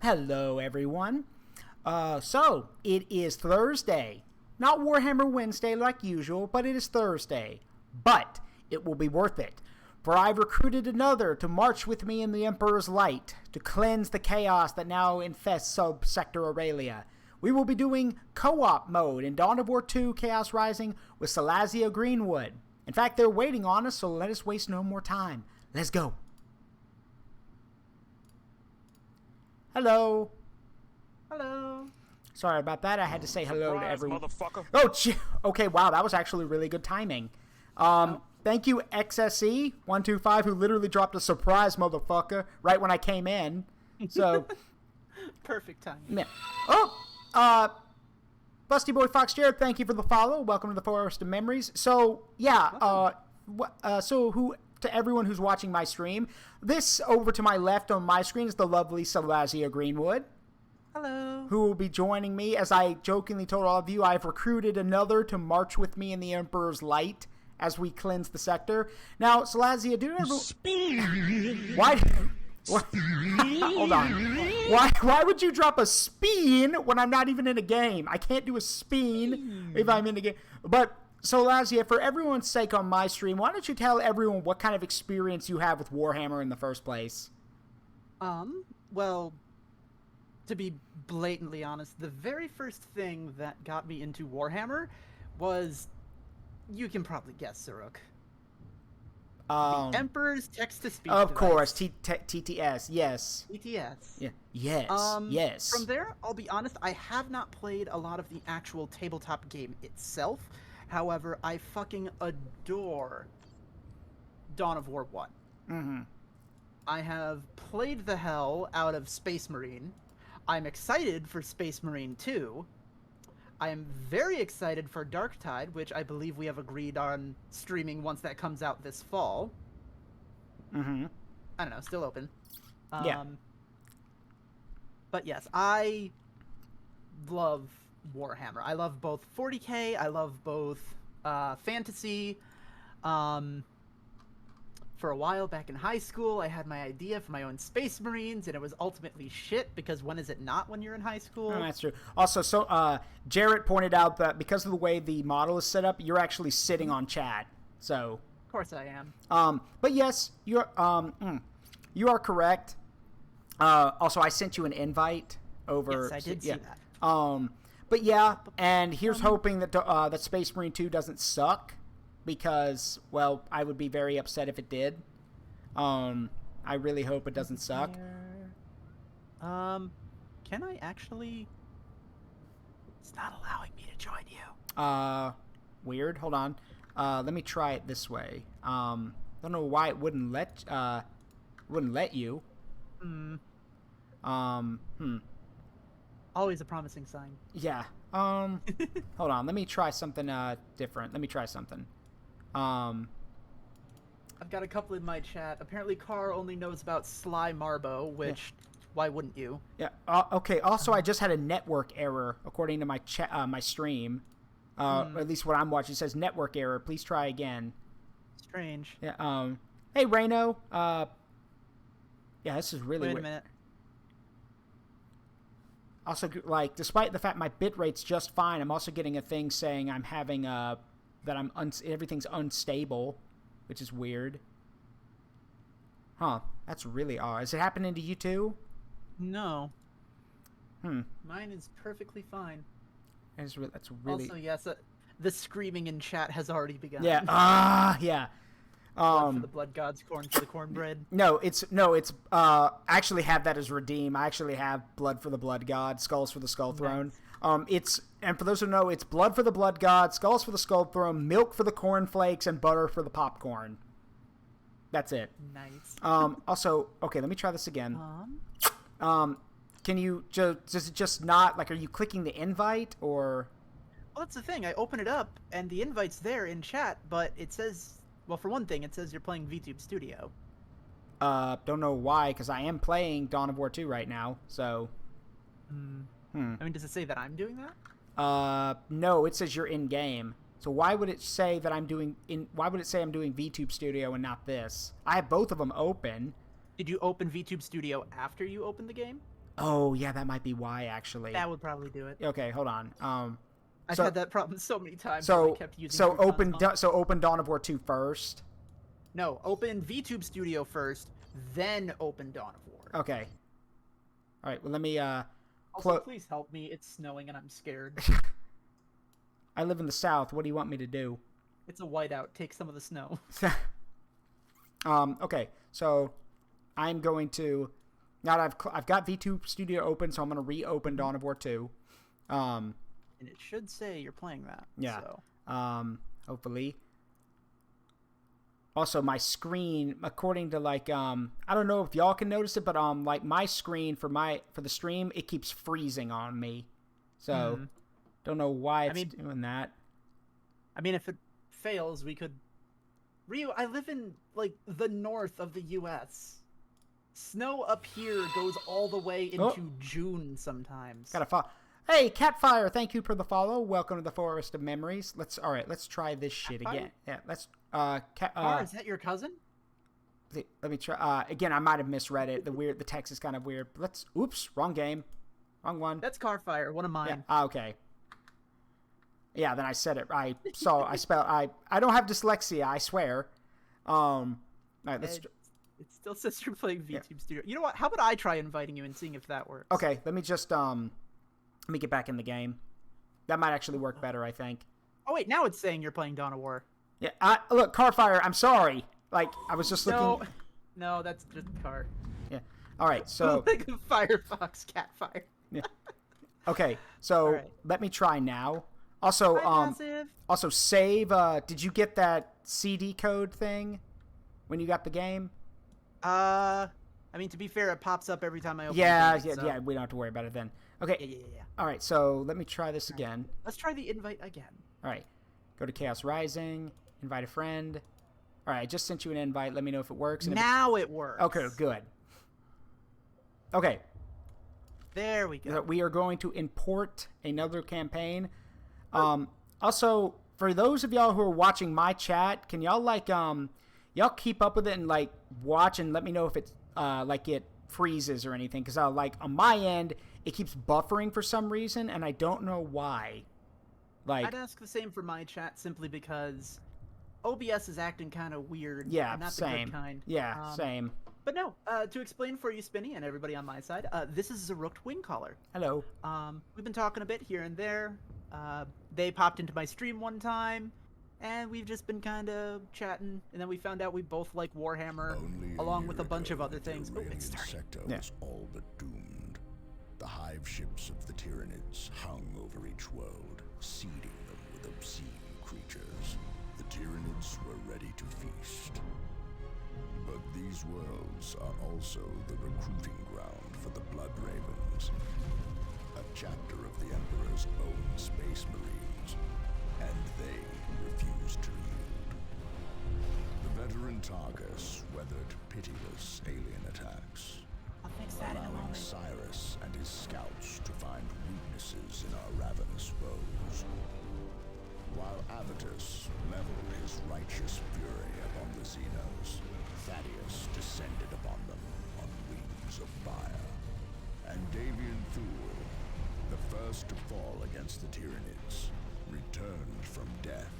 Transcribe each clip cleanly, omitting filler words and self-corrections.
Hello, everyone. So, it is Thursday. Not Warhammer Wednesday like usual, but it is Thursday. But it will be worth it, for I've recruited another to march with me in the Emperor's light, to cleanse the chaos that now infests Sub-Sector Aurelia. We will be doing co-op mode in Dawn of War 2 Chaos Rising with Salazia Greenwood. In fact, they're waiting on us, so let us waste no more time. Let's go. Hello. Hello. Sorry about that. I had to say hello to everyone. Motherfucker. Oh, okay. Wow, that was actually really good timing. Thank you, XSE125, who literally dropped a surprise, motherfucker, right when I came in. So, perfect timing. Yeah. Busty Boy Fox Jared, thank you for the follow. Welcome to the Forest of Memories. So, yeah. To everyone who's watching my stream, this over to my left on my screen is the lovely Salazia Greenwood. Hello. Who will be joining me. As I jokingly told all of you, I've recruited another to march with me in the Emperor's light as we cleanse the sector. Now, Salazia, do you ever... Speed. Why? Hold on. Why would you drop a speen when I'm not even in a game? I can't do a speen if I'm in a game. But... So, Salazia, for everyone's sake on my stream, why don't you tell everyone what kind of experience you have with Warhammer in the first place? Well, to be blatantly honest, the very first thing that got me into Warhammer was, you can probably guess, Zaruk. The Emperor's text-to-speech Of device. course, TTS, yes. TTS. Yeah. Yes, yes. From there, I'll be honest, I have not played a lot of the actual tabletop game itself. However, I fucking adore Dawn of War 1. Mm-hmm. I have played the hell out of Space Marine. I'm excited for Space Marine 2. I am very excited for Darktide, which I believe we have agreed on streaming once that comes out this fall. Mm-hmm. I don't know, still open. Yeah. But yes, I love Warhammer. I love both 40k, I love both fantasy. For a while back in high school, I had my idea for my own Space Marines, and it was ultimately shit, because when is it not when you're in high school? Oh, that's true. Also, Jarrett pointed out that because of the way the model is set up, you're actually sitting on chat. So, of course I am. But yes, you are correct. Also, I sent you an invite over. Yes, I did see that. But yeah, and here's hoping that that Space Marine 2 doesn't suck, because, well, I would be very upset if it did. I really hope it doesn't suck. Can I actually... It's not allowing me to join you. Weird. Hold on. Let me try it this way. Don't know why it wouldn't let you. Always a promising sign. Yeah. Hold on. Let me try something different. Let me try something. I've got a couple in my chat. Apparently Carr only knows about Sly Marbo, which why wouldn't you? Yeah. Okay. Also, I just had a network error according to my my stream. Or at least what I'm watching. It says network error. Please try again. Strange. Yeah. Hey, Reno. Yeah, this is really Wait weird. a minute. Also, like, despite the fact my bit rate's just fine, I'm also getting a thing saying I'm having everything's unstable, which is weird. Huh? That's really odd. Is it happening to you too? No. Mine is perfectly fine. That's really. Also, yes, the screaming in chat has already begun. Yeah. Yeah. Blood for the blood gods, corn for the cornbread. No, it's I actually have that as redeem. I actually have blood for the blood god, skulls for the skull throne. Nice. And for those who know, it's blood for the blood god, skulls for the skull throne, milk for the cornflakes, and butter for the popcorn. That's it. Nice. Also, okay, let me try this again. Can you does it just not, like, are you clicking the invite or? Well, that's the thing. I open it up and the invite's there in chat, but it says. Well, for one thing, it says you're playing VTube Studio. Don't know why, because I am playing Dawn of War 2 right now, so... I mean, does it say that I'm doing that? No, it says you're in-game. So why would it say that why would it say I'm doing VTube Studio and not this? I have both of them open. Did you open VTube Studio after you opened the game? Oh, yeah, that might be why, actually. That would probably do it. Okay, hold on. I've so- had that problem so many times. So, I kept using so croutons on- open Dawn of War 2 first. No, open VTube Studio first, then open Dawn of War. Okay. All right. Well, let me. Also, please help me. It's snowing and I'm scared. I live in the South. What do you want me to do? It's a whiteout. Take some of the snow. Okay. So, I'm going to. Now that I've got VTube Studio open, so I'm going to reopen Dawn of War 2. And it should say you're playing that. Yeah. So. Hopefully. Also, my screen, according to I don't know if y'all can notice it, but like my screen for the stream, it keeps freezing on me. So, don't know why it's doing that. I mean, if it fails, we could. Rio, I live in like the north of the U.S. Snow up here goes all the way into June sometimes. Gotta follow. Hey, Catfire, thank you for the follow. Welcome to the Forest of Memories. Let's try this shit again. Yeah, let's is that your cousin? Let me try again. I might have misread it. The text is kind of weird. Oops, wrong game. Wrong one. That's Carfire, one of mine. Yeah, okay. Yeah, then I said it. I don't have dyslexia, I swear. All right, let's It still says you're playing VTube Studio. You know what? How about I try inviting you and seeing if that works? Okay, let me just let me get back in the game. That might actually work better, I think. Oh wait, now it's saying you're playing Dawn of War. Yeah, look, Carfire, I'm sorry. Like, I was just looking. No, that's just Car. Yeah. All right, so. Like a Firefox Catfire. Yeah. Okay, so let me try now. Also, also save. Did you get that CD code thing when you got the game? I mean, to be fair, it pops up every time I open Yeah, the game, so. yeah. We don't have to worry about it then. Okay. Yeah. All right, so let me try this again. Let's try the invite again. All right. Go to Chaos Rising. Invite a friend. All right, I just sent you an invite. Let me know if it works. And now it works. Okay, good. Okay. There we go. We are going to import another campaign. Also, for those of y'all who are watching my chat, can y'all y'all keep up with it and watch and let me know if it's it freezes or anything, because on my end it keeps buffering for some reason and I don't know why. I'd ask the same for my chat simply because OBS is acting kind of weird. Yeah, and not same. The good kind. Yeah, same. But no, to explain for you, Spinny, and everybody on my side, this is Zaruk Wingcaller. Hello. We've been talking a bit here and there. They popped into my stream one time, and we've just been kind of chatting, and then we found out we both like Warhammer, along with a bunch of other things. Oh, it's starting. Sector was all but doomed. The hive ships of the Tyranids hung over each world, seeding them with obscene creatures. The Tyranids were ready to feast. But these worlds are also the recruiting ground for the Blood Ravens, a chapter of the Emperor's own Space Marines, and they refused to yield. The veteran Targus weathered pitiless alien attacks, allowing Cyrus and his scouts to find weaknesses in our ravenous foes. While Avitus leveled his righteous fury upon the Xenos, Thaddeus descended upon them on wings of fire. And Davian Thule, the first to fall against the Tyranids, returned from death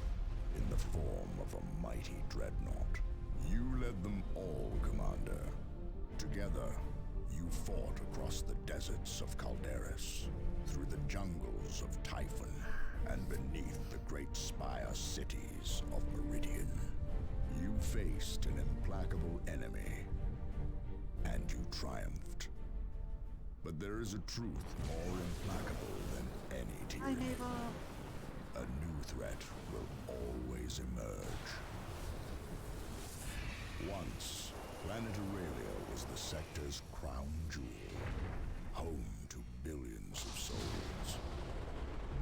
in the form of a mighty Dreadnought. You led them all, Commander. Together, you fought across the deserts of Calderis, through the jungles of Typhon, and beneath the great spire cities of Meridian. You faced an implacable enemy, and you triumphed. But there is a truth more implacable than any tyranny. A new threat will always emerge. Once, Planet Aurelia was the sector's crown jewel, home to billions of souls.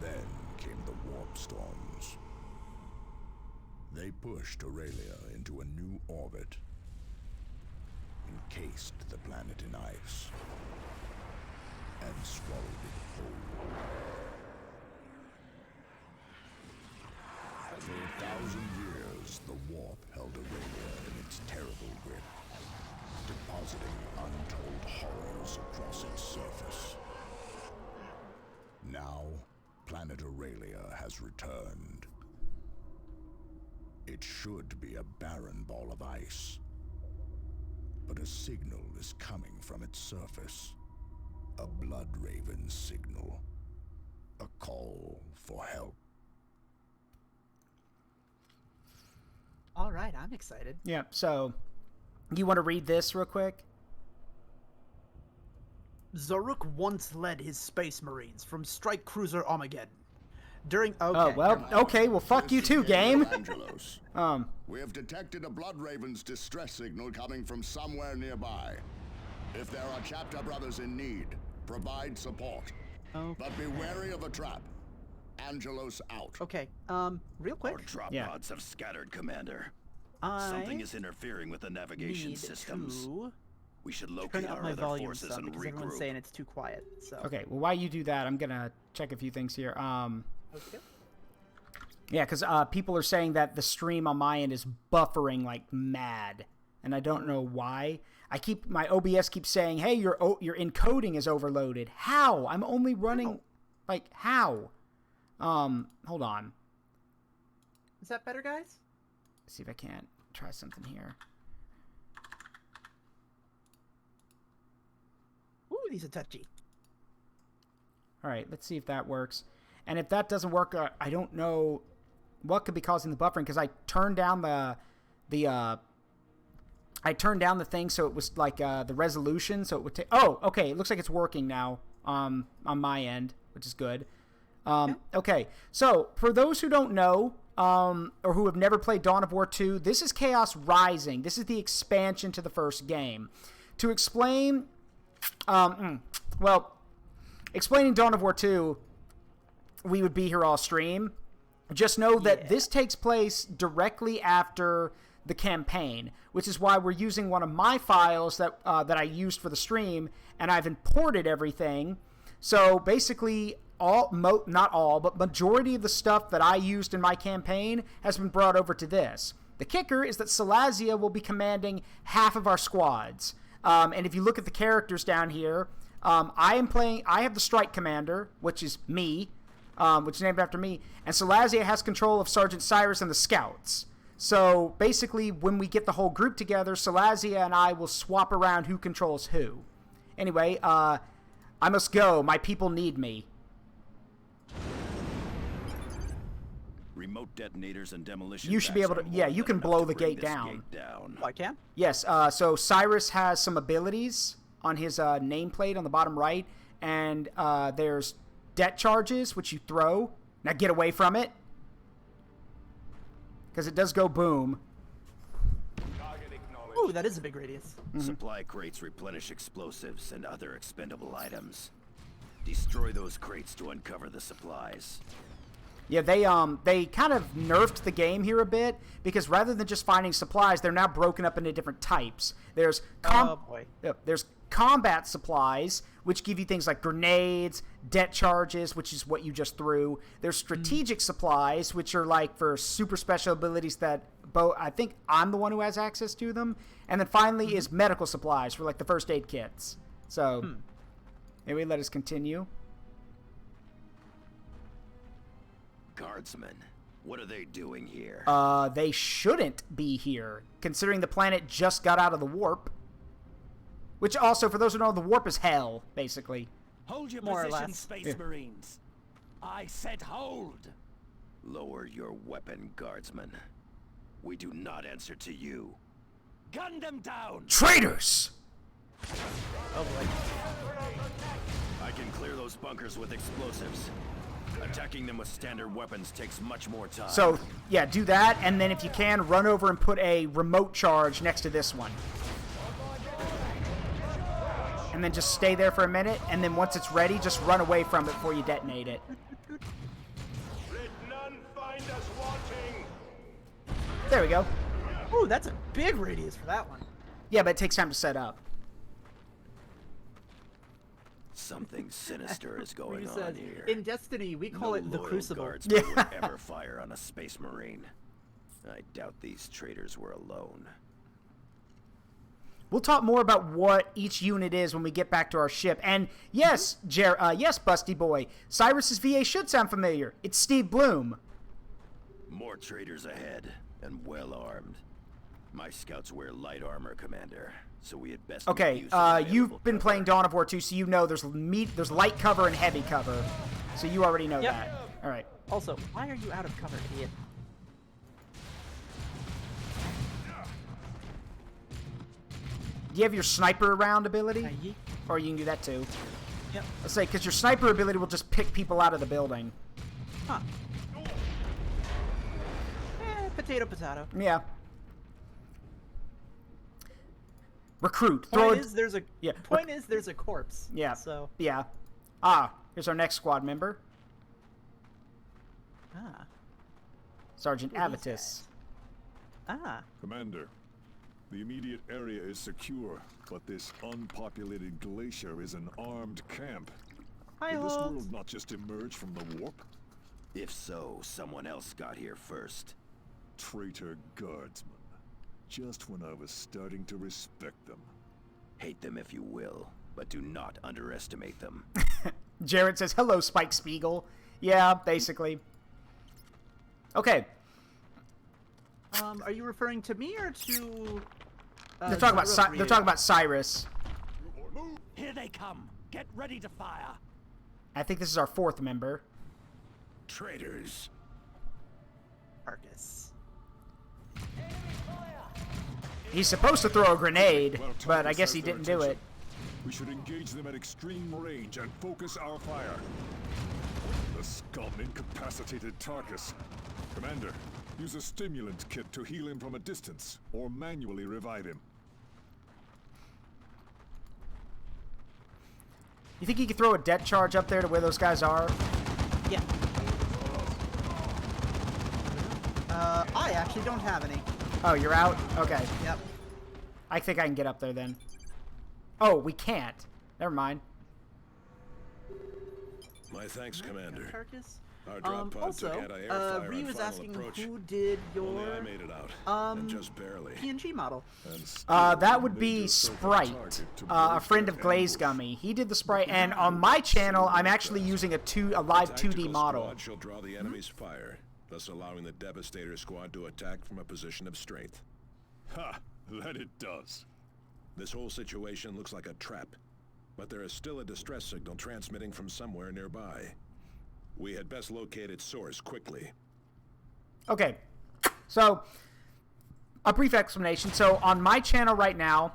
Then came the warp storms. They pushed Aurelia into a new orbit, encased the planet in ice, and swallowed it whole. For 1,000 years, the warp held Aurelia in its terrible grip. depositing untold horrors across its surface. Now, planet Aurelia has returned. It should be a barren ball of ice, but a signal is coming from its surface. A blood raven signal. A call for help. All right, I'm excited. Yeah, so you want to read this real quick? Zaruk once led his space marines from strike cruiser Armageddon. During well, fuck you too, game. Angelos. We have detected a blood raven's distress signal coming from somewhere nearby. If there are chapter brothers in need, provide support. Okay. But be wary of a trap. Angelos out. Okay, real quick. Our drop Yeah. pods have scattered, Commander. I Something is interfering with the navigation need systems. to We should turn locate up our my other volume forces some and because everyone's regroup. saying it's too quiet. So. Okay, well, while you do that, I'm gonna check a few things here. Okay. Yeah, because people are saying that the stream on my end is buffering like mad, and I don't know why. My OBS keeps saying, "Hey, your encoding is overloaded." How? I'm only running, how? Hold on. Is that better, guys? Let's see if I can't try something here. Ooh, these are touchy. All right, let's see if that works. And if that doesn't work, I don't know what could be causing the buffering because I turned down the thing so it was like the resolution, so it would take. Oh, okay. It looks like it's working now on my end, which is good. Okay, so for those who don't know or who have never played Dawn of War 2, this is Chaos Rising. This is the expansion to the first game. To explain, explaining Dawn of War 2, we would be here all stream. Just know that this takes place directly after the campaign, which is why we're using one of my files that I used for the stream, and I've imported everything. So basically, not all, but majority of the stuff that I used in my campaign has been brought over to this. The kicker is that Salazia will be commanding half of our squads. And if you look at the characters down here, I have the strike commander, which is me, which is named after me, and Salazia has control of Sergeant Cyrus and the scouts. So basically, when we get the whole group together, Salazia and I will swap around who controls who. Anyway, I must go. My people need me. Remote detonators and demolition. You should be able to. Yeah, you can blow the gate down. Oh, I can? Yes. So Cyrus has some abilities on his nameplate on the bottom right, and there's det charges which you throw. Now get away from it, because it does go boom. Ooh, that is a big radius. Mm-hmm. Supply crates replenish explosives and other expendable items. Destroy those crates to uncover the supplies. Yeah, they kind of nerfed the game here a bit, because rather than just finding supplies, they're now broken up into different types. There's there's combat supplies, which give you things like grenades, det charges, which is what you just threw. There's strategic supplies, which are like for super special abilities that I think I'm the one who has access to them. And then finally is medical supplies for like the first aid kits. So anyway, let us continue. Guardsmen, what are they doing here? They shouldn't be here, considering the planet just got out of the warp. Which also, for those who know, the warp is hell, basically. Hold your More or position, less. Space Marines. I said hold. Lower your weapon, Guardsmen. We do not answer to you. Gun them down. Traitors! Oh boy. I can clear those bunkers with explosives. Attacking them with standard weapons takes much more time. So, yeah, do that, and then if you can, run over and put a remote charge next to this one. And then just stay there for a minute, and then once it's ready, just run away from it before you detonate it. Let none find us wanting. There we go. Ooh, that's a big radius for that one. Yeah, but it takes time to set up. Something sinister is going He on says, here. in Destiny, we call it the loyal Crucible. Guardsmen would ever fire on a space marine. I doubt these traitors were alone. We'll talk more about what each unit is when we get back to our ship. And yes, yes, Busty Boy, Cyrus's VA should sound familiar. It's Steve Bloom. More traitors ahead, and well armed. My scouts wear light armor, Commander, so we had best. Okay, you've been playing Dawn of War 2, so you know there's light cover and heavy cover. So you already know that. All right. Also, why are you out of cover, idiot? Do you have your sniper around ability? Or you can do that too. Yep. Let's say, because your sniper ability will just pick people out of the building. Huh. Potato, potato. Yeah. Recruit. Point is, there's a there's a corpse. Yeah. So. Yeah. Here's our next squad member. Sergeant Avitus. Commander, the immediate area is secure, but this unpopulated glacier is an armed camp. Did this world not just emerge from the warp? If so, someone else got here first. Traitor guardsmen. Just when I was starting to respect them. Hate them if you will, but do not underestimate them. Jared says, hello, Spike Spiegel. Yeah, basically. Okay. Are you referring to me or to... They're talking about Cyrus. Here they come. Get ready to fire. I think this is our fourth member. Traitors. Arcus. He's supposed to throw a grenade, but I guess he didn't do it. We should engage them at extreme range and focus our fire. The scum incapacitated Tarkus. Commander, use a stimulant kit to heal him from a distance, or manually revive him. You think you could throw a debt charge up there to where those guys are? Yeah. I actually don't have any. Oh, you're out? Okay. Yep. I think I can get up there then. Oh, we can't. Never mind. My thanks, Commander. Tarkus? Our drop pod took anti-air fire Ryu on was final asking approach. who did Only your I made it out, and just barely. PNG model. That would be Sprite, a friend of Glaze Gummy. He did the Sprite, and on my channel, I'm actually using a live 2D model. Squad shall draw the enemy's fire, thus allowing the Devastator squad to attack from a position of strength. Ha! That it does. This whole situation looks like a trap, but there is still a distress signal transmitting from somewhere nearby. We had best locate its source quickly. Okay, so a brief explanation. So on my channel right now,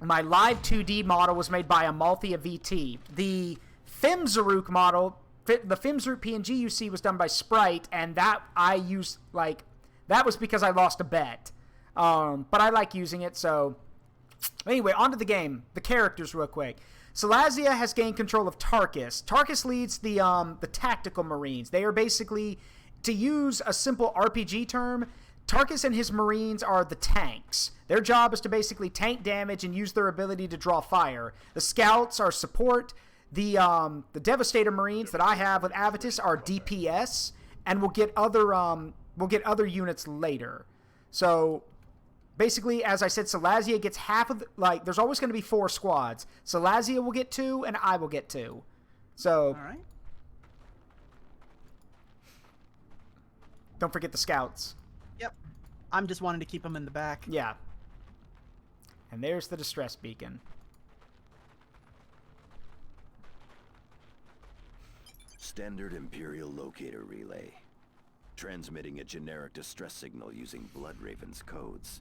my live 2D model was made by Amalthea VT. The Zaruk model, the Zaruk PNG you see was done by Sprite, and that I used, that was because I lost a bet. But I like using it, so... Anyway, on to the game. The characters real quick. Salazia has gained control of Tarkus. Tarkus leads the tactical marines. They are basically, to use a simple RPG term, Tarkus and his marines are the tanks. Their job is to basically tank damage and use their ability to draw fire. The scouts are support. The Devastator marines that I have with Avitus are DPS, and we'll get other units later. So basically, as I said, Salazia gets half of there's always going to be 4 squads. Salazia will get 2, and I will get 2. So, all right. Don't forget the scouts. Yep. I'm just wanting to keep them in the back. Yeah. And there's the distress beacon. Standard Imperial locator relay. Transmitting a generic distress signal using Bloodraven's codes.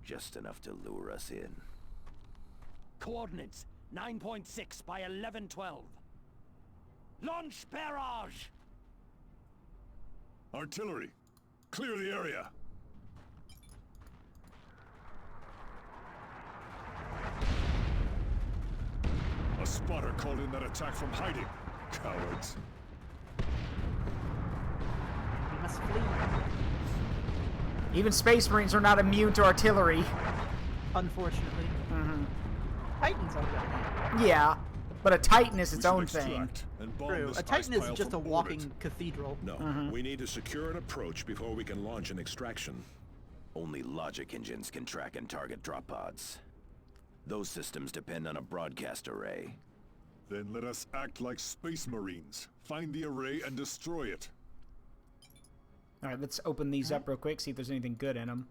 Just enough to lure us in. Coordinates 9.6 by 1112. Launch barrage! Artillery, clear the area. A spotter called in that attack from hiding. Cowards. We must flee. Even Space Marines are not immune to artillery. Unfortunately. Titans on the other hand. Yeah, but a Titan is its own thing. Extract and bomb True. this A Titan ice is pile just a from walking orbit. cathedral. No, we need to secure an approach before we can launch an extraction. Only logic engines can track and target drop pods. Those systems depend on a broadcast array. Then let us act like Space Marines. Find the array and destroy it. All right, let's open these up real quick, see if there's anything good in them.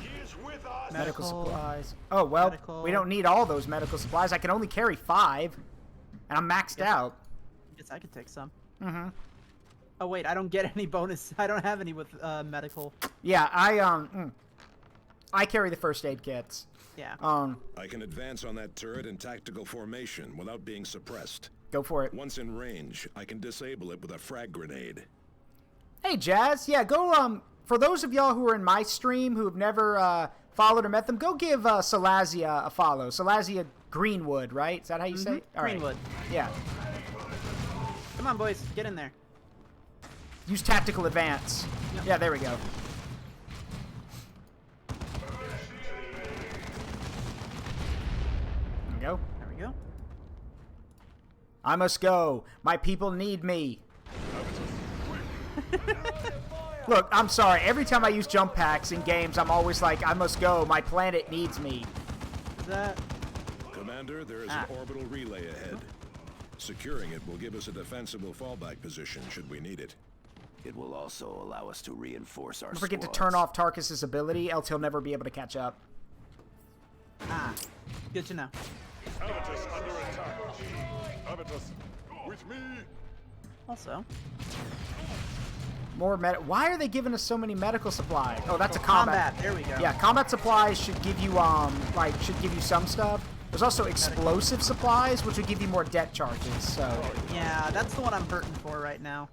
He is with us. Medical supplies. Oh, well, we don't need all those medical supplies. I can only carry 5, and I'm maxed out. Guess I could take some. Mm-hmm. Oh, wait, I don't get any bonus. I don't have any with medical. Yeah, I carry the first aid kits. Yeah. I can advance on that turret in tactical formation without being suppressed. Go for it. Once in range, I can disable it with a frag grenade. Hey, Jazz. Yeah, go, for those of y'all who are in my stream who have never, followed or met them, go give, Salazia a follow. Salazia Greenwood, right? Is that how you say it? All right. Greenwood. Yeah. Come on, boys. Get in there. Use tactical advance. Yep. Yeah, there we go. There we go. There we go. I must go. My people need me. Look, I'm sorry. Every time I use jump packs in games, I'm always like, I must go. My planet needs me. Is that... Commander, there is an orbital relay ahead. Securing it will give us a defensible fallback position should we need it. It will also allow us to reinforce our Don't forget to squads. turn off Tarkus's ability, else he'll never be able to catch up. Good to know. Habitus under attack. Habitus, with me. Also... More Why are they giving us so many medical supplies? Oh, that's a combat. There we go. Yeah, combat supplies should give you should give you some stuff. There's also explosive supplies, which would give you more debt charges. So. Yeah, that's the one I'm hurting for right now.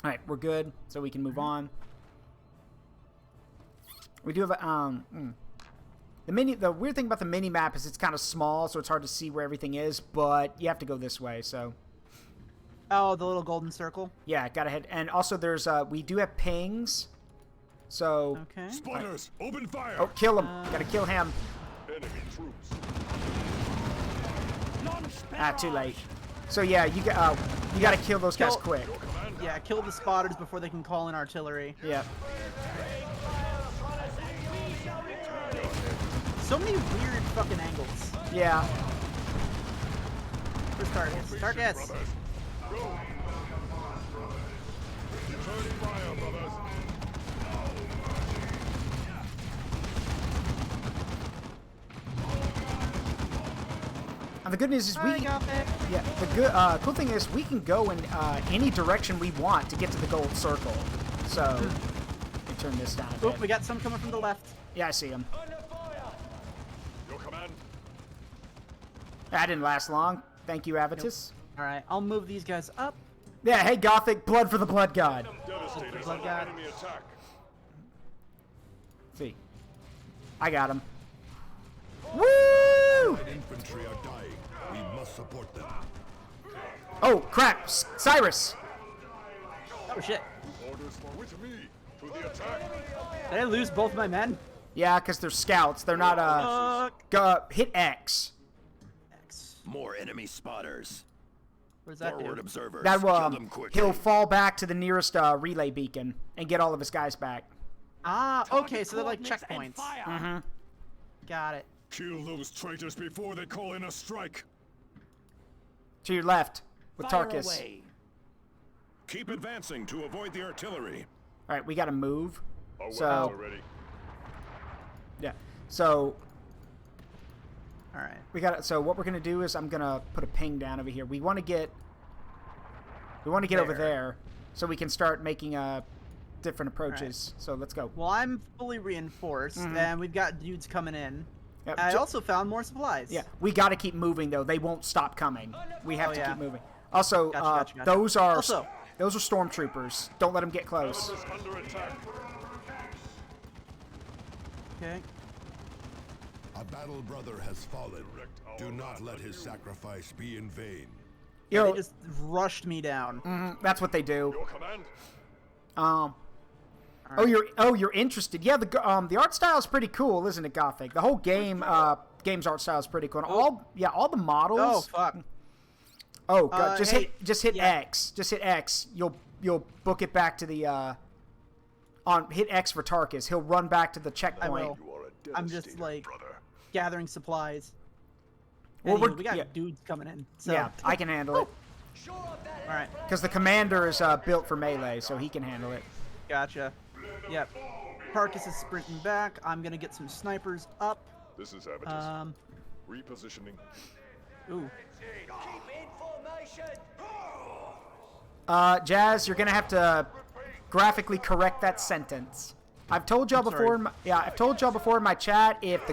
All right, we're good, so we can move on. We do have a the weird thing about the mini map is it's kind of small, so it's hard to see where everything is. But you have to go this way, so. Oh, the little golden circle. Yeah, gotta head. And also, there's we do have pings, so. Okay. Spotters, open fire. Oh, kill him! Gotta kill him. Enemy troops. Too late. So yeah, you gotta kill those guys quick. Yeah, kill the spotters before they can call in artillery. Yeah. So many weird fucking angles. Yeah. Where's Tarkus? Tarkus! Returning fire, brothers. And the good news is I got it. yeah, the good cool thing is we can go in any direction we want to get to the gold circle. So let me turn this down a Oh, bit. we got some coming from the left. Yeah, I see him. Your command. That didn't last long. Thank you, Avitus. All right, I'll move these guys up. Yeah, hey Gothic, blood for the blood god. Devastators Blood under God. enemy attack. See, I got him. Woo! Infantry are dying. We must support them. Oh crap, Cyrus. Oh shit! Orders for with me. To the attack. Did I lose both my men? Yeah, because they're scouts. They're not hit X. X. More enemy spotters. What does that Forward do? observers. That Kill them quickly. he'll fall back to the nearest relay beacon and get all of his guys back. Ah, okay, so they're like checkpoints. Mm-hmm. Got it. Kill those traitors before they call in a strike. To your left with Fire Tarkus. away. Keep advancing to avoid the artillery. All right, we got to move. Our So- weapons are ready. Yeah. So All right. we got. So what we're gonna do is I'm gonna put a ping down over here. We want to get. Over there, so we can start making different approaches. So let's go. Well, I'm fully reinforced, and we've got dudes coming in. Yep, I ju- also found more supplies. Yeah, we got to keep moving though. They won't stop coming. We have Oh, to yeah. keep moving. Also, Gotcha. those are Also- stormtroopers. Don't let them get close. Us under attack. Okay. A battle brother has fallen. Do not let his sacrifice be in vain. Yeah, Yo, they just rushed me down. that's what they do. Your command. You're interested? Yeah, the art style is pretty cool, isn't it, Gothic? The whole game's art style is pretty cool. And all the models. Oh fuck. Oh, God, just hit yeah. X. Just hit X. You'll book it back to the hit X for Tarkus. He'll run back to the checkpoint. will. You are a I'm just devastator, like brother. gathering supplies. Well, Anywho, we got dudes coming in. So. Yeah, I can handle it. All right. Because the commander is built for melee, so he can handle it. Gotcha. Yep. Tarkus is sprinting back. I'm gonna get some snipers up. This is Avitus. Um. Repositioning. Ooh. Jazz, you're gonna have to graphically correct that sentence. I've told y'all before. I've told y'all before in my chat. If the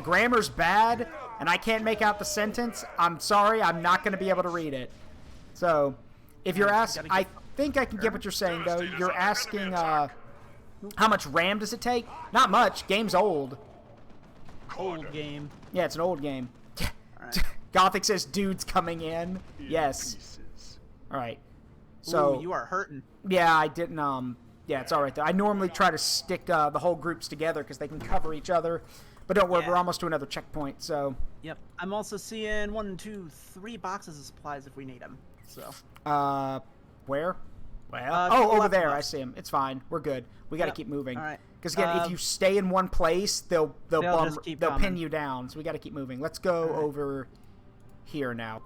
grammar's bad and I can't make out the sentence, I'm sorry. I'm not gonna be able to read it. So, if you're asking, I think I can get what you're saying though. You're asking, how much RAM does it take? Not much. Game's old. Old game. Yeah, it's an old game. Alright. Gothic says dudes coming in. Yes. Pieces. Alright. So Ooh, you are hurting. yeah, I didn't yeah, it's alright though. I normally try to stick the whole groups together because they can cover each other. But don't worry, Yeah. we're almost to another checkpoint, so Yep. I'm also seeing 1, 2, 3 boxes of supplies if we need them. So. where? Well, to the over left there. of I us. see him. It's fine. We're good. We got to Yep. keep moving. All right. Because again, if you stay in one place, they'll just keep pin coming. you down. So we got to keep moving. Let's go All right. over here now.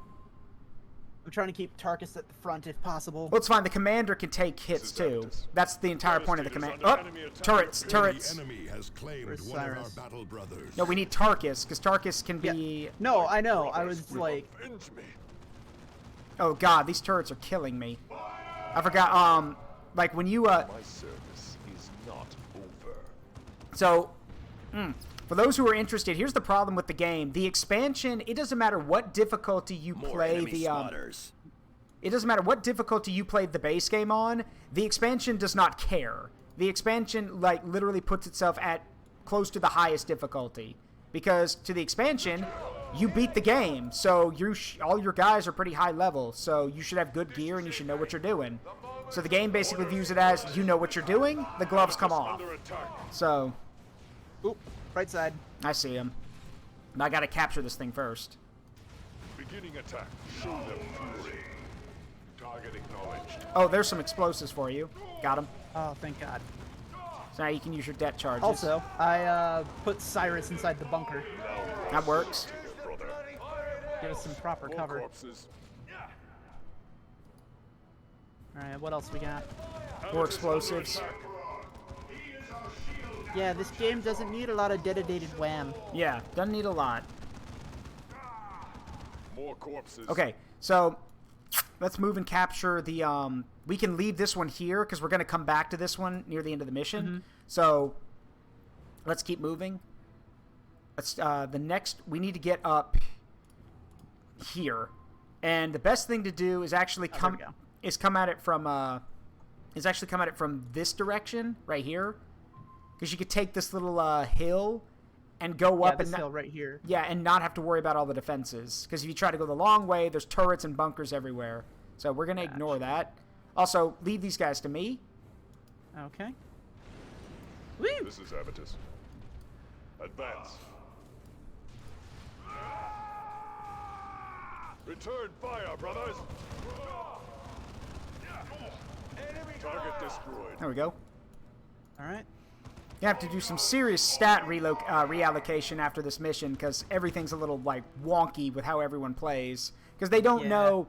I'm trying to keep Tarkus at the front if possible. Well, it's fine. The commander can take hits is too. Avitus. That's the entire point of the Devastator's command. under Oh, enemy attack. turrets. The enemy has claimed Where's one of our Cyrus? battle brothers. No, we need Tarkus because Tarkus can be. No, I know. I Brothers was will like, avenge me. Oh God, these turrets are killing me. I forgot. Like when you My service is not over. So, for those who are interested, here's the problem with the game. The expansion, it doesn't matter what difficulty you More play enemy the spotters. it doesn't matter what difficulty you played the base game on. The expansion does not care. The expansion like literally puts itself at close to the highest difficulty because to the expansion, you beat the game. So all your guys are pretty high level. So you should have good gear and you should know what you're doing. So the game basically views it as you know what you're doing, the gloves come off. Under attack. So oop, right side. I see him. And I gotta capture this thing first. Beginning attack. Show them fury. Target acknowledged. Oh, there's some explosives for you. Got him. Oh, thank God. So now you can use your debt charges. Also, I put Cyrus inside the bunker. That works. Brother. Give us some proper More cover. corpses. Alright, what else we got? More explosives. Yeah, this game doesn't need a lot of dedicated wham. Yeah, doesn't need a lot. More corpses. Okay, so let's move and capture the we can leave this one here because we're gonna come back to this one near the end of the mission. So let's keep moving. Let's the next we need to get up here. And the best thing to do is actually there come we go. come at it from this direction right here. Because you could take this little hill and go Yeah, up this and hill right here. yeah, and not have to worry about all the defenses. Because if you try to go the long way, there's turrets and bunkers everywhere. So we're going to ignore that. Also, leave these guys to me. Okay. Woo! This is Avitus. Advance. Return fire, brothers. Target destroyed. There we go. Alright. You have to do some serious stat reallocation after this mission because everything's a little like wonky with how everyone plays because they don't Yeah. know.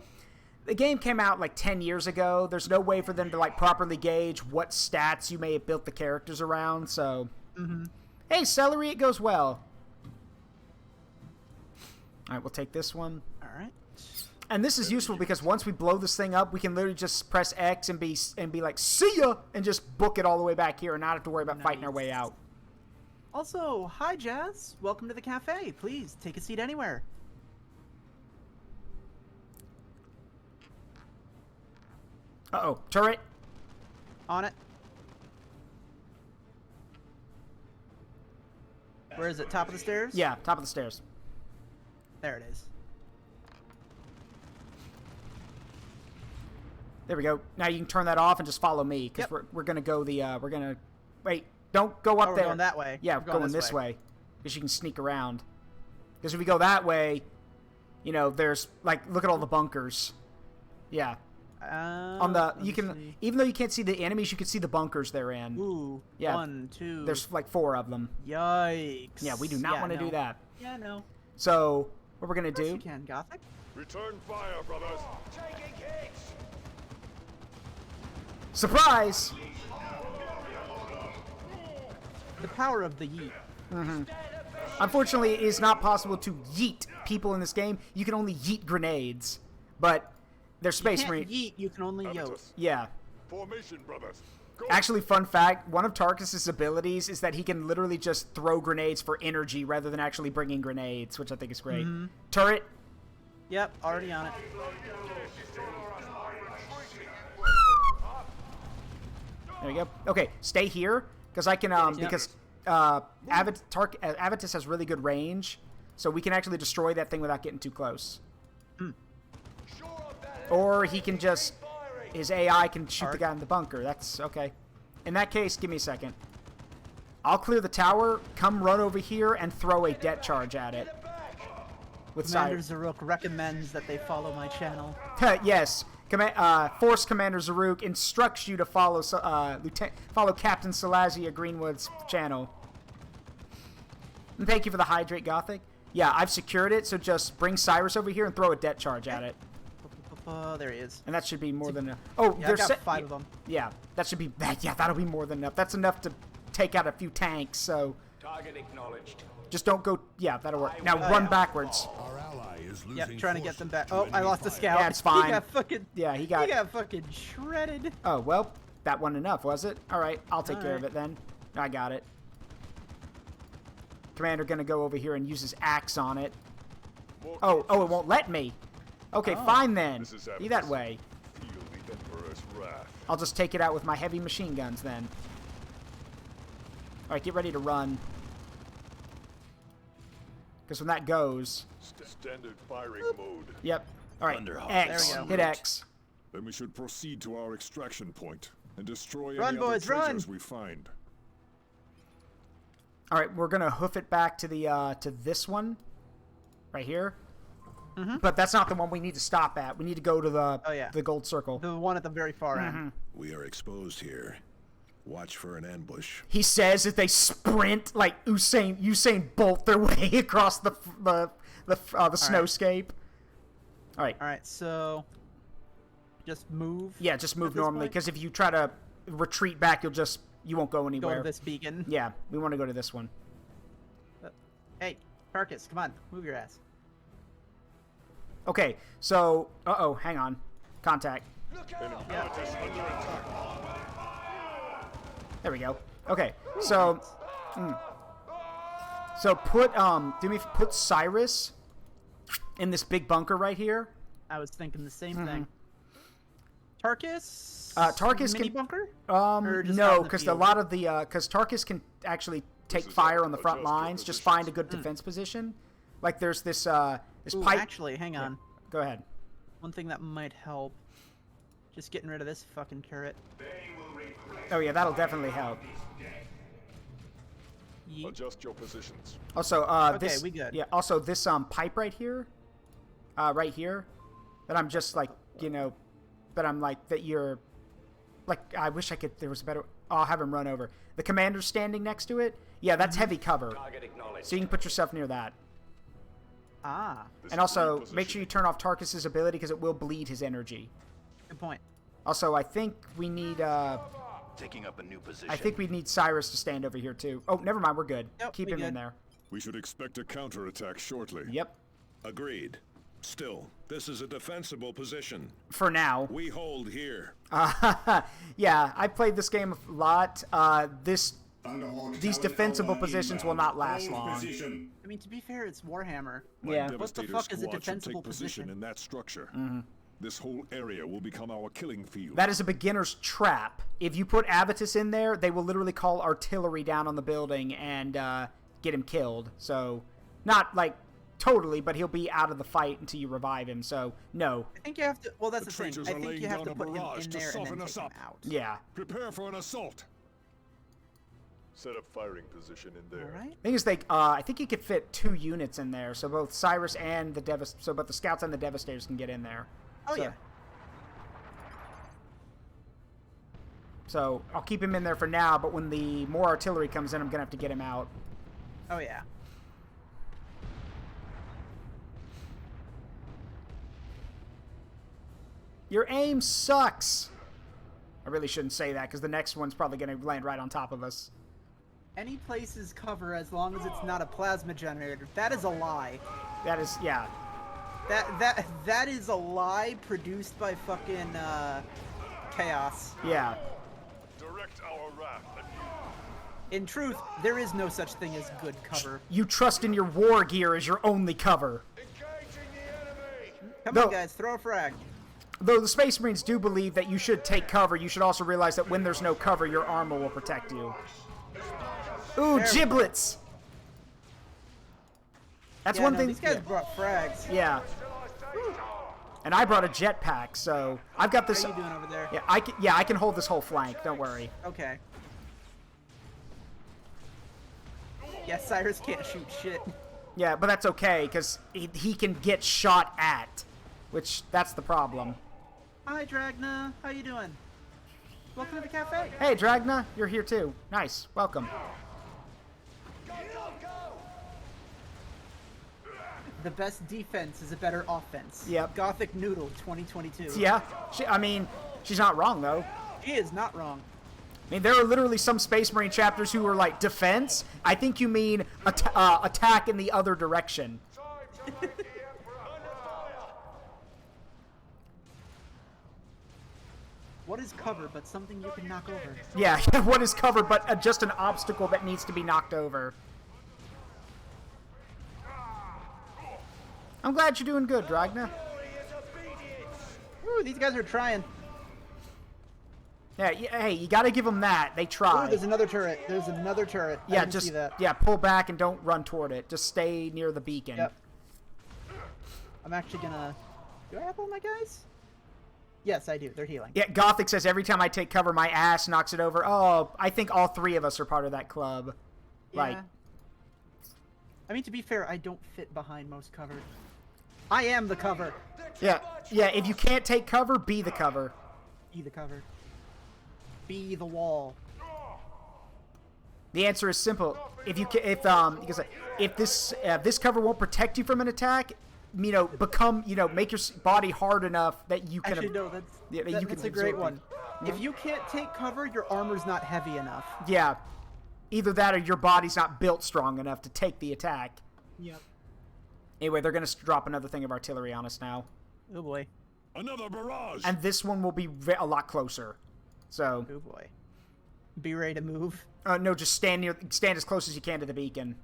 The game came out like 10 years ago. There's no way for them to like properly gauge what stats you may have built the characters around. So, hey, celery, it goes well. All right, we'll take this one. Alright. And this is useful because once we blow this thing up, we can literally just press X and be like, see ya, and just book it all the way back here and not have to worry about fighting our way out. Also, hi Jazz. Welcome to the cafe. Please, take a seat anywhere. Uh-oh, turret. On it. Where is it? Top of the stairs? Yeah, top of the stairs. There it is. There we go. Now you can turn that off and just follow me because Yep. we're gonna go the we're gonna wait. Don't go up Oh, we're there. going that way. Yeah, We're going this way because you can sneak around. Because if we go that way, you know, there's like look at all the bunkers. Yeah. On the you can even though you can't see the enemies, you can see the bunkers they're in. Ooh. Yeah. 1, 2. There's like 4 of them. Yikes. Yeah, we do not want to do that. Yeah, no. So what we're gonna Of course do? you can, Gothic. Return fire, brothers. Surprise! The power of the yeet. Unfortunately, it is not possible to yeet people in this game. You can only yeet grenades, but they're Space You Marine. can't yeet, you can only yoke. Avitus. Yeah. Formation, brothers. Go. Actually, fun fact, one of Tarkus's abilities is that he can literally just throw grenades for energy rather than actually bringing grenades, which I think is great. Turret. Yep, already on it. There we go. Okay, stay here, because I can, because Avitus has really good range, so we can actually destroy that thing without getting too close. Or he can just, his AI can shoot the guy in the bunker. That's okay. In that case, give me a second. I'll clear the tower, come run over here, and throw a det charge at it. With Commander Zaruk recommends that they follow my channel. Yes. Force Commander Zaruk instructs you to follow follow Captain Salazia Greenwood's channel. And thank you for the hydrate, Gothic. Yeah, I've secured it, so just bring Cyrus over here and throw a det charge at it. There he is. And that should be more than enough. Oh, Yeah, I there's got 5 of them. Yeah, that should be. Yeah, that'll be more than enough. That's enough to take out a few tanks. So Target acknowledged. just don't go. Yeah, that'll work. Now run backwards. Our ally is losing Yep, trying to get forces them back. to Oh, I enemy lost the fire. scout. Yeah, it's fine. He got fucking. Yeah, He got fucking shredded. Oh well, that wasn't enough, was it? All right, I'll take care of Alright. it then. I got it. Commander gonna go over here and use his axe on it. Oh, it won't let me. Okay, fine then. This is Be that Avitus. way. Feel the Emperor's wrath. I'll just take it out with my heavy machine guns then. All right, get ready to run. Because when that goes, Standard firing mode. yep. All right, Thunderhawk. X. There we go. Hit X. Then we should proceed to our extraction point and destroy Run, any other boys, run! traitors we find. All right, we're gonna hoof it back to the to this one, right here. But that's not the one we need to stop at. We need to go to the Oh, yeah. the gold circle. The one at the very far end. We are exposed here. Watch for an ambush. He says that they sprint like Usain Bolt their way across the snowscape. All right. All right, so just move. Yeah, just move at this normally point. because if you try to retreat back, you won't go Go anywhere. to this beacon. Yeah, we want to go to this one. Hey, Carcass, come on, move your ass. Okay, so hang on, contact. Enemy Avitus under attack. There we go. Okay, so put Cyrus in this big bunker right here. I was thinking the same thing. Tarkus? Tarkus mini can- bunker? Or just out No, in the because a field? lot of the because Tarkus can actually take is fire a- on the front adjust your lines. Just positions. find a good defense position. Like there's this this Ooh, pipe. actually, hang on. Go ahead. One thing that might help. Just getting rid of this fucking turret. Oh yeah, that'll definitely help. Yeet. Adjust your positions. Also, Okay, this we good. yeah. Also, this pipe right here, that I'm just like that I'm like that you're, like I wish I could. There was a better. I'll have him run over. The commander's standing next to it. Yeah, that's heavy cover. Target acknowledged. So you can put yourself near that. Ah, This And is also, repositioning. make sure you turn off Tarkus's ability because it will bleed his energy. good point. Also, I think we need Taking up a new position. I think we need Cyrus to stand over here too. Oh, never mind, we're good. Yep, Keep we him in good. there. We should expect a counterattack shortly. Yep. Agreed. Still, this is a defensible position. For now. We hold here. Yeah, I played this game a lot. These defensible positions will not last long. I mean, to be fair, it's Warhammer. My Yeah. What the Devastator fuck is a squad should defensible take position position? in that structure. This whole area will become our killing field. That is a beginner's trap. If you put Avitus in there, they will literally call artillery down on the building and get him killed. So, not like totally, but he'll be out of the fight until you revive him. So, no. I think you have to. Well, that's The the thing. traitors I are think laying you have down to a put him barrage in to there and soften then us take him up. out. Yeah. Prepare for an assault. Set up firing position in there. All right. Thing is, I think you could fit 2 units in there, so both Cyrus and both the scouts and the Devastators can get in there. Oh So- yeah. So I'll keep him in there for now, but when the more artillery comes in, I'm going to have to get him out. Oh, yeah. Your aim sucks. I really shouldn't say that, because the next one's probably going to land right on top of us. Any place is cover as long as it's not a plasma generator. That is a lie. That is, yeah. That is a lie produced by fucking Chaos. Yeah. Direct our wrath anew. In truth, there is no such thing as good cover. You trust in your war gear as your only cover. Engaging the enemy! Come No. on, guys, throw a frag. Though the Space Marines do believe that you should take cover, you should also realize that when there's no cover, your armor will protect you. Ooh, There we giblets! That's Yeah, one no, thing. These guys brought frags. Yeah. And I brought a jetpack, so I've got this. How you doing over there? Yeah, I can hold this whole flank. Don't worry. Okay. Yeah, Cyrus can't shoot shit. Yeah, but that's okay because he can get shot at, which that's the problem. Hi, Dragna. How you doing? Welcome to the cafe. Hey, Dragna, you're here too. Nice, welcome. The best defense is a better offense. Yep. Gothic Noodle 2022. Yeah, she's not wrong though. She is not wrong. I mean, there are literally some Space Marine chapters who are like defense. I think you mean attack in the other direction. What is cover but something you can knock over? Yeah, what is covered but just an obstacle that needs to be knocked over. I'm glad you're doing good, Dragna. Ooh, these guys are trying. Yeah, hey, you gotta give them that. They Ooh, try. there's another turret. There's another turret. I Yeah, didn't just see that. yeah, pull back and don't run toward it. Just stay near the beacon. Yep. I'm actually gonna... Do I have all my guys? Yes, I do. They're healing. Yeah, Gothic says every time I take cover, my ass knocks it over. Oh, I think all three of us are part of that club. Yeah. Like, I mean, to be fair, I don't fit behind most cover. I am the cover. yeah. If you can't take cover, be the cover. Be the cover. Be the wall. The answer is simple. If this cover won't protect you from an attack, make your body hard enough that you can. Actually, no, that's a great one. If you can't take cover, your armor's not heavy enough. Yeah, either that or your body's not built strong enough to take the attack. Yep. Anyway, they're gonna drop another thing of artillery on us now, Oh boy. Another barrage! and this one will be a lot closer. So, Oh boy. Be ready to move. no, just stand as close as you can to the beacon.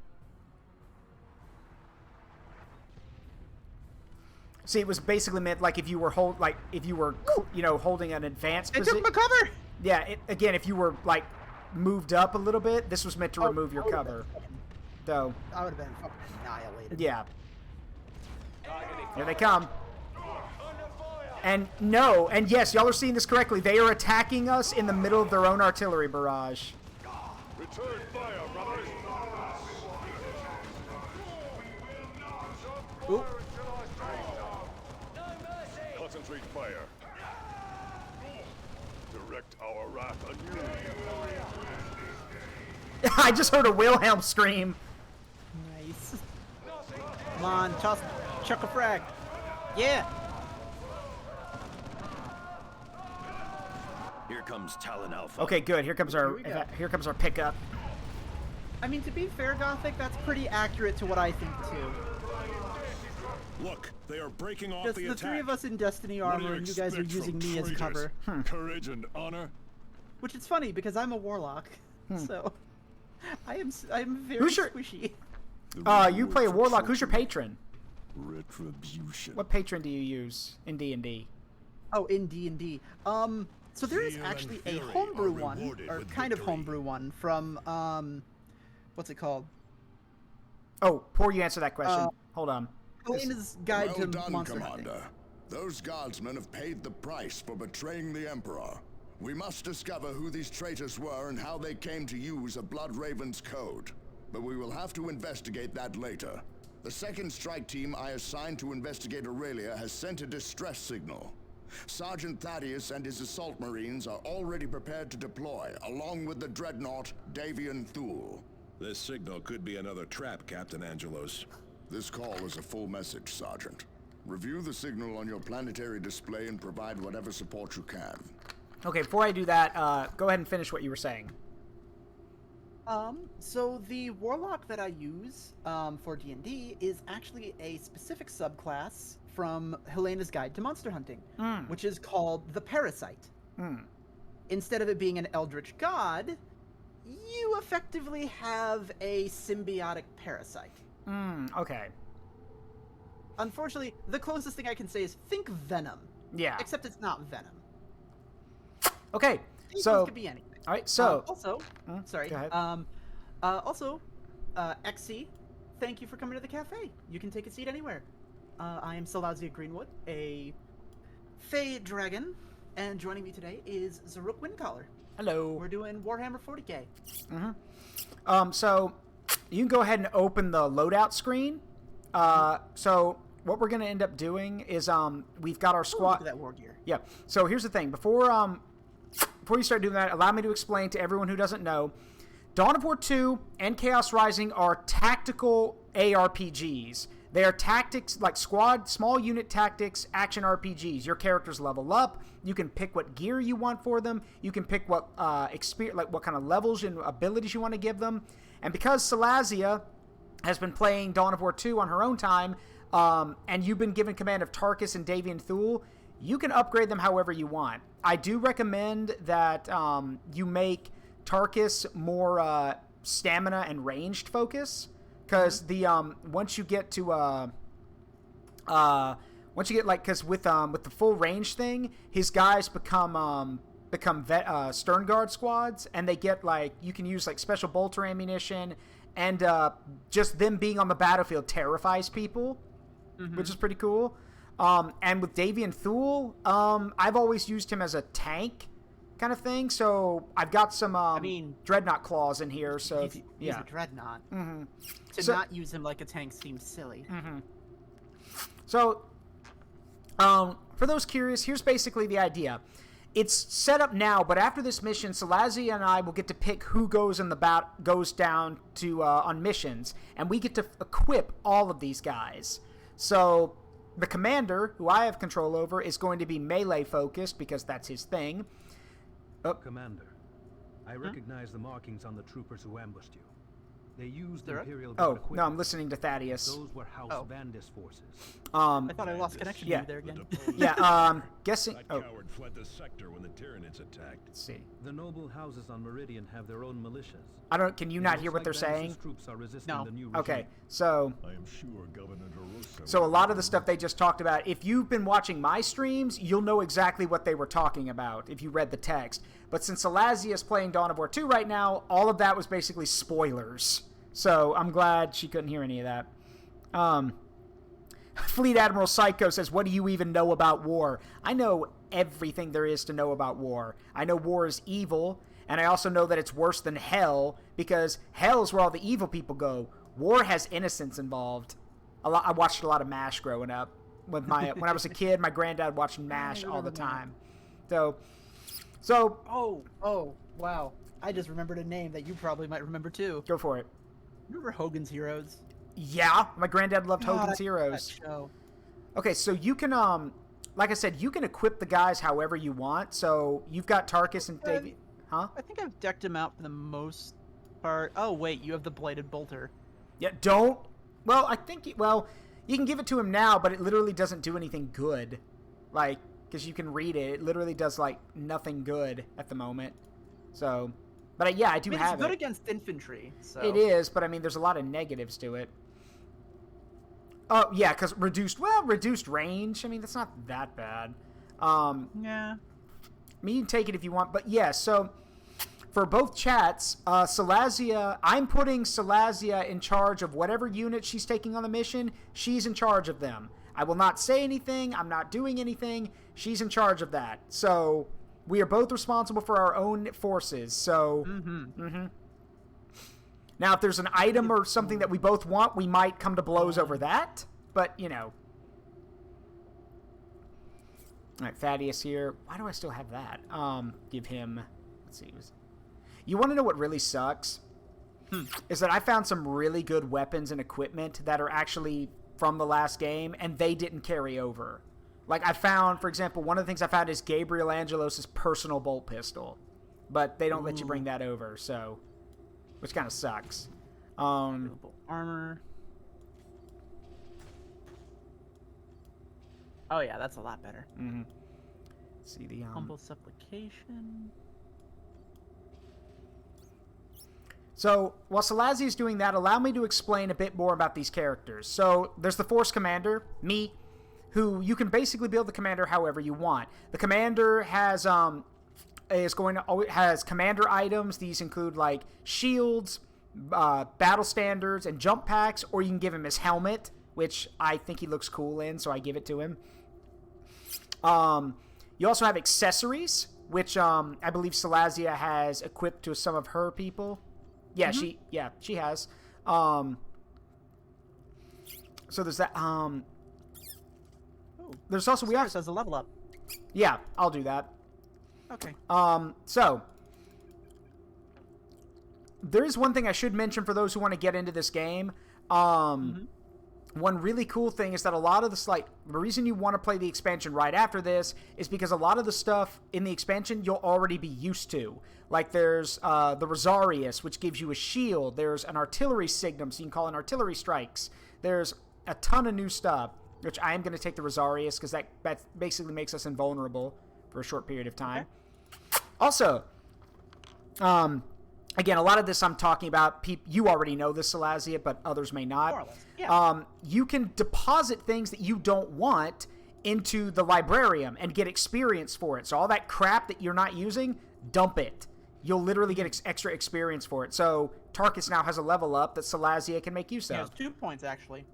See, it was basically meant like if you were holding an advanced They position. took my cover! Yeah, again, if you were like moved up a little bit, this was meant to remove your cover. So, I would have been fucking annihilated. yeah. Here they come. And no, and yes, y'all are seeing this correctly. They are attacking us in the middle of their own artillery barrage. Return fire, brothers! Oop. Concentrate fire. Direct our wrath anew. I just heard a Wilhelm scream. Nice. Come on, chuck a frag. Yeah. Here comes Talon Alpha. Okay, good. Here comes our we go. pickup. I mean, to be fair, Gothic, that's pretty accurate to what I think, too. Look, they are breaking off Just the the attack. three of us in Destiny What do armor, and you guys are expect using from me as traitors? cover. Courage and honor. Which is funny, because I'm a warlock. So, I'm very Who's your- squishy. You play a warlock. Who's your patron? Retribution. What patron do you use in D&D? Oh, in D&D. So there is Fear actually and a fury homebrew are one, rewarded or with kind of victory. homebrew one, from, what's it called? Oh, before you answer that question, hold on. Helena's Guide Well to done, Monster Hunting. Commander. Those guardsmen have paid the price for betraying the Emperor. We must discover who these traitors were and how they came to use a Blood Raven's code. But we will have to investigate that later. The second strike team I assigned to investigate Aurelia has sent a distress signal. Sergeant Thaddeus and his assault marines are already prepared to deploy, along with the Dreadnought, Davian Thule. This signal could be another trap, Captain Angelos. This call is a full message, Sergeant. Review the signal on your planetary display and provide whatever support you can. Okay, before I do that, go ahead and finish what you were saying. So the Warlock that I use, for D&D is actually a specific subclass from Helena's Guide to Monster Hunting, which is called the Parasite. Instead of it being an Eldritch God, you effectively have a symbiotic parasite. Okay. Unfortunately, the closest thing I can say is think Venom. Yeah. Except it's not Venom. Okay, These so... could be anything. All right, so... Sorry. Go ahead. XC, thank you for coming to the cafe. You can take a seat anywhere. I am Salazia Greenwood, a Fey Dragon, and joining me today is Zaruk Windcaller. Hello. We're doing Warhammer 40k. So you can go ahead and open the loadout screen. So what we're going to end up doing is we've got our squad. Look at that war gear. Yeah. So here's the thing. Before you start doing that, allow me to explain to everyone who doesn't know. Dawn of War 2 and Chaos Rising are tactical ARPGs. They are tactics, like small unit tactics, action RPGs. Your characters level up. You can pick what gear you want for them. You can pick what what kind of levels and abilities you want to give them. And because Salazia has been playing Dawn of War 2 on her own time, and you've been given command of Tarkus and Davian Thule, you can upgrade them however you want. I do recommend that you make Tarkus more stamina and ranged focus, because once you get because with the full range thing, his guys become Stern Guard squads, and they get you can use special bolter ammunition, and just them being on the battlefield terrifies people, which is pretty cool. And with Davian Thule, I've always used him as a tank kind of thing, so I've got some Dreadnought claws in here. So he's a Dreadnought. To not use him like a tank seems silly. So, for those curious, here's basically the idea. It's set up now, but after this mission, Salazia and I will get to pick who goes down to on missions, and we get to equip all of these guys. So the commander, who I have control over, is going to be melee focused because that's his thing. Commander, I recognize the markings on the troopers who ambushed you. They used Imperial Guard equipment. No, I'm listening to Thaddeus. Those were House Vandis forces. I thought I lost connection to you there again. Guessing. That coward fled the sector when the Tyranids attacked. Let's see. The noble houses on Meridian have their own militias. Can you not hear what they're saying? Troops are resisting the new regime. Okay, so I am sure Governor DeRosa. So a lot of the stuff they just talked about, if you've been watching my streams, you'll know exactly what they were talking about if you read the text. But since Salazia is playing Dawn of War 2 right now, all of that was basically spoilers. So I'm glad she couldn't hear any of that. Fleet Admiral Psycho says, what do you even know about war? I know everything there is to know about war. I know war is evil, and I also know that it's worse than hell, because hell is where all the evil people go. War has innocence involved. I watched a lot of MASH growing up. When I was a kid, my granddad watched MASH all the time. So. Oh, wow. I just remembered a name that you probably might remember too. Go for it. Remember Hogan's Heroes? Yeah, my granddad loved Hogan's Heroes. That show. Okay, so you can, like I said, you can equip the guys however you want. So you've got Tarkus and Davey. Huh? I think I've decked him out for the most part. Oh, wait, you have the Bladed Bolter. Yeah, don't. Well, you can give it to him now, but it literally doesn't do anything good. Because you can read it. It literally does, nothing good at the moment. So, but I do have it. It's good against infantry, so. It is, but there's a lot of negatives to it. Oh, yeah, because reduced range. That's not that bad. Yeah. You can take it if you want, but yeah, so for both chats, Salazia, I'm putting Salazia in charge of whatever unit she's taking on the mission. She's in charge of them. I will not say anything. I'm not doing anything. She's in charge of that. So we are both responsible for our own forces. So, Now, if there's an item or something that we both want, we might come to blows over that. But, All right, Thaddeus here. Why do I still have that? Give him... Let's see. You want to know what really sucks? Is that I found some really good weapons and equipment that are actually from the last game, and they didn't carry over. Like, I found, for example, one of the things I found is Gabriel Angelos' personal bolt pistol. But they don't let you bring that over, so... Which kind of sucks. Armor. Oh, yeah, that's a lot better. Mm-hmm. Let's see the... Humble Supplication. So, while Salazia is doing that, allow me to explain a bit more about these characters. So, there's the Force Commander, me, who you can basically build the commander however you want. The commander has has commander items. These include like shields, battle standards, and jump packs. Or you can give him his helmet, which I think he looks cool in, so I give it to him. You also have accessories, which I believe Salazia has equipped to some of her people. Yeah, she has. So there's that. There's also we have as a level up. Yeah, I'll do that. Okay. So there is one thing I should mention for those who want to get into this game. One really cool thing is that a lot of the reason you want to play the expansion right after this is because a lot of the stuff in the expansion you'll already be used to. Like there's the Rosarius, which gives you a shield. There's an artillery signum, so you can call in artillery strikes. There's a ton of new stuff, which I am going to take the Rosarius because that basically makes us invulnerable for a short period of time. Okay. Also, again, a lot of this I'm talking about, you already know this, Salazia, but others may not. More or less. Yeah. You can deposit things that you don't want into the librarium and get experience for it. So all that crap that you're not using, dump it. You'll literally get extra experience for it. So Tarkus now has a level up that Salazia can make use of. He has 2 points, actually.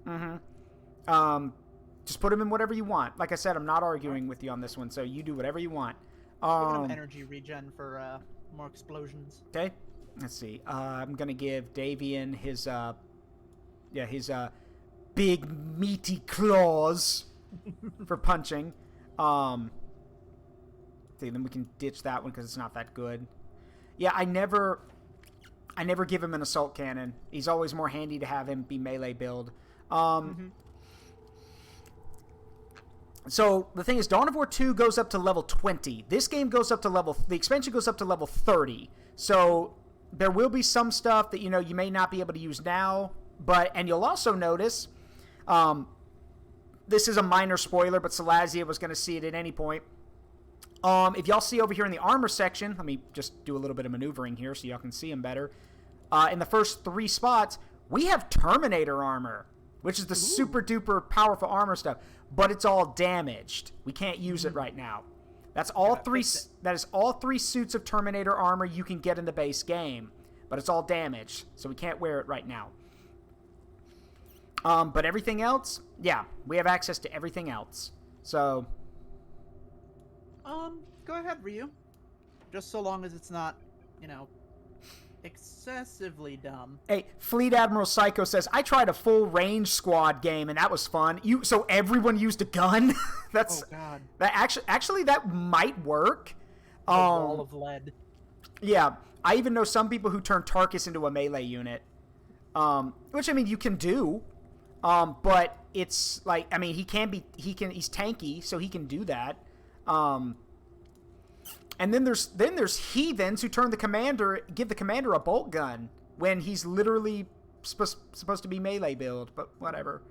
Just put him in whatever you want. Like I said, I'm not arguing with you on this one, so you do whatever you want. Give him energy regen for more explosions. Okay. Let's see. I'm gonna give Davian his big meaty claws for punching. See, then we can ditch that one because it's not that good. Yeah, I never give him an assault cannon. He's always more handy to have him be melee build. So the thing is, Dawn of War 2 goes up to level 20. This game goes up to the expansion goes up to level 30. So there will be some stuff that, you may not be able to use now, and you'll also notice, this is a minor spoiler, but Salazia was going to see it at any point. If y'all see over here in the armor section, let me just do a little bit of maneuvering here so y'all can see him better. In the first 3 spots, we have Terminator Armor, which is the super duper powerful armor stuff, but it's all damaged. We can't use it right now. That's all that is all 3 suits of Terminator Armor you can get in the base game, but it's all damaged, so we can't wear it right now. But everything else, yeah, we have access to everything else. So go ahead, Ryu. Just so long as it's not, excessively dumb. Hey, Fleet Admiral Psycho says, I tried a full range squad game and that was fun. So everyone used a gun? That's, oh god. That actually that might work. A wall of lead. Yeah. I even know some people who turn Tarkus into a melee unit. Which you can do. But it's like, he's tanky, so he can do that. And then there's heathens who give the commander a bolt gun when he's literally supposed to be melee build, but whatever.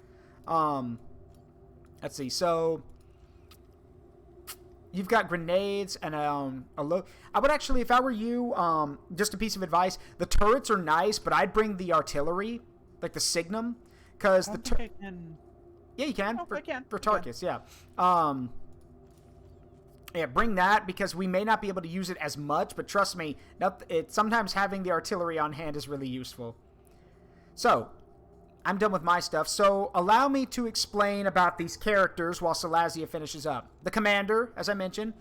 Let's see. So you've got grenades and I would actually, if I were you, just a piece of advice, the turrets are nice, but I'd bring the artillery, like the Signum, because yeah, you can. For Tarkus, yeah. Yeah, bring that because we may not be able to use it as much, but trust me, sometimes having the artillery on hand is really useful. So, I'm done with my stuff. So, allow me to explain about these characters while Salazia finishes up. The commander, as I mentioned,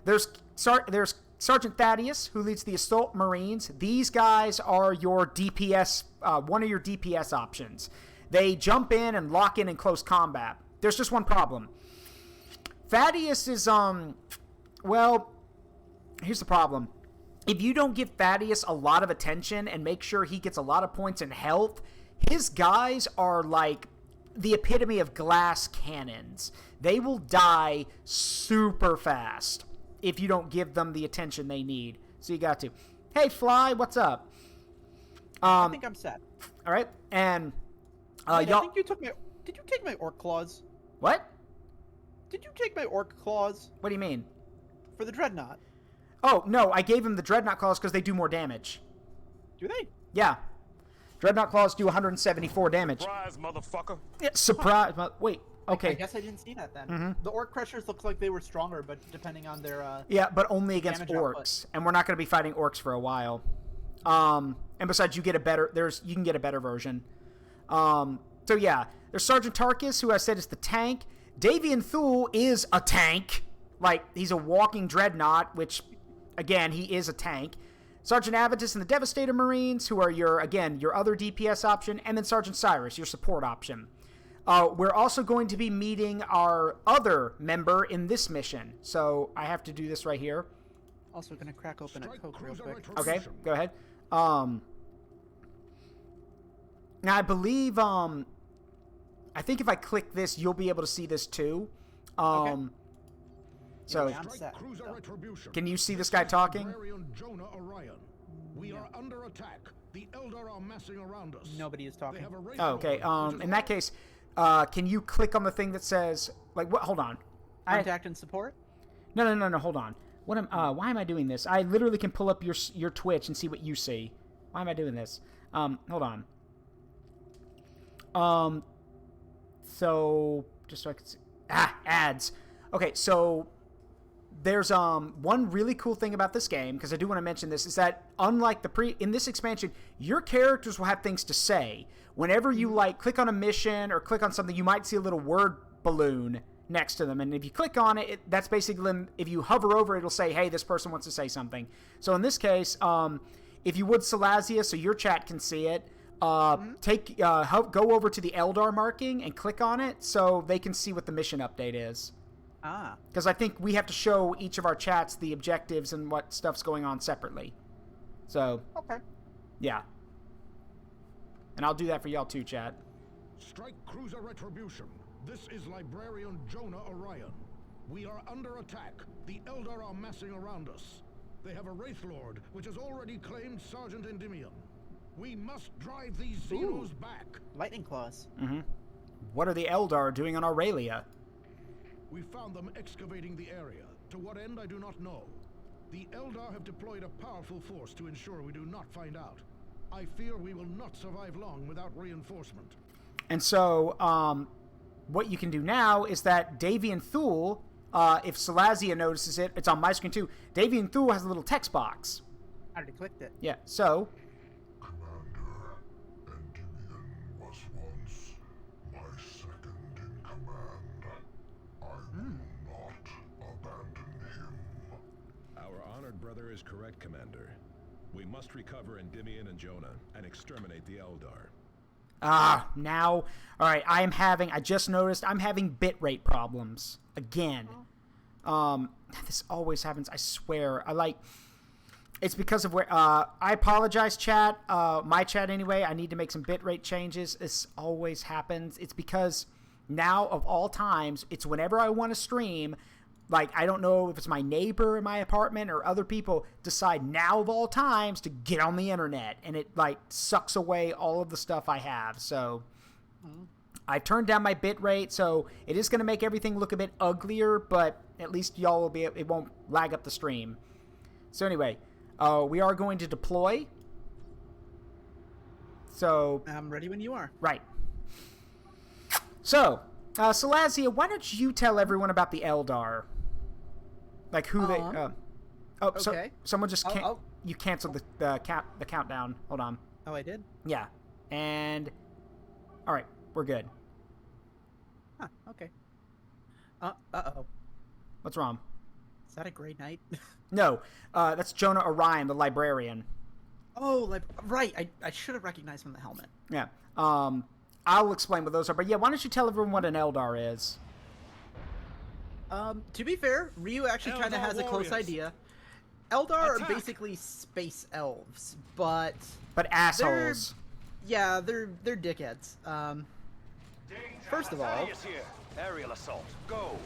there's Sergeant Thaddeus, who leads the Assault Marines. These guys are your DPS, one of your DPS options. They jump in and lock in close combat. There's just one problem. Thaddeus is, well, here's the problem. If you don't give Thaddeus a lot of attention and make sure he gets a lot of points in health, his guys are like the epitome of glass cannons. They will die super fast if you don't give them the attention they need. So you got to. Hey, Fly, what's up? I think I'm set. All right, and Wait, y'all. I think you took my. Did you take my orc claws? What? Did you take my orc claws What do you mean? for the Dreadnought? Oh, no, I gave him the Dreadnought claws because they do more damage. Do they? Yeah. Dreadnought claws do 174 damage. Surprise, motherfucker. Yeah, surprise. Wait, okay. I guess I didn't see that then. The orc crushers looked like they were stronger, but depending on their Yeah, but only against damage orcs, output. and we're not going to be fighting orcs for a while. And besides, you get a better. You can get a better version. So yeah, there's Sergeant Tarkus, who I said is the tank. Davian Thule is a tank, like he's a walking dreadnought, which, again, he is a tank. Sergeant Avitus and the Devastator Marines, who are your other DPS option, and then Sergeant Cyrus, your support option. We're also going to be meeting our other member in this mission, so I have to do this right here. Also gonna crack open a Coke real quick. Okay, go ahead. Now I believe, I think if I click this, you'll be able to see this too. Okay. So, Yeah, I'm set. can you see this guy talking? We are under attack. The Eldar are massing around us. Nobody is talking. Oh, okay. In that case, can you click on the thing that says, like, what? Hold on. Contact and support? No, hold on. Why am I doing this? I literally can pull up your Twitch and see what you see. Why am I doing this? Hold on. So, just so I can see. Ads. Okay, so there's one really cool thing about this game, because I do want to mention this, is that unlike in this expansion, your characters will have things to say. Whenever you click on a mission or click on something, you might see a little word balloon next to them, and if you click on it, that's basically, if you hover over it, it'll say, hey, this person wants to say something. So in this case, if you would, Salazia, so your chat can see it, go over to the Eldar marking and click on it so they can see what the mission update is. Because I think we have to show each of our chats the objectives and what stuff's going on separately. So, okay. Yeah. And I'll do that for y'all too, chat. Strike Cruiser Retribution. This is Librarian Jonah Orion. We are under attack. The Eldar are massing around us. They have a Wraith Lord, which has already claimed Sergeant Endymion. We must drive these Xenos back. Lightning claws. What are the Eldar doing on Aurelia? We found them excavating the area. To what end, I do not know. The Eldar have deployed a powerful force to ensure we do not find out. I fear we will not survive long without reinforcement. And so, what you can do now is that Davian Thule, if Salazia notices it, it's on my screen too. Davian Thule has a little text box. I already clicked it. Yeah, so... Commander, Endymion was once my second in command. I will not abandon him. Our honored brother is correct, Commander. We must recover Endymion and Jonah and exterminate the Eldar. Now... Alright, I just noticed I'm having bitrate problems. Again. This always happens, I swear. It's because of where... I apologize, chat. My chat, anyway. I need to make some bitrate changes. This always happens. It's because now, of all times, it's whenever I want to stream... I don't know if it's my neighbor in my apartment or other people decide now of all times to get on the internet. And it, sucks away all of the stuff I have. So, I turned down my bit rate. So, it is going to make everything look a bit uglier. But at least y'all will be... It won't lag up the stream. So, anyway. We are going to deploy. So... I'm ready when you are. Right. So, Salazia, why don't you tell everyone about the Eldar? Who they... okay. So someone just you canceled the countdown. Hold on. Oh, I did? Yeah. And... Alright, we're good. Huh, okay. Uh-oh. What's wrong? Is that a Grey Knight? No, that's Jonah Orion, the librarian. Oh, right. I should have recognized from the helmet. Yeah. I'll explain what those are. But yeah, why don't you tell everyone what an Eldar is? To be fair, Ryu actually kind of has a close idea. Eldar are basically space elves, but assholes. They're dickheads. First of all, Thaddeus here. Aerial assault. Go.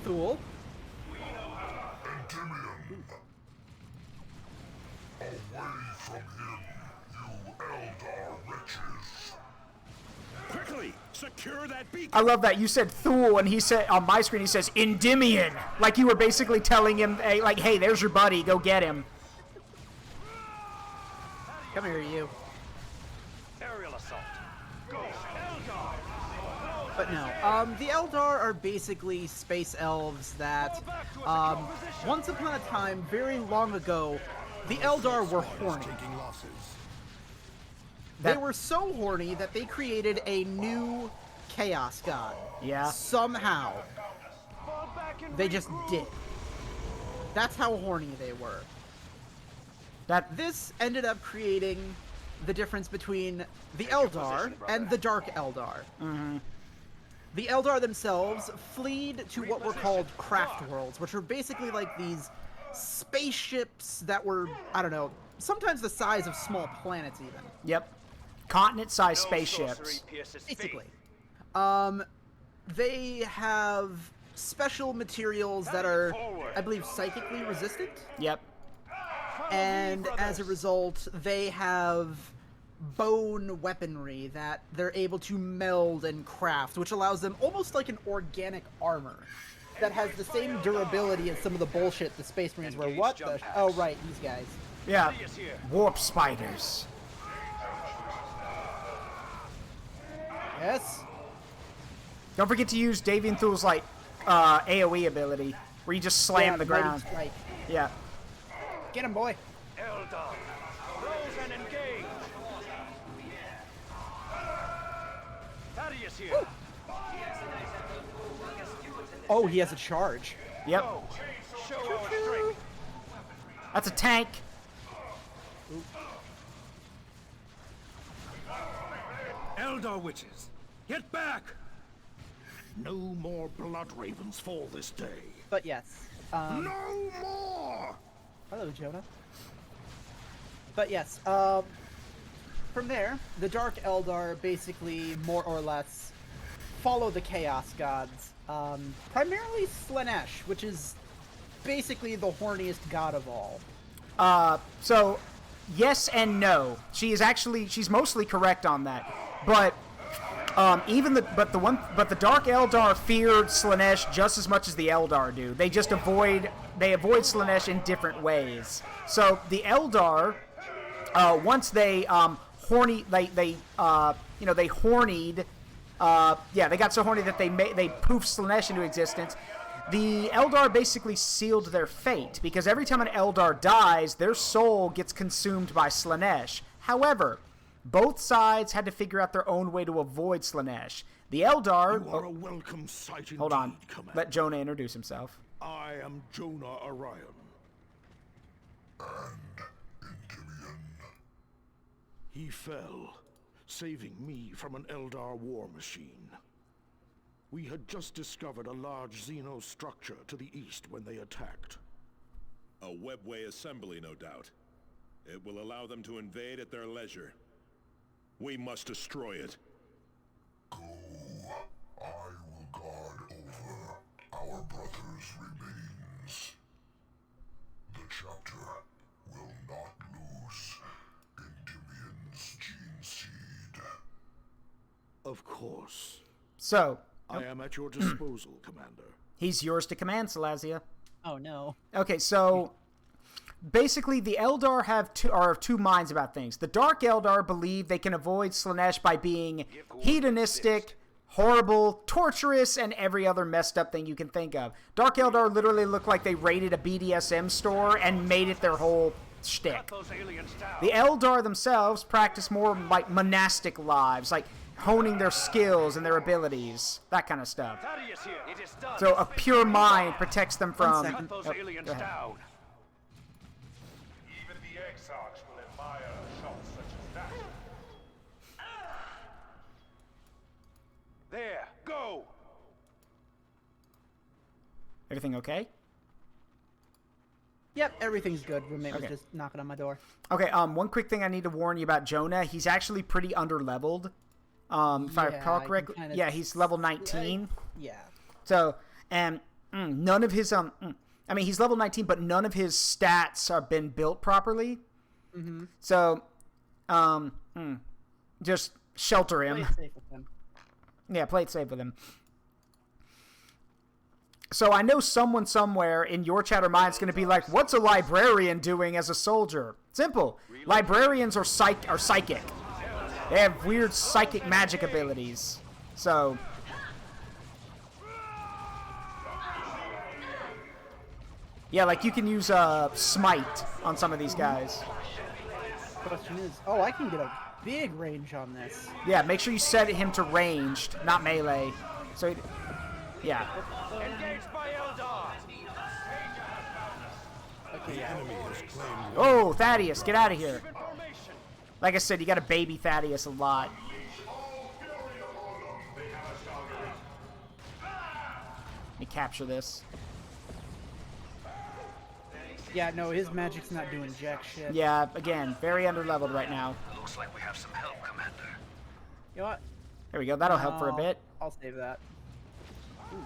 Thule. Endymion! Away from him, you Eldar wretches! Quickly, secure that beacon. I love that you said Thule, and he said on my screen he says Endymion, like you were basically telling him, hey, there's your buddy, go get him. Come here, you. Aerial assault. Go. Eldar. But no, the Eldar are basically space elves that, once upon a time, very long ago, the Eldar were horny. They were so horny that they created a new Chaos God. Yeah. Somehow. They just did. That's how horny they were. This ended up creating the difference between the Eldar and the Dark Eldar. Mm-hmm. The Eldar themselves fled to what were called craft worlds, which are basically like these spaceships that were, I don't know, sometimes the size of small planets even. Yep. Continent-sized spaceships. Basically. They have special materials that are, I believe, psychically resistant. Yep. And as a result, they have bone weaponry that they're able to meld and craft, which allows them almost like an organic armor that has the same durability as some of the bullshit the Space Marines were. What the? Oh, right, these guys. Yeah. Warp spiders. Yes. Don't forget to use Davian Thule's like AoE ability, where you just slam the ground. Strike. Yeah. Get him, boy. Eldar. Close and engage. Thaddeus here. Oh, he has a charge. Yep. Show our strength. That's a tank. Eldar witches, get back! No more blood ravens fall this day. But yes. No more! Hello, Jonah. But yes, from there, the Dark Eldar basically, more or less, follow the Chaos Gods. Primarily Slanesh, which is basically the horniest god of all. So, yes and no. She's mostly correct on that. But the Dark Eldar feared Slanesh just as much as the Eldar do. They just avoid Slanesh in different ways. So the Eldar, once they they got so horny that they poofed Slanesh into existence. The Eldar basically sealed their fate, because every time an Eldar dies, their soul gets consumed by Slanesh. However, both sides had to figure out their own way to avoid Slanesh. The Eldar... You are a welcome sight indeed, hold on. Commander. Let Jonah introduce himself. I am Jonah Orion. And Endymion. He fell, saving me from an Eldar war machine. We had just discovered a large Xeno structure to the east when they attacked. A webway assembly, no doubt. It will allow them to invade at their leisure. We must destroy it. Go. I will guard over our brother's remains. The chapter will not lose Endymion's gene seed. Of course. So... I am at your disposal, Commander. He's yours to command, Salazia. Oh, no. Okay, so... basically, the Eldar are of two minds about things. The Dark Eldar believe they can avoid Slanesh by being hedonistic, horrible, torturous, and every other messed up thing you can think of. Dark Eldar literally look like they raided a BDSM store and made it their whole shtick. The Eldar themselves practice more like monastic lives, like honing their skills and their abilities, that kind of stuff. So a pure mind protects them from... Cut those aliens down. Even the Exarchs will admire a shot such as that. There, go! Everything okay? Yep, everything's good. Roommate was Okay. just knocking on my door. Okay, one quick thing I need to warn you about Jonah. He's actually pretty underleveled. If I recall I can correctly. kinda Yeah, he's level 19. Yeah. So, and none of his, I mean, he's level 19, but none of his stats have been built properly. Mm-hmm. So, just shelter him. Play it safe with him. Yeah, play it safe with him. So I know someone somewhere in your chat or mine is going to be like, what's a librarian doing as a soldier? Simple. Librarians are psychic. They have weird psychic magic abilities. So... yeah, like you can use Smite on some of these guys. Question is, oh, I can get a big range on this. Yeah, make sure you set him to ranged, not melee. So, yeah. Engaged by Eldar. Okay, yeah. Oh, Thaddeus, get out of here. Like I said, you got to baby Thaddeus a lot. Let me capture this. Yeah, no, his magic's not doing jack shit. Yeah, again, very underleveled right now. Looks like we have some help, Commander. You know what? There we go, that'll help for a bit. I'll save that. Ooh.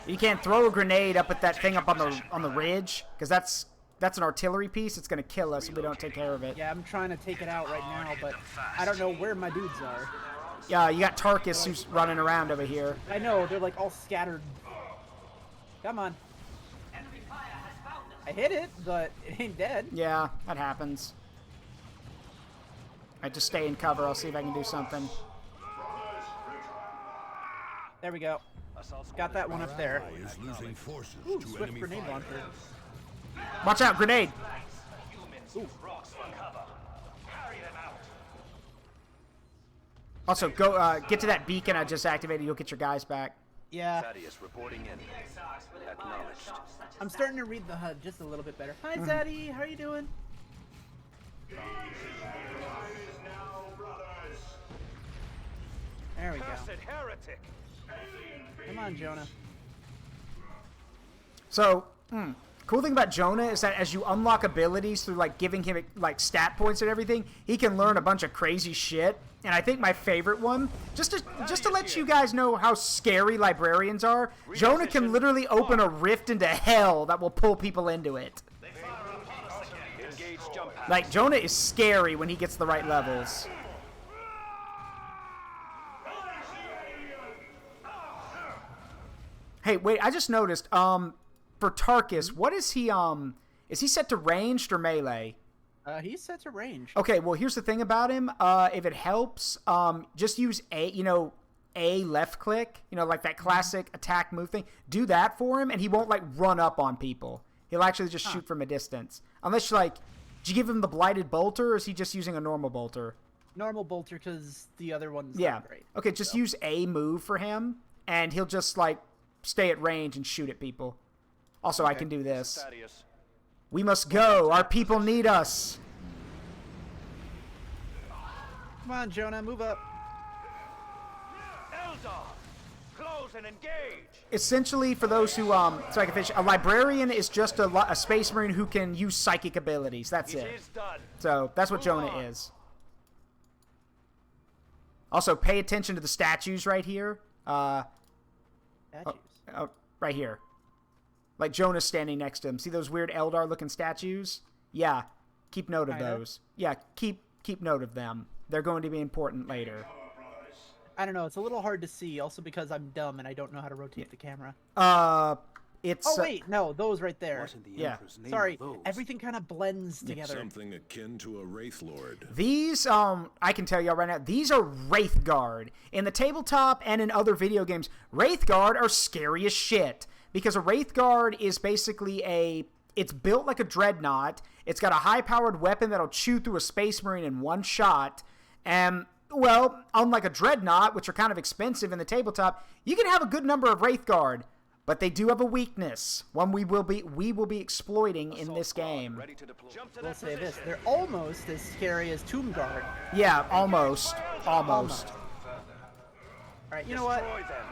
You can't throw a grenade up at that thing up on the ridge, because that's an artillery piece. It's gonna kill us if we don't take care of it. Yeah, I'm trying to take it out right now, but I don't know where my dudes are. Yeah, you got Tarkus who's running around over here. I know, they're like all scattered. Come on. I hit it, but it ain't dead. Yeah, that happens. Alright, just stay in cover. I'll see if I can do something. There we go. Got that one up there. Is losing forces Ooh, to swift enemy grenade fire. launcher. Watch out, grenade! Ooh. Also, go get to that beacon I just activated. You'll get your guys back. Yeah. Thaddeus reporting in. Acknowledged. I'm starting to read the HUD just a little bit better. Hi, Zaddy. How are you doing? There we go. Cursed heretic. Come on, Jonah. So, cool thing about Jonah is that as you unlock abilities through like giving him like stat points and everything, he can learn a bunch of crazy shit. And I think my favorite one, just to let you guys know how scary librarians are, Jonah can literally open a rift into hell that will pull people into it. Like, Jonah is scary when he gets the right levels. Hey, wait, I just noticed, for Tarkus, what is he set to ranged or melee? He's set to range. Okay, well, here's the thing about him. If it helps, just use A left click, like that classic attack move thing. Do that for him, and he won't, like, run up on people. He'll actually just shoot from a distance. Unless, like, did you give him the Blighted Bolter, or is he just using a normal bolter? Normal bolter, because the other one's Yeah. not great. Okay, just use A move for him, and he'll just, like, stay at range and shoot at people. Also, I can do this. We must go. Our people need us. Come on, Jonah, move up. Eldar, close and engage. Essentially, for those who, so I can finish, a librarian is just a space marine who can use psychic abilities. That's it. Is done. So, that's what Jonah is. Also, pay attention to the statues right here. Statues? Right here. Like Jonah's standing next to him. See those weird Eldar-looking statues? Yeah, keep note of those. Yeah, keep note of them. They're going to be important later. I don't know. It's a little hard to see, also because I'm dumb and I don't know how to rotate the camera. It's... Oh, wait. No, those right there. Yeah. Sorry. Everything kind of blends together. Something akin to a Wraith Lord. These, I can tell y'all right now, these are Wraith Guard. In the tabletop and in other video games, Wraith Guard are scary as shit. Because a Wraith Guard is basically it's built like a Dreadnought. It's got a high-powered weapon that'll chew through a Space Marine in one shot. And, well, unlike a Dreadnought, which are kind of expensive in the tabletop, you can have a good number of Wraith Guard. But they do have a weakness, one we will be exploiting in this game. We'll say this, they're almost as scary as Tomb Guard. Yeah, almost. Alright, you know what? Destroy them.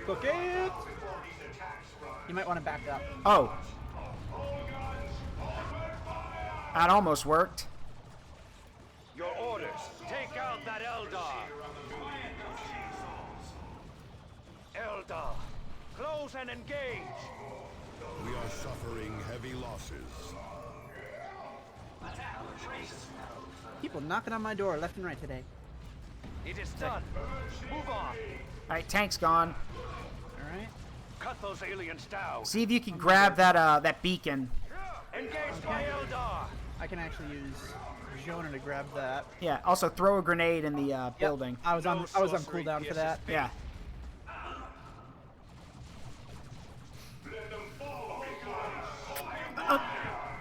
Cook it! You might want to back up. Oh. That almost worked. Your orders. Take out that Eldar. Eldar, close and engage. We are suffering heavy losses. People knocking on my door left and right today. It is done. Move on. Alright, tank's gone. Alright. Cut those aliens down. See if you can grab that beacon. Engage by Eldar. I can actually use Jonah to grab that. Yeah, also throw a grenade in the building. I was on cooldown for that. Yeah.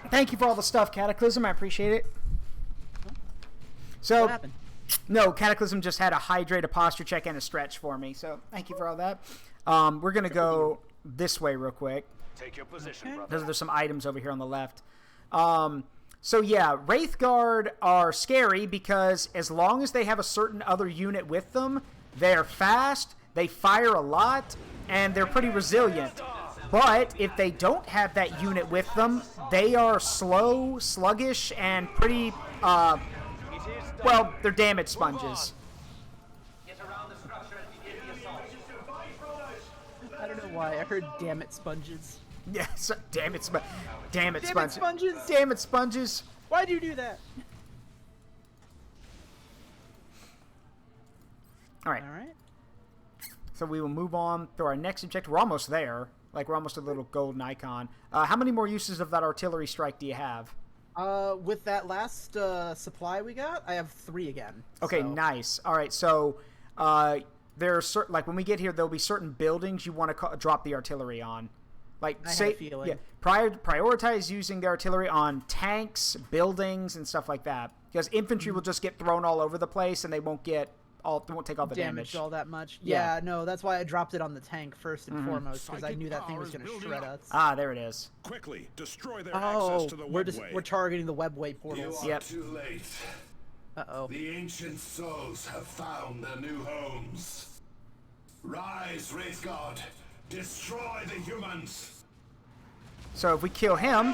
Thank you for all the stuff, Cataclysm. I appreciate it. So, What happened? No, Cataclysm just had a hydrate, a posture check, and a stretch for me. So, thank you for all that. We're going to go this way real quick. Take your position, brother. There's some items over here on the left. So, yeah, Wraith Guard are scary because as long as they have a certain other unit with them, they're fast, they fire a lot, and they're pretty resilient. But if they don't have that unit with them, they are slow, sluggish, and pretty, well, they're damage sponges. I don't know why. I heard damn it sponges. Yes, damn it sponges. Sponges. Damn it sponges. Why'd you do that? Alright. Alright. So we will move on to our next objective. We're almost there. Like, we're almost a little golden icon. How many more uses of that artillery strike do you have? With that last supply we got, I have 3 again. Okay, so. nice. All right, so there are certain, like when we get here, there'll be certain buildings you want to drop the artillery on. Like, I say, had a feeling. yeah, prioritize using the artillery on tanks, buildings, and stuff like that. Because infantry will just get thrown all over the place, and they won't take all the damage. All that much. Yeah. Yeah, no, that's why I dropped it on the tank first and foremost, because I knew that thing was going to shred us. Ah, there it is. Quickly, destroy their access to the webway. We're targeting the webway portals. You are too late. Uh-oh. The ancient souls have found their new homes. Rise, Wraith Guard. Destroy the humans. So if we kill him,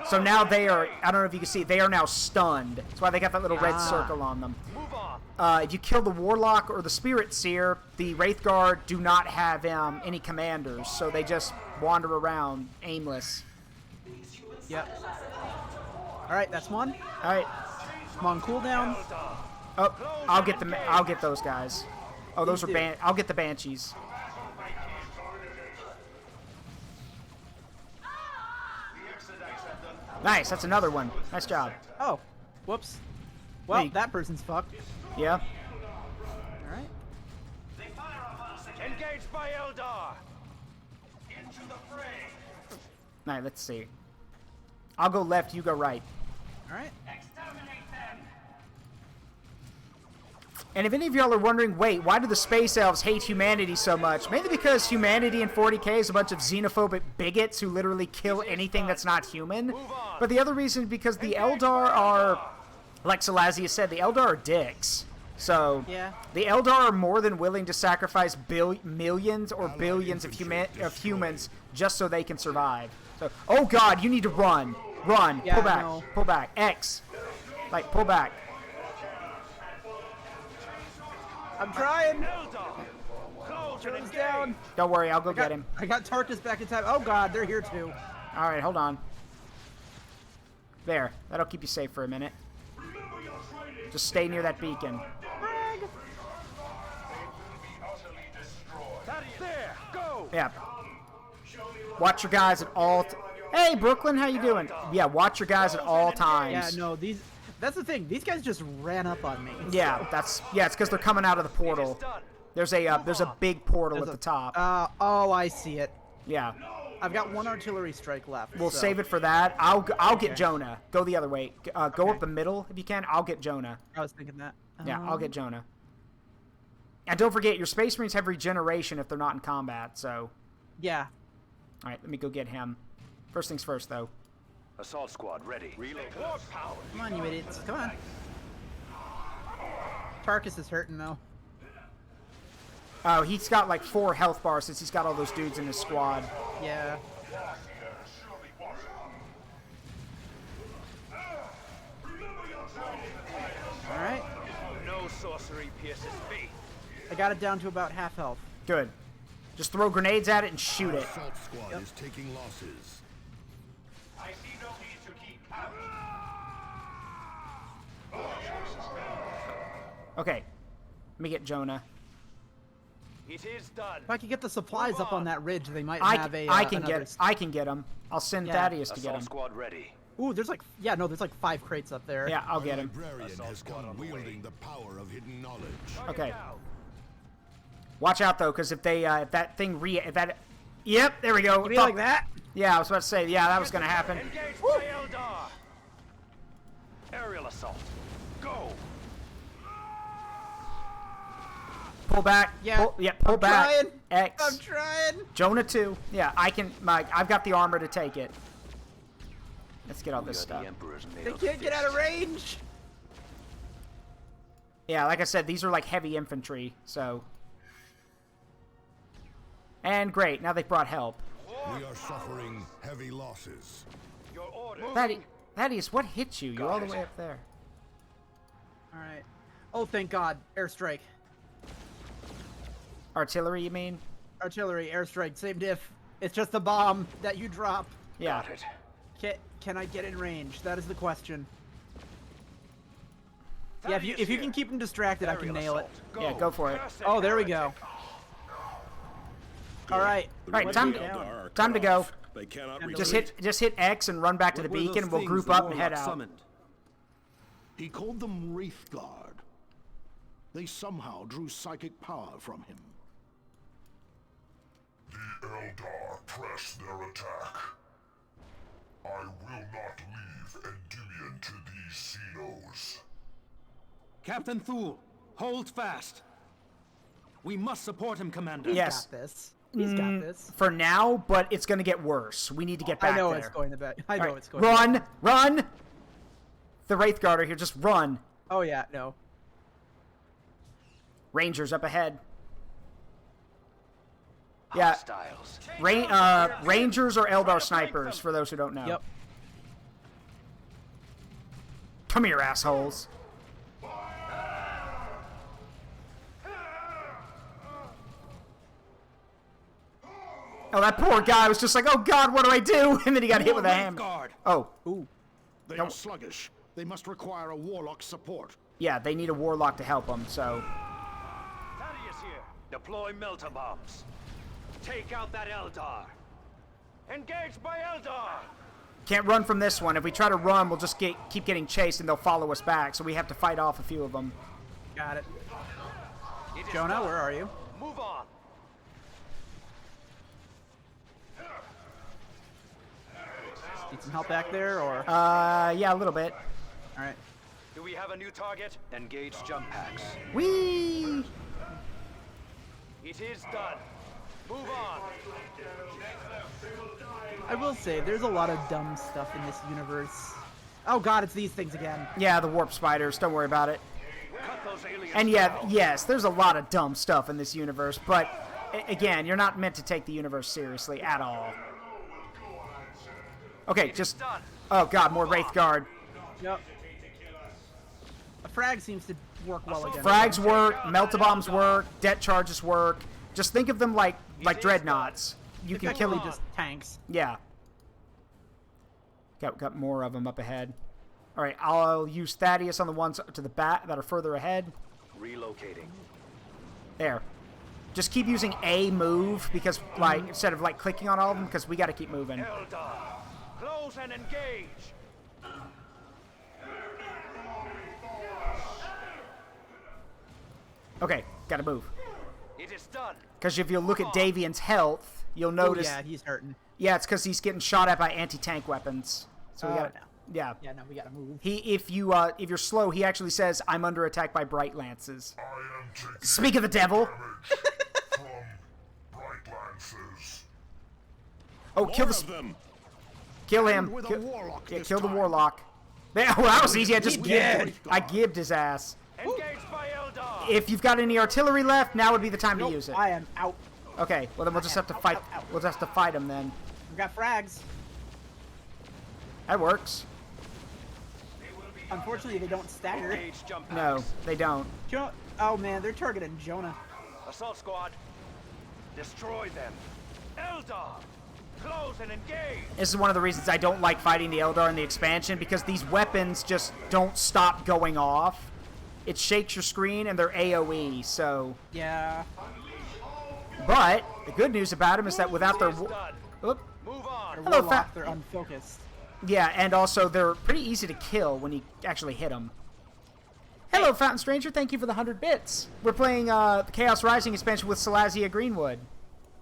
so now they are, I don't know if you can see, they are now stunned. That's why they got that little red circle on them. If you kill the Warlock or the Spirit Seer, the Wraith Guard do not have any commanders, so they just wander around aimless. Yep. Alright, that's one. Alright. I'm on cooldown. Oh, I'll get those guys. Oh, those are I'll get the Banshees. Nice, that's another one. Nice job. Oh, whoops. Well, that person's fucked. Yeah. Alright. Engaged by Eldar. Into the fray. Alright, let's see. I'll go left, you go right. Alright. Exterminate them. And if any of y'all are wondering, wait, why do the Space Elves hate humanity so much? Mainly because humanity in 40k is a bunch of xenophobic bigots who literally kill anything that's not human. But the other reason is because the Eldar are, like Salazia said, the Eldar are dicks. So, yeah. The Eldar are more than willing to sacrifice millions or billions of humans just so they can survive. So, oh god, you need to run. Run. Yeah, pull back. no. Pull back. X. Like, pull back. I'm trying. Joe's down. Don't worry, I'll go get him. I got Tarkus back in time. Oh god, they're here too. Alright, hold on. There. That'll keep you safe for a minute. Just stay near that beacon. There, go. Yeah. Watch your guys at all... Hey, Brooklyn, how you doing? Yeah, watch your guys at all times. Yeah, no, that's the thing. These guys just ran up on me. Yeah, it's because they're coming out of the portal. There's a big portal at the top. Oh, I see it. Yeah. I've got one artillery strike left. We'll save it for that. I'll get Jonah. Go the other way. Go up the middle if you can. I'll get Jonah. I was thinking that. Yeah, I'll get Jonah. And don't forget, your Space Marines have regeneration if they're not in combat, so... Yeah. Alright, let me go get him. First things first, though. Assault squad ready. Reload. Come on, you idiots. Come on. Tarkus is hurting, though. Oh, he's got like 4 health bars since he's got all those dudes in his squad. Yeah. Alright. No sorcery pierces faith. I got it down to about half health. Good. Just throw grenades at it and shoot it. Assault squad is taking losses. I see no need to keep out. Okay. Let me get Jonah. It is done. If I could get the supplies up on that ridge, they might I have a. can get him. I'll send Thaddeus to get him. Assault squad ready. Ooh, there's like there's like 5 crates up there. Yeah, I'll get him. Librarian has come wielding the power of hidden knowledge. Okay. Watch out though, because if they yep, there we go. Be like that. Yeah, I was about to say, yeah, that was gonna happen. Engage by Eldar. Aerial assault. Go. Pull back. Yeah. Pull I'm back. trying. X. I'm trying. Jonah too. Yeah, I can. I've got the armor to take it. Let's get all this stuff. They can't get out of range. Yeah, like I said, these are like heavy infantry, so. And great, now they brought help. We are suffering heavy losses. Your order. Thaddeus, what hit you? You're all the way up there. All right. Oh, thank God. Airstrike. Artillery, you mean? Artillery, airstrike, same diff. It's just a bomb that you drop. Yeah. Got it. Can I get in range? That is the question. Thaddeus yeah, if you can keep him distracted, I can Aerial nail it. assault. Yeah, go for it. Oh, there we go. All right. Right, What time do we count? to go. They cannot Just hit X and run back to the beacon. We'll group up and head out. He called them Wraith Guard. They somehow drew psychic power from him. The Eldar press their attack. I will not leave Endymion to these Xenos. Captain Thule, hold fast. We must support him, Commander. Yes. He's got this. He's got this. For now, but it's going to get worse. We need to get back I know there. it's going to be. I know All right, it's going to be. Run! The Wraith Guard are here. Just run. Oh, yeah, no. Rangers up ahead. Yeah. Hostiles. Rangers are Eldar snipers, for those who don't know. Yep. Come here, assholes. Oh, that poor guy was just like, oh God, what do I do? And then he got hit with a hammer. Guard. Oh. Ooh. They are sluggish. They must require a warlock's support. Yeah, they need a warlock to help them, so. Thaddeus here. Deploy melter bombs. Take out that Eldar. Engage by Eldar. Can't run from this one. If we try to run, we'll just keep getting chased and they'll follow us back, so we have to fight off a few of them. Got it. Jonah, where are you? Move on. Need some help back there, or? Yeah, a little bit. All right. Do we have a new target? Engage jump packs. Whee! It is done. Move on. I will say, there's a lot of dumb stuff in this universe. Oh God, it's these things again. Yeah, the warp spiders. Don't worry about it. Cut those aliens And yeah, down. yes, there's a lot of dumb stuff in this universe, but again, you're not meant to take the universe seriously at all. Okay, just. Oh God, more Wraith Guard. Yep. A frag seems to work well again. Frags work, meltabombs work, det charges work. Just think of them like dreadnoughts. You can kill Effectively just tanks. Yeah. Got more of them up ahead. All right, I'll use Thaddeus on the ones to the back that are further ahead. Relocating. There. Just keep using A move because instead of clicking on all of them because we got to keep moving. Eldar. Close and engage. Okay, got to move. It is done. Because if you look at Davian's health, you'll notice. Oh, yeah, he's hurting. Yeah, it's because he's getting shot at by anti-tank weapons. So we got. No. Yeah. Yeah, no, we gotta move. If you're slow, he actually says, "I'm under attack by bright lances." Speak of the devil. From bright lances. Oh, kill this. Kill him. With a warlock this Kill the time. warlock. Well, that was easy. I just gibbed his ass. Engage by Eldar. if you've got any artillery left, now would be the time to use it. I am out. Okay, well then we'll just have to fight. We'll just have to fight them then. We've got frags. That works. Unfortunately, they don't stagger. No, they don't. Oh man, they're targeting Jonah. Assault squad, destroy them. Eldar, close and engage. This is one of the reasons I don't like fighting the Eldar in the expansion, because these weapons just don't stop going off. It shakes your screen and they're AoE, so... Yeah. But the good news about them is that without their... Move on. Hello, they're unfocused. Yeah, and also they're pretty easy to kill when you actually hit them. Hello, Fountain Stranger. Thank you for the 100 bits. We're playing the Chaos Rising expansion with Salazia Greenwood.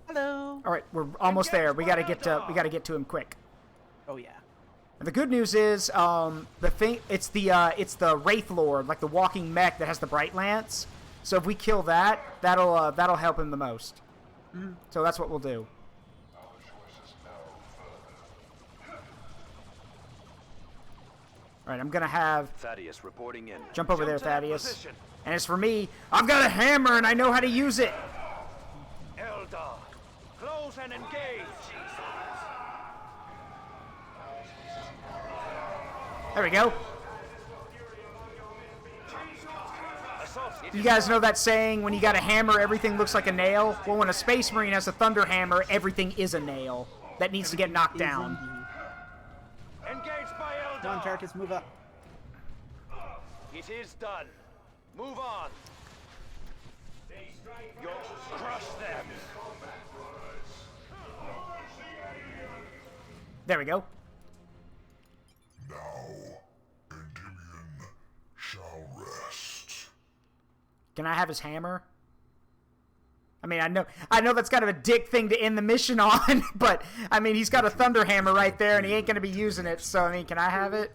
Hello. All right, we're almost there. We gotta get to him quick. Oh yeah. And the good news is, it's the Wraith Lord, like the walking mech that has the bright lance. So if we kill that, that'll help him the most. So that's what we'll do. All right, I'm gonna have Thaddeus reporting in. Jump over there, Thaddeus. And as for me, I've got a hammer and I know how to use it. Eldar, close and engage. There we go. You guys know that saying, when you got a hammer, everything looks like a nail? Well, when a Space Marine has a Thunder Hammer, everything is a nail that needs to get knocked down. Engage by Eldar. Come on, Tarkus, move up. It is done. Move on. You'll crush them. There we go. Now, Endymion shall rest. Can I have his hammer? I mean, I know that's kind of a dick thing to end the mission on, but I mean, he's got a thunder hammer right there, and he ain't gonna be using it. So I mean, can I have it?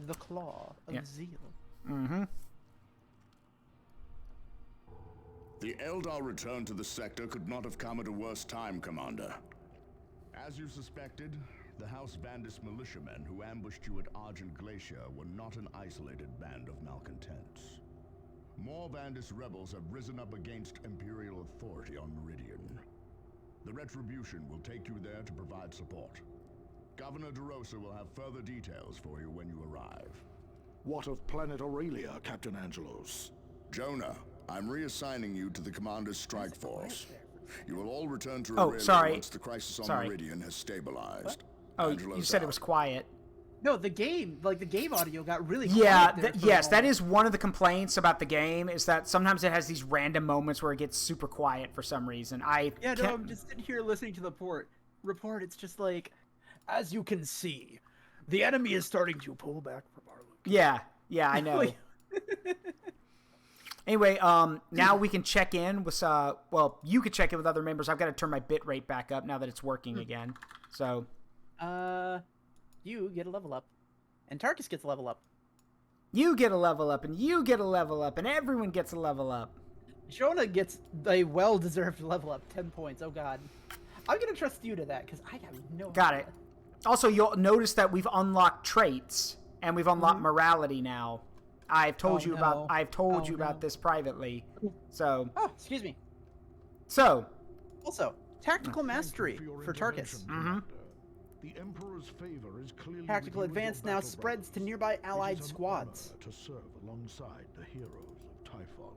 The claw of zeal. Mm-hmm. The Eldar return to the sector could not have come at a worse time, Commander. As you suspected, the House Vandis militiamen who ambushed you at Argent Glacier were not an isolated band of malcontents. More Vandis rebels have risen up against Imperial authority on Meridian. The Retribution will take you there to provide support. Governor DeRosa will have further details for you when you arrive. What of planet Aurelia, Captain Angelos? Jonah, I'm reassigning you to the Commander's strike force. You will all return to Oh, Aurelia sorry. once the crisis on Meridian has stabilized. Oh, Angelos you said out. it was quiet. No, the game audio got really Yeah, quiet. yes, that is one of the complaints about the game, is that sometimes it has these random moments where it gets super quiet for some reason. I'm just sitting here listening to the report. It's just like, as you can see, the enemy is starting to pull back from our location. Yeah, I know. Anyway, now we can check in with, well, you could check in with other members. I've got to turn my bit rate back up now that it's working again. So, you get a level up, and Tarkus gets a level up. You get a level up, and you get a level up, and everyone gets a level up. Jonah gets a well-deserved level up, 10 points. Oh God, I'm gonna trust you to that because I have no. Got it. Also, you'll notice that we've unlocked traits and we've unlocked morality now. I've told you about this privately. So. Oh, excuse me. So. Also, tactical mastery for Tarkus. Mm-hmm. The Emperor's favor is clearly tactical advance now spreads to nearby allied squads. To serve alongside the heroes of Typhon.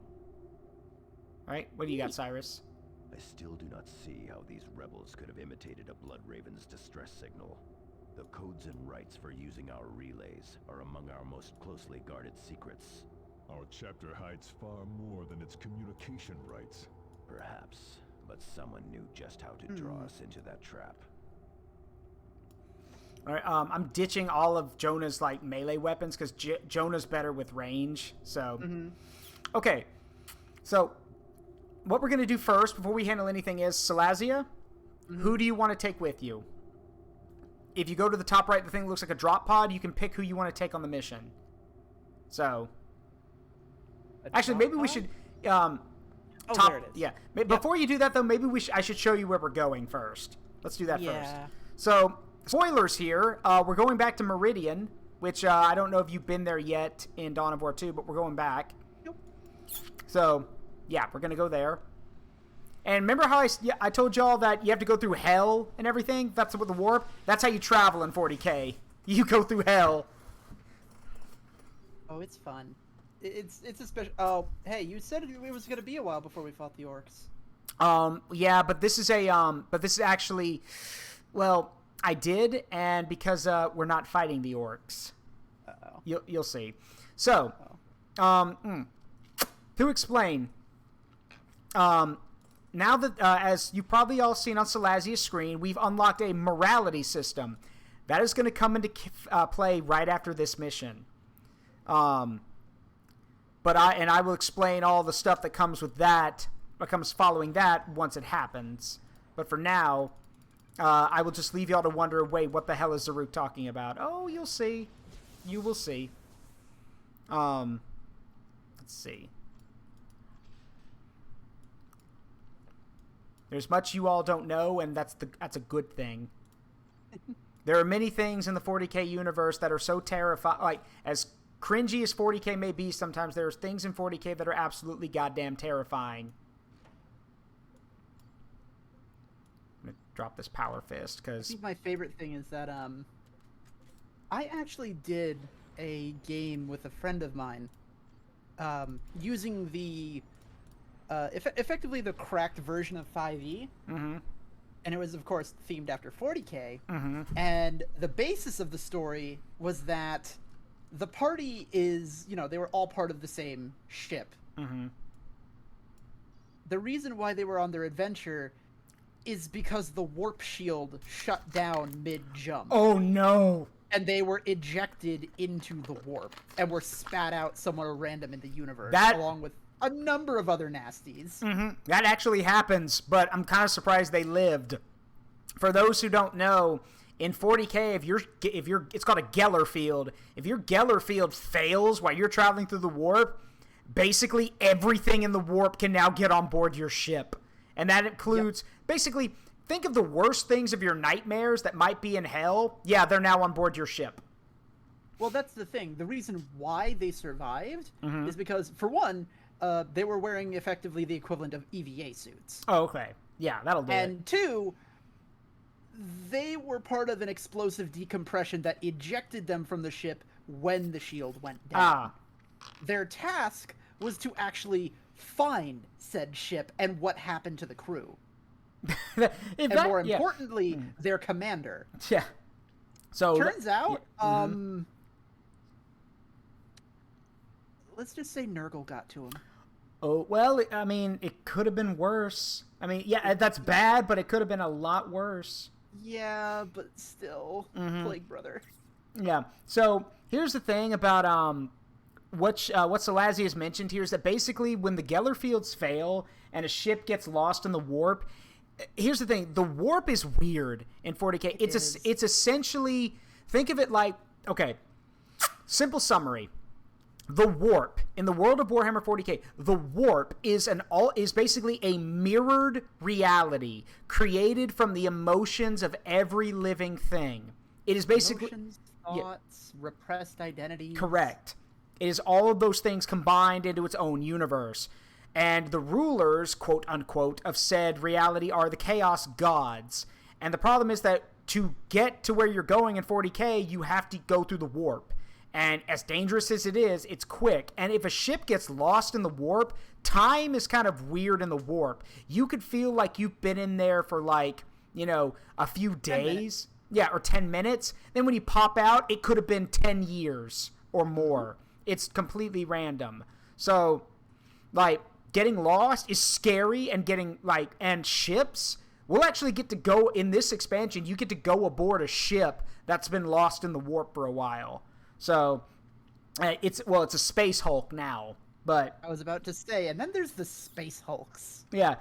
Alright, what do you got, Cyrus? I still do not see how these rebels could have imitated a Blood Raven's distress signal. The codes and rights for using our relays are among our most closely guarded secrets. Our chapter hides far more than its communication rights. Perhaps, but someone knew just how to draw us into that trap. Alright, I'm ditching all of Jonah's, melee weapons, because Jonah's better with range, so... Okay, so, what we're going to do first, before we handle anything, is Salazia, who do you want to take with you? If you go to the top right, the thing that looks like a drop pod, you can pick who you want to take on the mission. So... Actually, maybe we should... there it is. Yeah. Before you do that, though, maybe I should show you where we're going first. Let's do that first. So, spoilers here. We're going back to Meridian, which I don't know if you've been there yet in Dawn of War 2, but we're going back. Nope. So, yeah, we're going to go there. And remember how I told y'all that you have to go through hell and everything? That's with the warp? That's how you travel in 40K. You go through hell. Oh, it's fun. It's a special... Oh, hey, you said it was going to be a while before we fought the orcs. Yeah, but this is actually... Well, I did, and because we're not fighting the orcs. Uh-oh. You'll see. So, to explain... Now that, as you've probably all seen on Salazia's screen, we've unlocked a morality system. That is going to come into play right after this mission. But I will explain all the stuff that comes with that, what comes following that once it happens. But for now, I will just leave y'all to wonder, wait, what the hell is Zaruk talking about? Oh, you'll see. You will see. Let's see. There's much you all don't know, and that's a good thing. There are many things in the 40K universe that are so terrifying. Like, as cringy as 40K may be, sometimes there's things in 40K that are absolutely goddamn terrifying. I'm gonna drop this power fist, because... I think my favorite thing is that, I actually did a game with a friend of mine, using the... effectively the cracked version of 5e, mm-hmm. and it was, of course, themed after 40K, mm-hmm. and the basis of the story was that the party is, they were all part of the same ship. Mm-hmm. The reason why they were on their adventure is because the warp shield shut down mid-jump. Oh, no! And they were ejected into the warp, and were spat out somewhere random in the universe, along with a number of other nasties. Mm-hmm. That actually happens, but I'm kind of surprised they lived. For those who don't know, in 40K, if you're, it's called a Geller field. If your Geller field fails while you're traveling through the warp, basically everything in the warp can now get on board your ship, and that includes basically. Think of the worst things of your nightmares that might be in hell. Yeah, they're now on board your ship. Well, that's the thing. The reason why they survived mm-hmm. is because, for one, they were wearing effectively the equivalent of EVA suits. Oh, okay. Yeah, that'll do it. And two, they were part of an explosive decompression that ejected them from the ship when the shield went down. Their task was to actually find said ship and what happened to the crew. More importantly, their commander. Yeah. So turns out, let's just say Nurgle got to him. Oh, well, I mean, it could have been worse. I mean, yeah, that's bad, but it could have been a lot worse. Yeah, but still, Plague Brother. Yeah. So here's the thing about what Salazia has mentioned here is that basically when the Geller fields fail and a ship gets lost in the warp, here's the thing: the warp is weird in 40K. It's essentially, think of it like, okay, simple summary. The warp in the world of Warhammer 40K, the warp is basically a mirrored reality created from the emotions of every living thing. It is basically emotions, thoughts, repressed identities. Correct. It is all of those things combined into its own universe. And the rulers, quote unquote, of said reality are the Chaos Gods. And the problem is that to get to where you're going in 40K, you have to go through the warp. And as dangerous as it is, it's quick. And if a ship gets lost in the warp, time is kind of weird in the warp. You could feel like you've been in there for like, a few days. Yeah, or 10 minutes. Then when you pop out, it could have been 10 years or more. It's completely random. So, like, getting lost is scary, and and ships, we'll actually get to go, in this expansion, you get to go aboard a ship that's been lost in the warp for a while. So, it's a Space Hulk now, but... I was about to say, and then there's the Space Hulks. Yeah.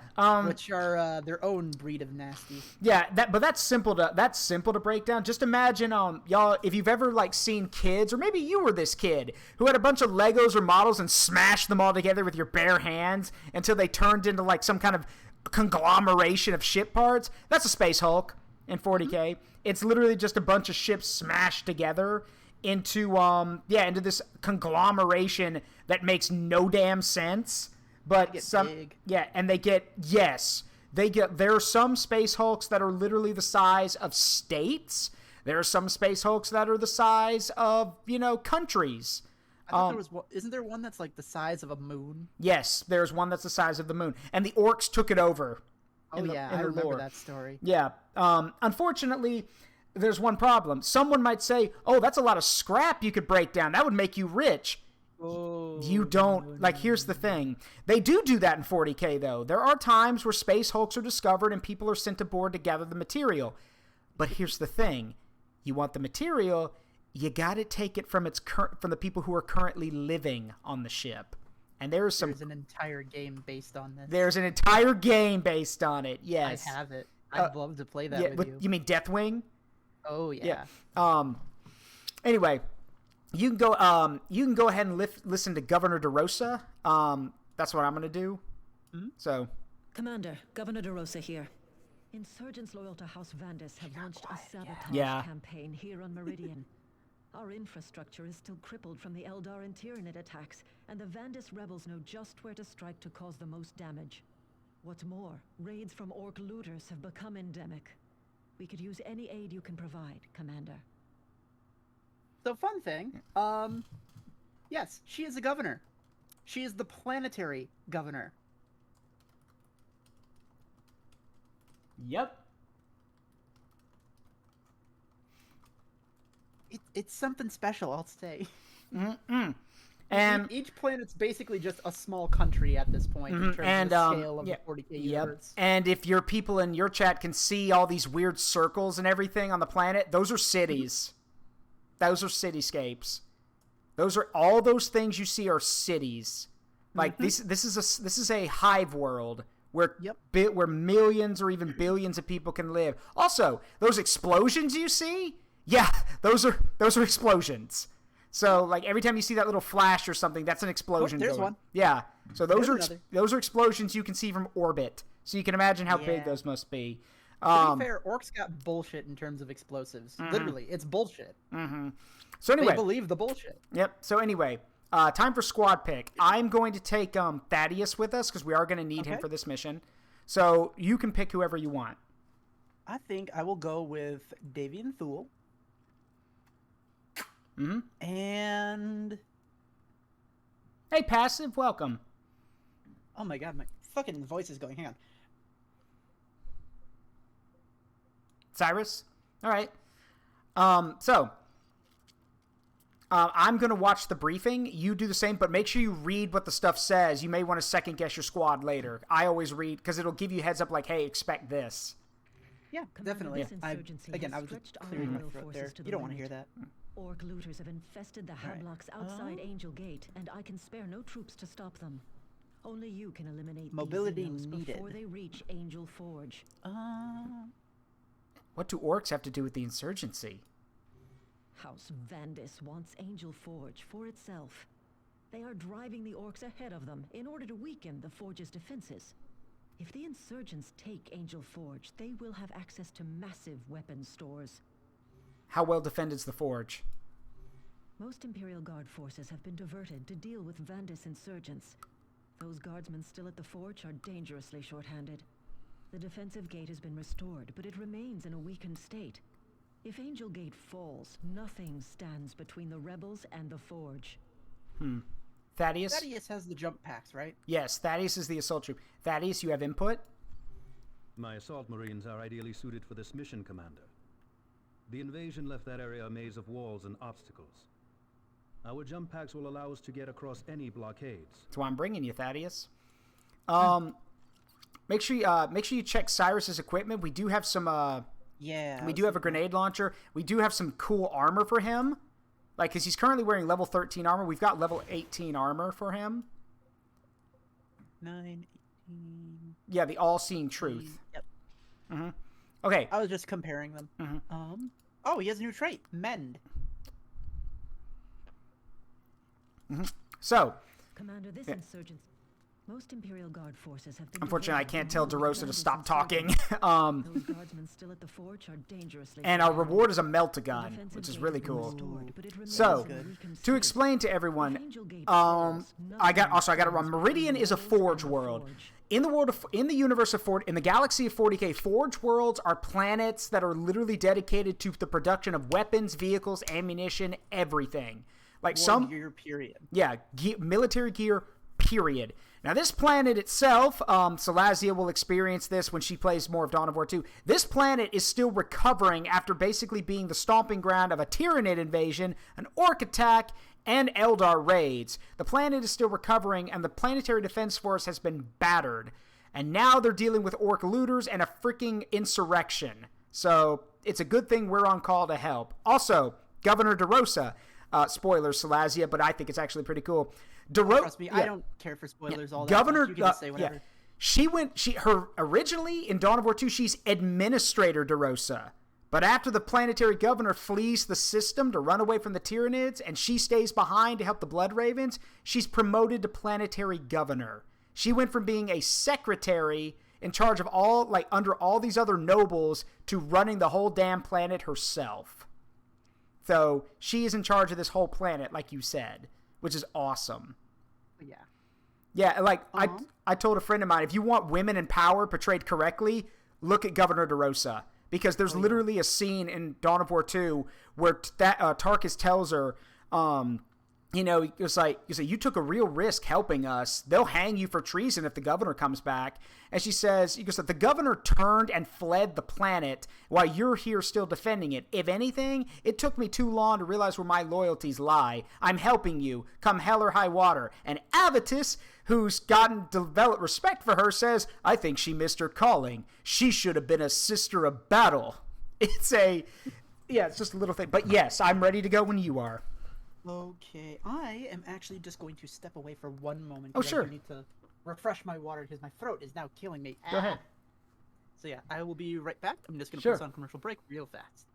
Which are their own breed of nasty. Yeah, that's simple to break down. Just imagine, y'all, if you've ever, seen kids, or maybe you were this kid, who had a bunch of Legos or models and smashed them all together with your bare hands until they turned into, some kind of conglomeration of ship parts. That's a Space Hulk in 40K. It's literally just a bunch of ships smashed together. into this conglomeration that makes no damn sense. But big. And there are some Space Hulks that are literally the size of states. There are some Space Hulks that are the size of, countries. I thought there was one, isn't there one that's like the size of a moon? Yes, there's one that's the size of the moon. And the orcs took it over. I remember that story. Yeah. Unfortunately, there's one problem. Someone might say, oh, that's a lot of scrap you could break down. That would make you rich. Oh, you don't. Here's the thing. They do that in 40K, though. There are times where Space Hulks are discovered and people are sent aboard to gather the material. But here's the thing. You want the material, you got to take it from the people who are currently living on the ship. And there's an entire game based on this. There's an entire game based on it. Yes. I have it. I'd love to play that with you. You mean Deathwing? Oh yeah. Anyway, you can go ahead and listen to Governor DeRosa. That's what I'm going to do. Mm-hmm. So, Commander, Governor DeRosa here. Insurgents loyal to House Vandis have launched a sabotage campaign here on Meridian. Our infrastructure is still crippled from the Eldar and Tyranid attacks, and the Vandis rebels know just where to strike to cause the most damage. What's more, raids from orc looters have become endemic. We could use any aid you can provide, Commander. So, fun thing, yes, she is a governor. She is the planetary governor. Yep. It's something special, I'll say. Mm-mm. And each planet's basically just a small country at this point in terms of the scale of the 40K universe. And if your people in your chat can see all these weird circles and everything on the planet, those are cities. Those are cityscapes. Those are all those things you see are cities. Like this is a hive world where where millions or even billions of people can live. Also, those explosions you see, those are explosions. So like every time you see that little flash or something, that's an explosion. There's one. Yeah. So those are explosions you can see from orbit. So you can imagine how big those must be. To be fair, orcs got bullshit in terms of explosives. Literally, it's bullshit. So anyway, they believe the bullshit. Yep. So anyway, time for squad pick. I'm going to take Thaddeus with us because we are going to need him for this mission. So you can pick whoever you want. I think I will go with Davian Thule. And hey, Passive, welcome. Oh my god, my fucking voice is going. Hang on. Cyrus? All right. I'm going to watch the briefing. You do the same, but make sure you read what the stuff says. You may want to second guess your squad later. I always read because it'll give you a heads up like, hey, expect this. Yeah, definitely. I was just clearing my throat there. You don't want to hear that. Orc looters have infested the Hamlocks outside Angel Gate, and I can spare no troops to stop them. Only you can eliminate mobility these needed before they reach Angel Forge. What do orcs have to do with the insurgency? House Vandis wants Angel Forge for itself. They are driving the orcs ahead of them in order to weaken the Forge's defenses. If the insurgents take Angel Forge, they will have access to massive weapons stores. How well defended is the Forge? Most Imperial Guard forces have been diverted to deal with Vandis insurgents. Those guardsmen still at the Forge are dangerously short-handed. The defensive gate has been restored, but it remains in a weakened state. If Angel Gate falls, nothing stands between the rebels and the Forge. Thaddeus? Thaddeus has the jump packs, right? Yes, Thaddeus is the assault troop. Thaddeus, you have input? My assault marines are ideally suited for this mission, Commander. The invasion left that area a maze of walls and obstacles. Our jump packs will allow us to get across any blockades. That's why I'm bringing you, Thaddeus. Make sure you check Cyrus's equipment. We do have some we do have a grenade launcher. We do have some cool armor for him. Like, because he's currently wearing level 13 armor. We've got level 18 armor for him. 9, 18... Yeah, the all-seeing truth. Yep. Okay. I was just comparing them. Oh, he has a new trait. Mend. So. Commander, this insurgent... Most Imperial Guard forces have been Unfortunately, I can't tell DeRosa to stop talking. Those guardsmen still at the forge are dangerously And our reward is a melt-a-gun, which is really cool. So, to explain to everyone, I got it wrong. Meridian is a forge world. In the universe of in the galaxy of 40K, forge worlds are planets that are literally dedicated to the production of weapons, vehicles, ammunition, everything. Like gear, period. Yeah, military gear, period. Now, this planet itself, Salazia will experience this when she plays more of Dawn of War 2. This planet is still recovering after basically being the stomping ground of a Tyranid invasion, an Orc attack, and Eldar raids. The planet is still recovering, and the Planetary Defense Force has been battered. And now they're dealing with Orc looters and a freaking insurrection. So, it's a good thing we're on call to help. Also, Governor DeRosa, spoilers, Salazia, but I think it's actually pretty cool. Trust me, I don't care for spoilers. All that Governor, you can just say whatever. Originally in Dawn of War 2, she's Administrator DeRosa. But after the planetary governor flees the system to run away from the Tyranids, and she stays behind to help the Blood Ravens, she's promoted to planetary governor. She went from being a secretary in charge of under all these other nobles to running the whole damn planet herself. So she is in charge of this whole planet, like you said, which is awesome. Yeah. Yeah, like, I told a friend of mine, if you want women in power portrayed correctly, look at Governor DeRosa. Because there's literally a scene in Dawn of War 2 where Tarkus tells her, he was like, you took a real risk helping us. They'll hang you for treason if the governor comes back. And she says, the governor turned and fled the planet while you're here still defending it. If anything, it took me too long to realize where my loyalties lie. I'm helping you, come hell or high water. And Avitus, who's developed respect for her, says, I think she missed her calling. She should have been a sister of battle. It's just a little thing. But yes, I'm ready to go when you are. Okay, I am actually just going to step away for one moment. Oh, sure. I need to refresh my water because my throat is now killing me. Go ahead. So yeah, I will be right back. I'm just going to put this on commercial break real fast.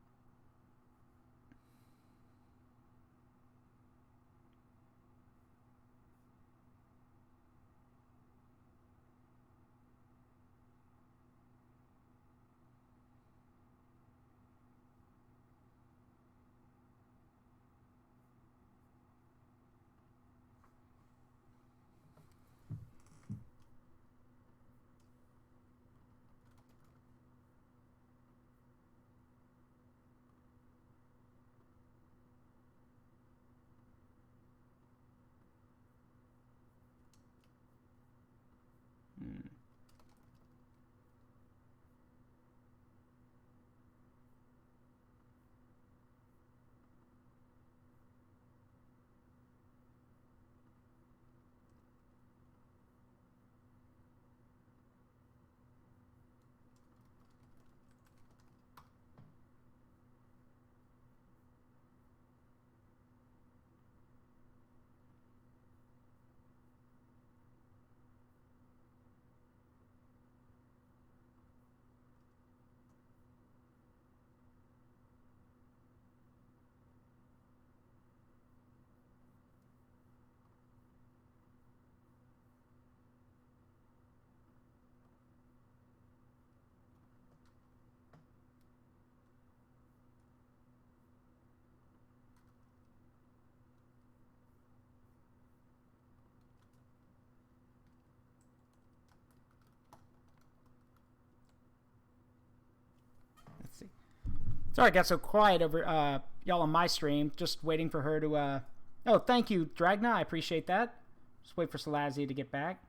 Sorry, I got so quiet over y'all on my stream. Just waiting for her to. Oh, thank you, Dreadnought. I appreciate that. Just wait for Salazia to get back.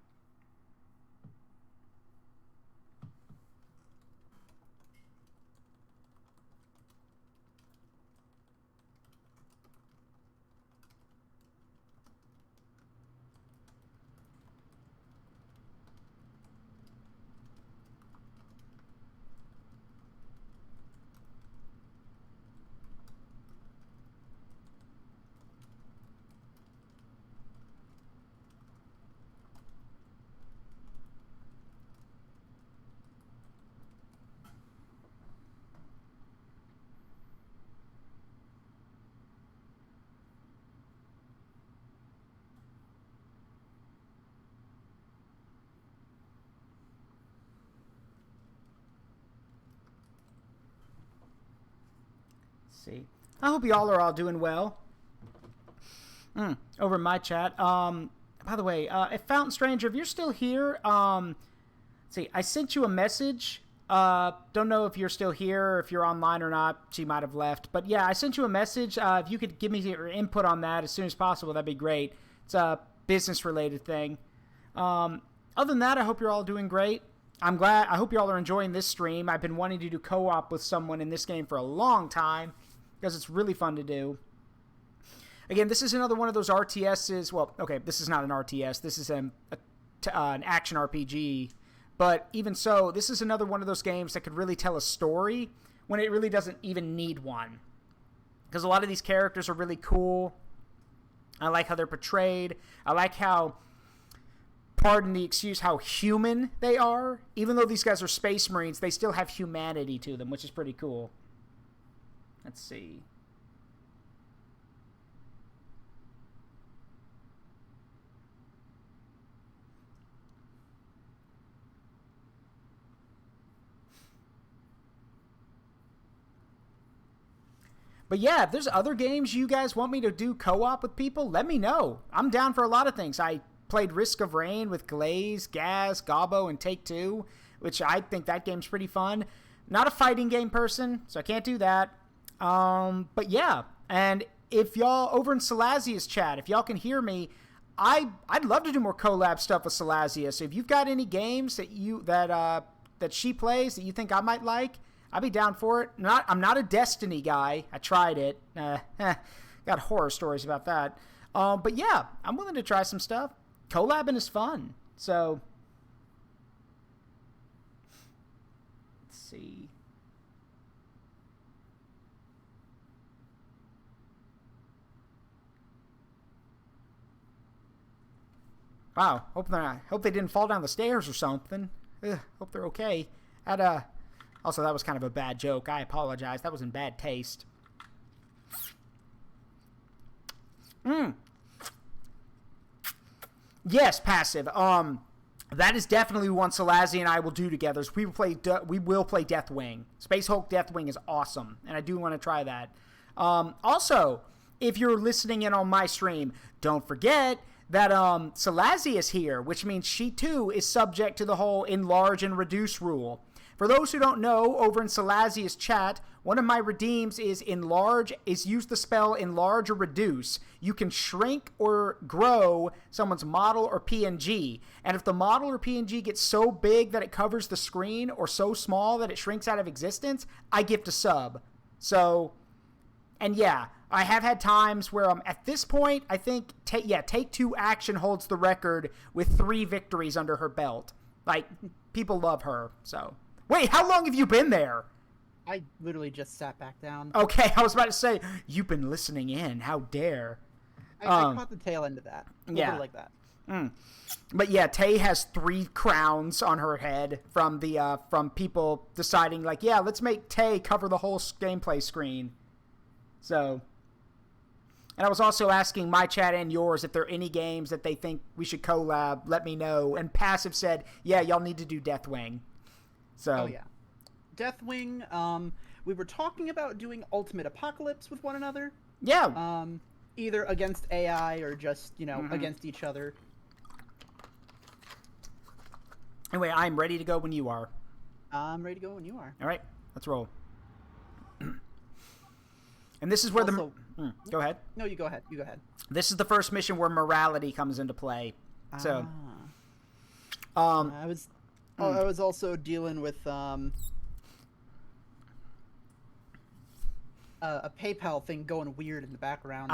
see. I hope y'all are all doing well. Over in my chat. By the way, if Fountain Stranger, if you're still here, let's see, I sent you a message. Don't know if you're still here or if you're online or not. She might have left. But yeah, I sent you a message. If you could give me your input on that as soon as possible, that'd be great. It's a business-related thing. Other than that, I hope you're all doing great. I'm glad. I hope you all are enjoying this stream. I've been wanting to do co-op with someone in this game for a long time because it's really fun to do. Again, this is another one of those RTSs. Well, okay, this is not an RTS. This is an action RPG. But even so, this is another one of those games that could really tell a story when it really doesn't even need one. Because a lot of these characters are really cool. I like how they're portrayed. I like how, pardon the excuse, how human they are. Even though these guys are Space Marines, they still have humanity to them, which is pretty cool. Let's see. But yeah, if there's other games you guys want me to do co-op with people, let me know. I'm down for a lot of things. I played Risk of Rain with Glaze, Gaz, Gobbo, and Take-Two, which I think that game's pretty fun. Not a fighting game person, so I can't do that. But yeah, and if y'all, over in Salazia's chat, if y'all can hear me, I'd love to do more collab stuff with Salazia. So if you've got any games that she plays that you think I might like, I'd be down for it. I'm not a Destiny guy. I tried it. Got horror stories about that. But yeah, I'm willing to try some stuff. Collabing is fun. So, let's see. Wow. Hope they didn't fall down the stairs or something. Hope they're okay. Also, that was kind of a bad joke. I apologize. That was in bad taste. Yes, Passive. That is definitely one Salazia and I will do together. We will play Deathwing. Space Hulk Deathwing is awesome, and I do want to try that. Also, if you're listening in on my stream, don't forget that Salazia is here, which means she too is subject to the whole enlarge and reduce rule. For those who don't know, over in Salazia's chat, one of my redeems is use the spell enlarge or reduce. You can shrink or grow someone's model or PNG. And if the model or PNG gets so big that it covers the screen or so small that it shrinks out of existence, I gift a sub. So, and yeah, I have had times where at this point, I think, Take-Two Action holds the record with 3 victories under her belt. Like, people love her, so. Wait, how long have you been there? I literally just sat back down. Okay, I was about to say, you've been listening in. How dare. I caught the tail end of that. Yeah. Like that. But yeah, Tay has 3 crowns on her head from people deciding, like, yeah, let's make Tay cover the whole gameplay screen. So. And I was also asking my chat and yours if there are any games that they think we should collab. Let me know. And Passive said, yeah, y'all need to do Deathwing. So. Oh, yeah. Deathwing, we were talking about doing Ultimate Apocalypse with one another. Yeah. Either against AI or just, against each other. Anyway, I'm ready to go when you are. I'm ready to go when you are. All right, let's roll. And this is where go ahead. No, you go ahead. You go ahead. This is the first mission where morality comes into play. So. I was also dealing with a PayPal thing going weird in the background.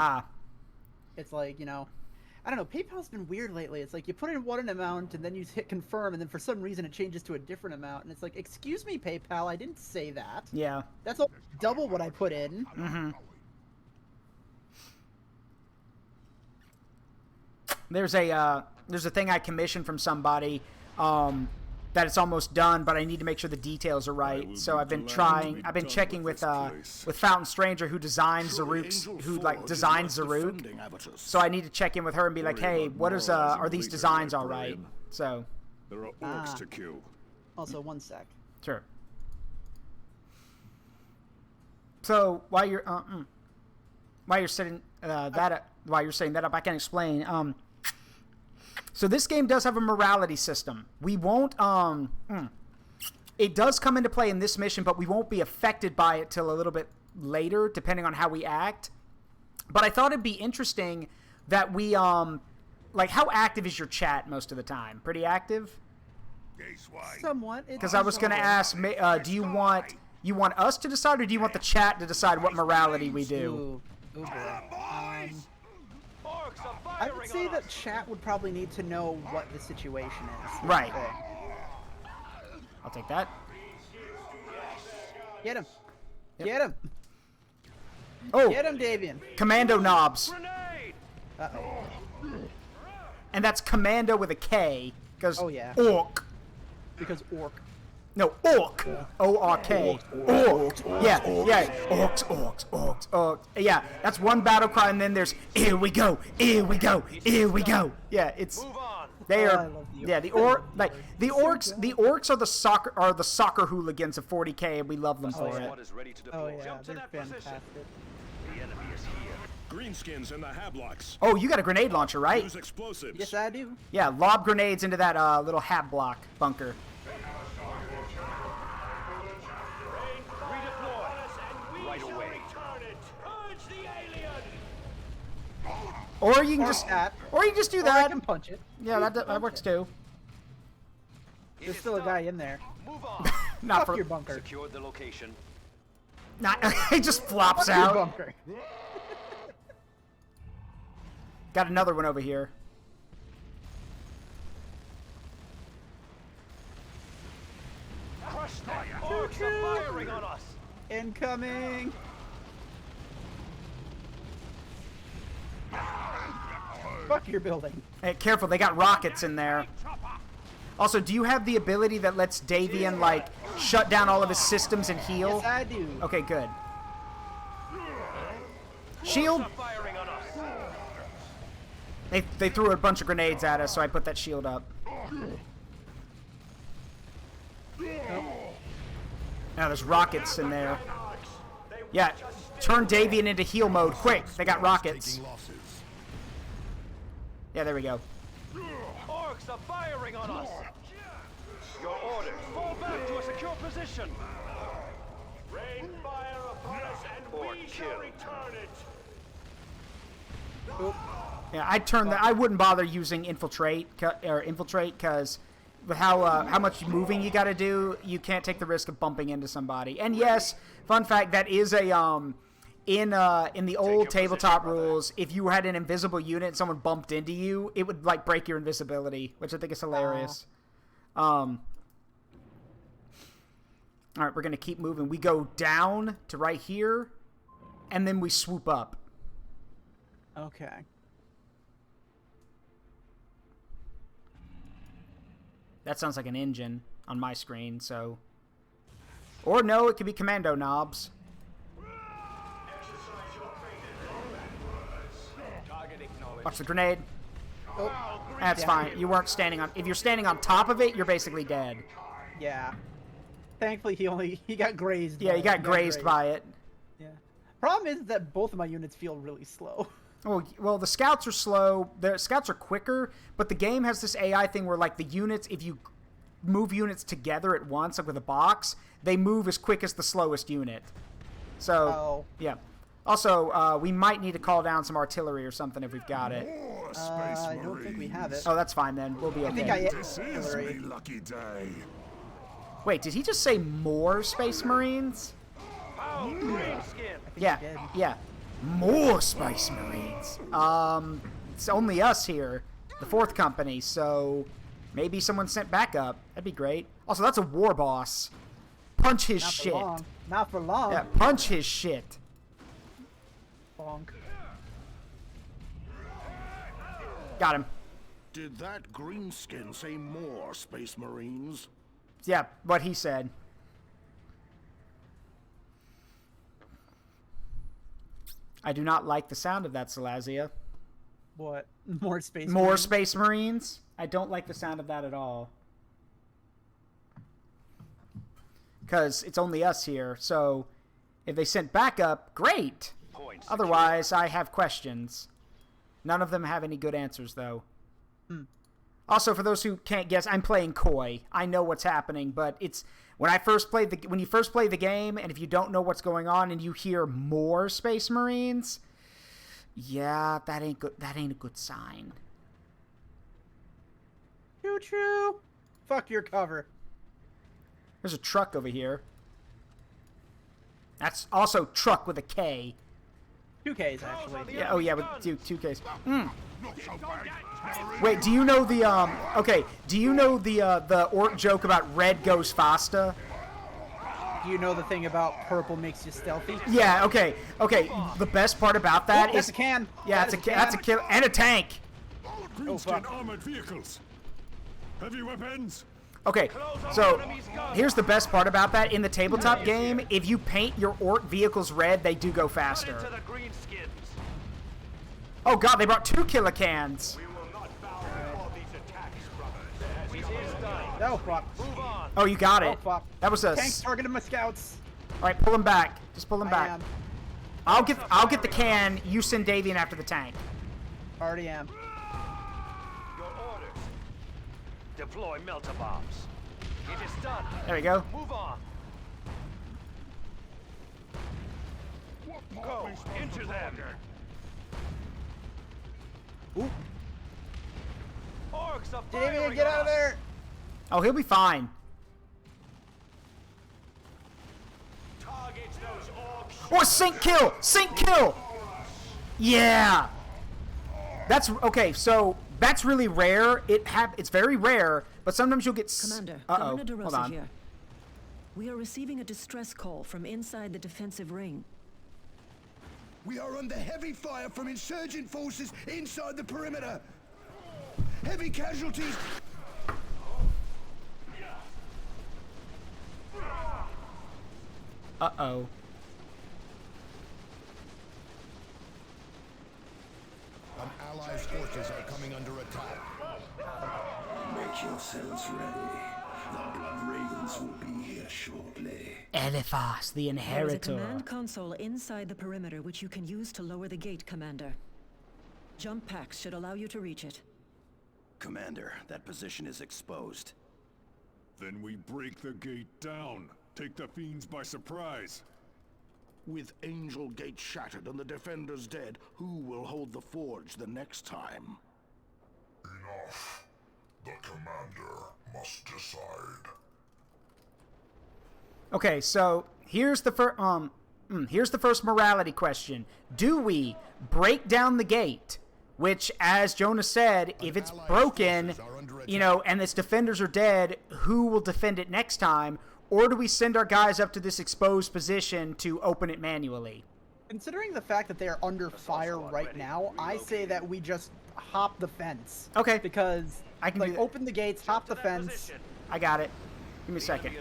It's like, I don't know, PayPal's been weird lately. It's like you put in one amount and then you hit confirm and then for some reason it changes to a different amount. And it's like, excuse me, PayPal, I didn't say that. Yeah. That's double what I put in. Mm-hmm. There's a thing I commissioned from somebody that it's almost done, but I need to make sure the details are right. So I've been checking with Fountain Stranger, who designs Zaruk, designs Zaruk. So I need to check in with her and be like, hey, are these designs all right? So. There are orcs to kill. Also, one sec. Sure. So while you're setting while you're setting that up, I can explain. So this game does have a morality system. We won't. It does come into play in this mission, but we won't be affected by it till a little bit later, depending on how we act. But I thought it'd be interesting that we like, how active is your chat most of the time? Pretty active? Somewhat. Because I was going to ask, do you want us to decide, or do you want the chat to decide what morality we do? Ooh, boy. I would say that chat would probably need to know what the situation is. Right. I'll take that. Get him. Yep. Get him. Oh. Get him, Davian. Commando knobs. Uh-oh. And that's commando with a K. Because yeah. orc. Because orc. No, orc. O-R-K. Orc. Yeah, yeah. Orcs. Yeah, that's one battle cry, and then there's, here we go, here we go, here we go. Yeah, it's, they are, yeah, the orcs are the soccer hooligans of 40K, and we love them for it. Oh yeah, they're fantastic. The enemy is here. Greenskins in the hablocks. Oh, you got a grenade launcher, right? Use explosives. Yes, I do. Yeah, lob grenades into that little hab block bunker. Right away. Or you can just, do that. I can punch it. Yeah, that works too. There's still a guy in there. Move on. Not Fuck for your bunker. Secured the location. He just flops Fuck out. your bunker. Got another one over here. Crush that! Orcs are firing on us! Incoming! Fuck your building. Hey, careful, they got rockets in there. Also, do you have the ability that lets Davian, like, shut down all of his systems and heal? Yes, I do. Okay, good. Shield! They threw a bunch of grenades at us, so I put that shield up. Now there's rockets in there. Yeah, turn Davian into heal mode, quick! They got rockets. Yeah, there we go. Orcs are firing on us! Your orders, fall back to a secure position! Rain fire upon us and we shall return it! Yeah, I'd turn that. I wouldn't bother using infiltrate because with how much moving you got to do, you can't take the risk of bumping into somebody. And yes, fun fact, that is a in the old tabletop rules, if you had an invisible unit and someone bumped into you, it would like break your invisibility, which I think is hilarious. All right, we're gonna keep moving. We go down to right here, and then we swoop up. Okay. That sounds like an engine on my screen, so... Or no, it could be commando knobs. Watch the grenade. Oh, that's fine. You weren't standing on... If you're standing on top of it, you're basically dead. Yeah. Thankfully, he got grazed. Yeah, he got grazed by it. Yeah. Problem is that both of my units feel really slow. Well, the scouts are slow. The scouts are quicker, but the game has this AI thing where, like, the units, if you move units together at once, like with a box, they move as quick as the slowest unit. So, yeah. Also, we might need to call down some artillery or something if we've got it. I don't think we have it. Oh, that's fine then. We'll be okay. I think I have artillery. Lucky day. Wait, did he just say more Space Marines? Yeah, yeah. More Space Marines. It's only us here, the 4th company, so maybe someone sent backup. That'd be great. Also, that's a war boss. Punch his shit. Not for long. Yeah, punch his shit. Bonk. Got him. Did that greenskin say more Space Marines? Yeah, what he said. I do not like the sound of that, Salazia. What? More Space Marines? More Space Marines? I don't like the sound of that at all. Because it's only us here, so If they sent backup, great. Otherwise, I have questions. None of them have any good answers, though. Also, for those who can't guess, I'm playing coy. I know what's happening, but it's when you first play the game, and if you don't know what's going on, and you hear more Space Marines, yeah, that ain't good. That ain't a good sign. Choo choo. Fuck your cover. There's a truck over here. That's also truck with a K. 2Ks actually. Yeah. Oh yeah, with two Ks. Wait, do you know the Okay, do you know the orc joke about red goes faster? Do you know the thing about purple makes you stealthy? Yeah. Okay. The best part about that is that's a can. Yeah, that's a kill and a tank. Greenskin armored vehicles. Heavy weapons. Okay, so here's the best part about that. In the tabletop game, if you paint your orc vehicles red, they do go faster. Oh god, they brought 2 killer cans. Oh fuck. Oh, you got it. Oh fuck. That was a tank targeted my scouts. All right, pull him back. Just pull him back. I'll get the can. You send Davian after the tank. Already am. Your orders. Deploy melter bombs. It is done. There we go. Move on. Go into them. Ooh. Orcs are Davian, get out of there. Oh, he'll be fine. Target those orcs. Oh, sink kill! Sink kill! Yeah! That's okay, so that's really rare. It's very rare, but sometimes you'll get Commander, Uh-oh. Governor Hold DeRosa on. here. We are receiving a distress call from inside the defensive ring. We are under heavy fire from insurgent forces inside the perimeter. Heavy casualties. Uh-oh. An allies' forces are coming under attack. Make yourselves ready. The Blood Ravens will be here shortly. Eliphas, the There is a Inheritor. command console inside the perimeter which you can use to lower the gate, Commander. Jump packs should allow you to reach it. Commander, that position is exposed. Then we break the gate down. Take the fiends by surprise. With Angel Gate shattered and the defenders dead, who will hold the forge the next time? Enough. The commander must decide. Okay, so here's the first morality question. Do we break down the gate? Which, as Jonah said, if it's broken, and its defenders are dead, who will defend it next time? Or do we send our guys up to this exposed position to open it manually? Considering the fact that they are under fire right now, I say that we just hop the fence. Okay. Because I can do open the gates, hop the fence. I got it. Give me a second.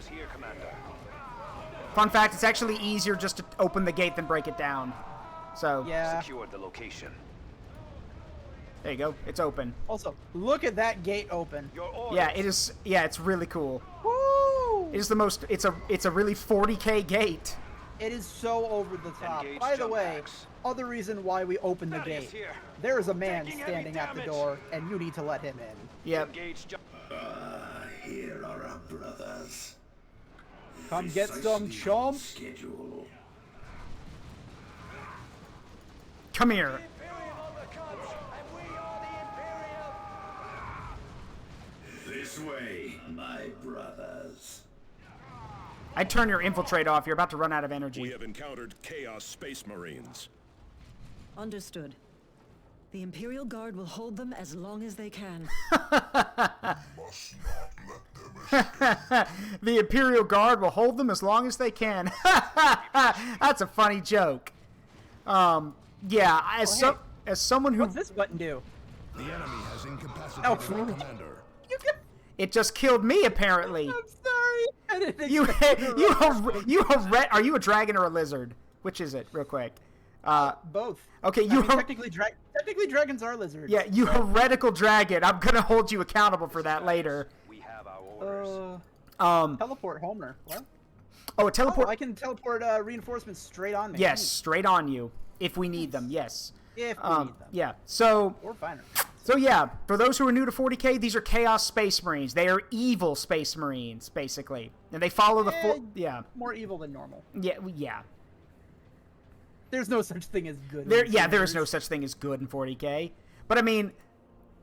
Fun fact, it's actually easier just to open the gate than break it down. So yeah. Secured the location. There you go. It's open. Also, look at that gate open. Yeah, it is. Yeah, it's really cool. Woo! It is the most. It's a really 40K gate. It is so over the top. By the way, other reason why we opened the gate. There is a man standing at the door, and you need to let him in. Yep. Here are our brothers. Come get some chump. Schedule. Come here. This way, my brothers. I'd turn your infiltrate off. You're about to run out of energy. We have encountered Chaos Space Marines. Understood. The Imperial Guard will hold them as long as they can. Must not let them escape. The Imperial Guard will hold them as long as they can. That's a funny joke. Yeah, as someone who... What's this button do? The enemy has incapacitated our commander. It just killed me, apparently. I'm sorry. I didn't Are you a dragon or a lizard? Which is it, real quick? Both. Okay, technically dragons are lizards. Yeah, you heretical dragon. I'm gonna hold you accountable for that later. We have our orders. Teleport Homer. What? Oh, a teleport. Oh, I can teleport reinforcements straight on me. Yes, straight on you if we need them. Yes. If we need them. Yeah. So. Or finer. So yeah, for those who are new to 40K, these are Chaos Space Marines. They are evil Space Marines, basically, and they follow the more evil than normal. Yeah. There's no such thing as good. There is no such thing as good in 40K. But I mean,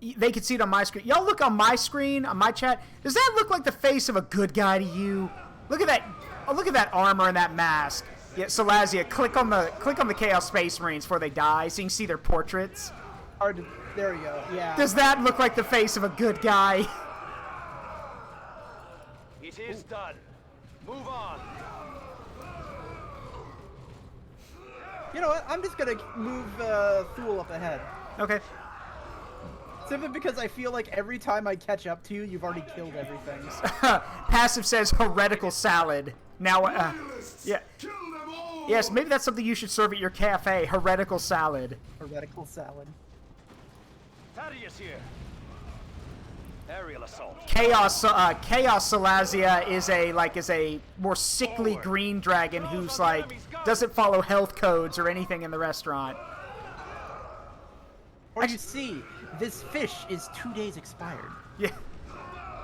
they can see it on my screen. Y'all look on my screen, on my chat. Does that look like the face of a good guy to you? Look at that! Oh, look at that armor and that mask. Yeah, Salazia, click on the Chaos Space Marines before they die, so you can see their portraits. There we go. Yeah. Does that look like the face of a good guy? It is done. Move on. You know what? I'm just gonna move Thule up ahead. Okay. Simply because I feel like every time I catch up to you, you've already killed everything. Passive says heretical salad. Now, yeah. Yes, maybe that's something you should serve at your cafe. Heretical salad. Heretical salad. Thaddeus here. Aerial assault. Chaos Salazia is a more sickly green dragon who's doesn't follow health codes or anything in the restaurant. Or you see, this fish is 2 days expired. Yeah.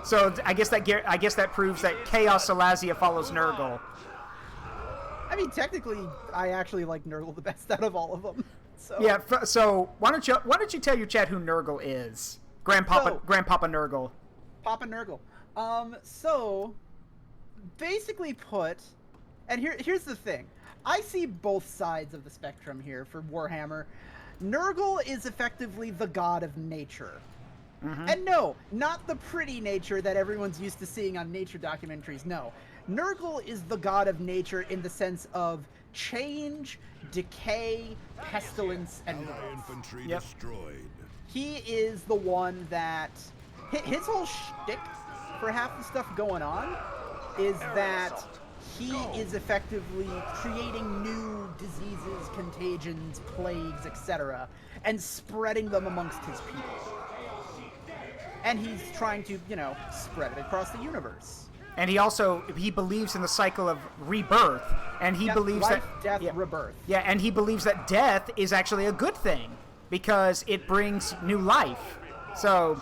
So I guess that proves that Chaos Salazia follows Nurgle. I mean, technically, I actually like Nurgle the best out of all of them. So. Yeah. So why don't you tell your chat who Nurgle is? Grandpapa Nurgle. Papa Nurgle. So basically put, and here's the thing. I see both sides of the spectrum here for Warhammer. Nurgle is effectively the god of nature. Mm-hmm. And no, not the pretty nature that everyone's used to seeing on nature documentaries. No. Nurgle is the god of nature in the sense of change, decay, pestilence, and infantry destroyed. He is the one that his whole shtick for half the stuff going on is that he is effectively creating new diseases, contagions, plagues, etc., and spreading them amongst his people. And he's trying to, spread it across the universe. And he believes in the cycle of rebirth, and he believes life, that death, rebirth. Yeah, and he believes that death is actually a good thing because it brings new life. So,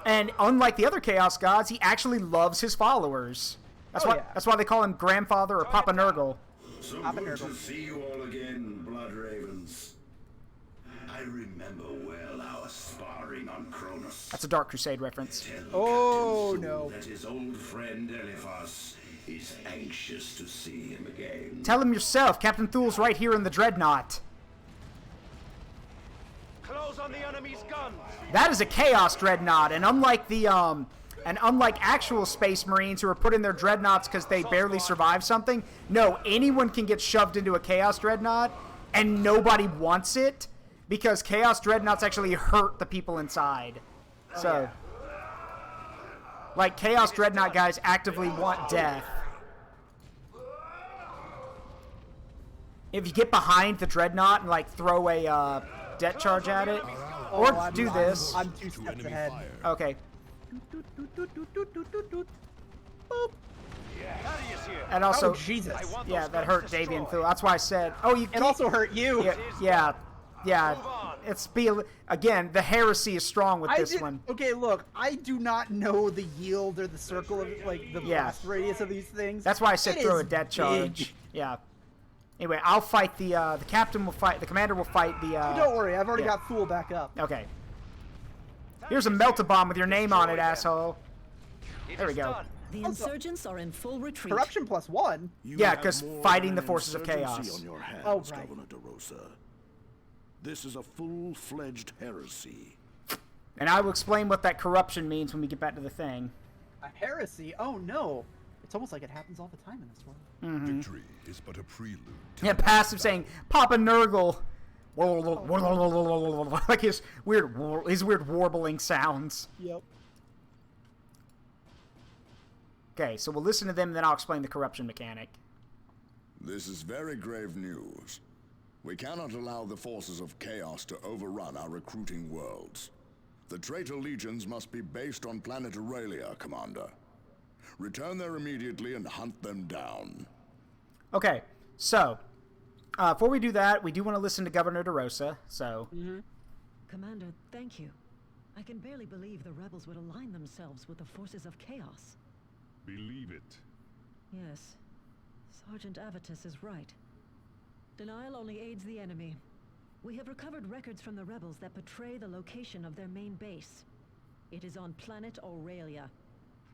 and unlike the other Chaos gods, he actually loves his followers. That's why they call him Grandfather or Papa Nurgle. So Papa good Nurgle. to see you all again, Blood Ravens. I remember well our sparring on Cronus. That's a Dark Crusade reference. Oh no! That his old friend Eliphas is anxious to see him again. Tell him yourself. Captain Thule's right here in the Dreadnought. Close on the enemy's guns. That is a Chaos Dreadnought, and unlike actual Space Marines who are put in their Dreadnoughts because they barely survive something, no, anyone can get shoved into a Chaos Dreadnought, and nobody wants it because Chaos Dreadnoughts actually hurt the people inside. Like Chaos Dreadnought guys actively want death. If you get behind the Dreadnought and throw a debt charge at it, or do this. I'm 2 steps ahead. Okay. Boop. And also, Jesus. Yeah, that hurt Davian Thule. That's why I said, it also hurt you. Yeah. Again, the heresy is strong with this one. Okay, look, I do not know the yield or the circle of the blast radius of these things. That's why I said throw a debt charge. Yeah. Anyway, I'll fight the captain will fight, the commander will fight the... Don't worry, I've already got Thule back up. Okay. Here's a melt-a-bomb with your name on it, asshole. There we go. The insurgents are in full retreat. Corruption +1? Yeah, because fighting the forces of chaos. On your hands, right. Governor DeRosa. This is a full-fledged heresy. And I will explain what that corruption means when we get back to the thing. A heresy? Oh no. It's almost like it happens all the time in this world. Mm-hmm. Victory is but a prelude. Yeah, Passive saying, Papa Nurgle. Like his weird warbling sounds. Yep. Okay, so we'll listen to them, then I'll explain the corruption mechanic. This is very grave news. We cannot allow the forces of chaos to overrun our recruiting worlds. The traitor legions must be based on planet Aurelia, Commander. Return there immediately and hunt them down. Okay, so before we do that, we do want to listen to Governor DeRosa. So, Commander, thank you. I can barely believe the rebels would align themselves with the forces of chaos. Believe it. Yes, Sergeant Avitus is right. Denial only aids the enemy. We have recovered records from the rebels that betray the location of their main base. It is on planet Aurelia.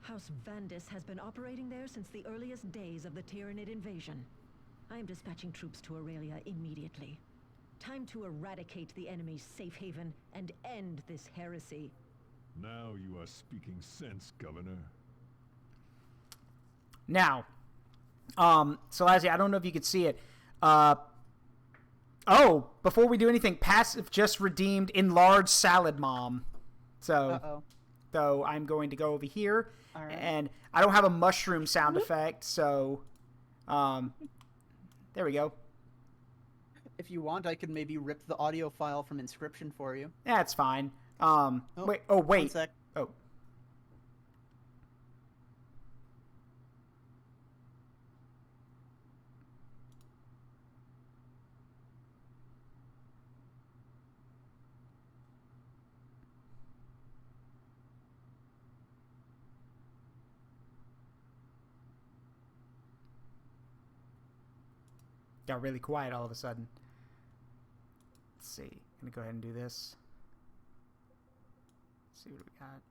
House Vandis has been operating there since the earliest days of the Tyranid invasion. I am dispatching troops to Aurelia immediately. Time to eradicate the enemy's safe haven and end this heresy. Now you are speaking sense, Governor. Now, Salazia, I don't know if you could see it. Before we do anything, Passive just redeemed Enlarged Salad Mom. So, I'm going to go over here. All right. And I don't have a mushroom sound effect, so, there we go. If you want, I could maybe rip the audio file from Inscription for you. Yeah, it's fine. Wait. One sec. Oh. Got really quiet all of a sudden. Let's see. I'm gonna go ahead and do this. Let's see what we got.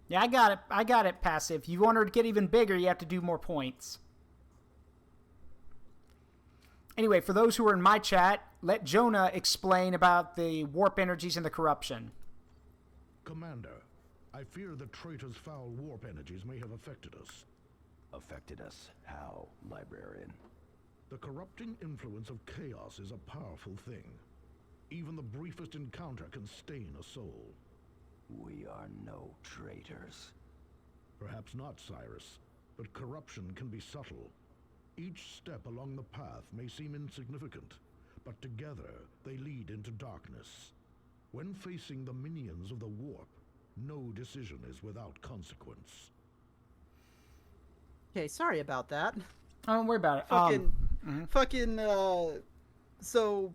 Yeah, I got it. I got it, Passive. If you want her to get even bigger, you have to do more points. Anyway, for those who are in my chat, let Jonah explain about the warp energies and the corruption. Commander, I fear the traitor's foul warp energies may have affected us. Affected us? How, Librarian? The corrupting influence of chaos is a powerful thing. Even the briefest encounter can stain a soul. We are no traitors. Perhaps not, Cyrus, but corruption can be subtle. Each step along the path may seem insignificant, but together they lead into darkness. When facing the minions of the warp, no decision is without consequence. Okay, sorry about that. Don't worry about it. So,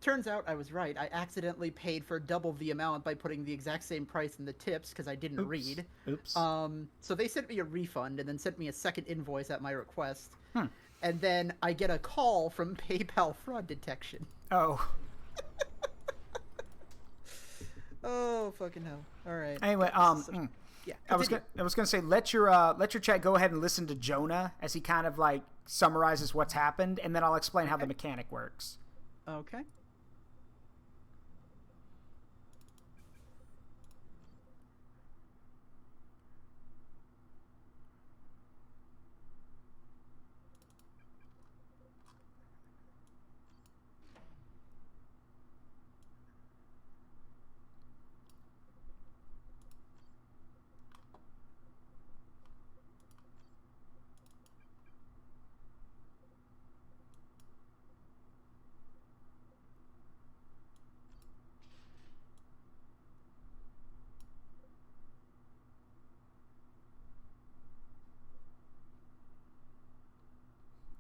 turns out I was right. I accidentally paid for double the amount by putting the exact same price in the tips because I didn't read. Oops. So they sent me a refund and then sent me a second invoice at my request. And then I get a call from PayPal fraud detection. Oh. Oh, fucking hell. All right. Anyway, yeah. I was gonna say let your chat go ahead and listen to Jonah as he kind of like summarizes what's happened, and then I'll explain how the mechanic works. Okay.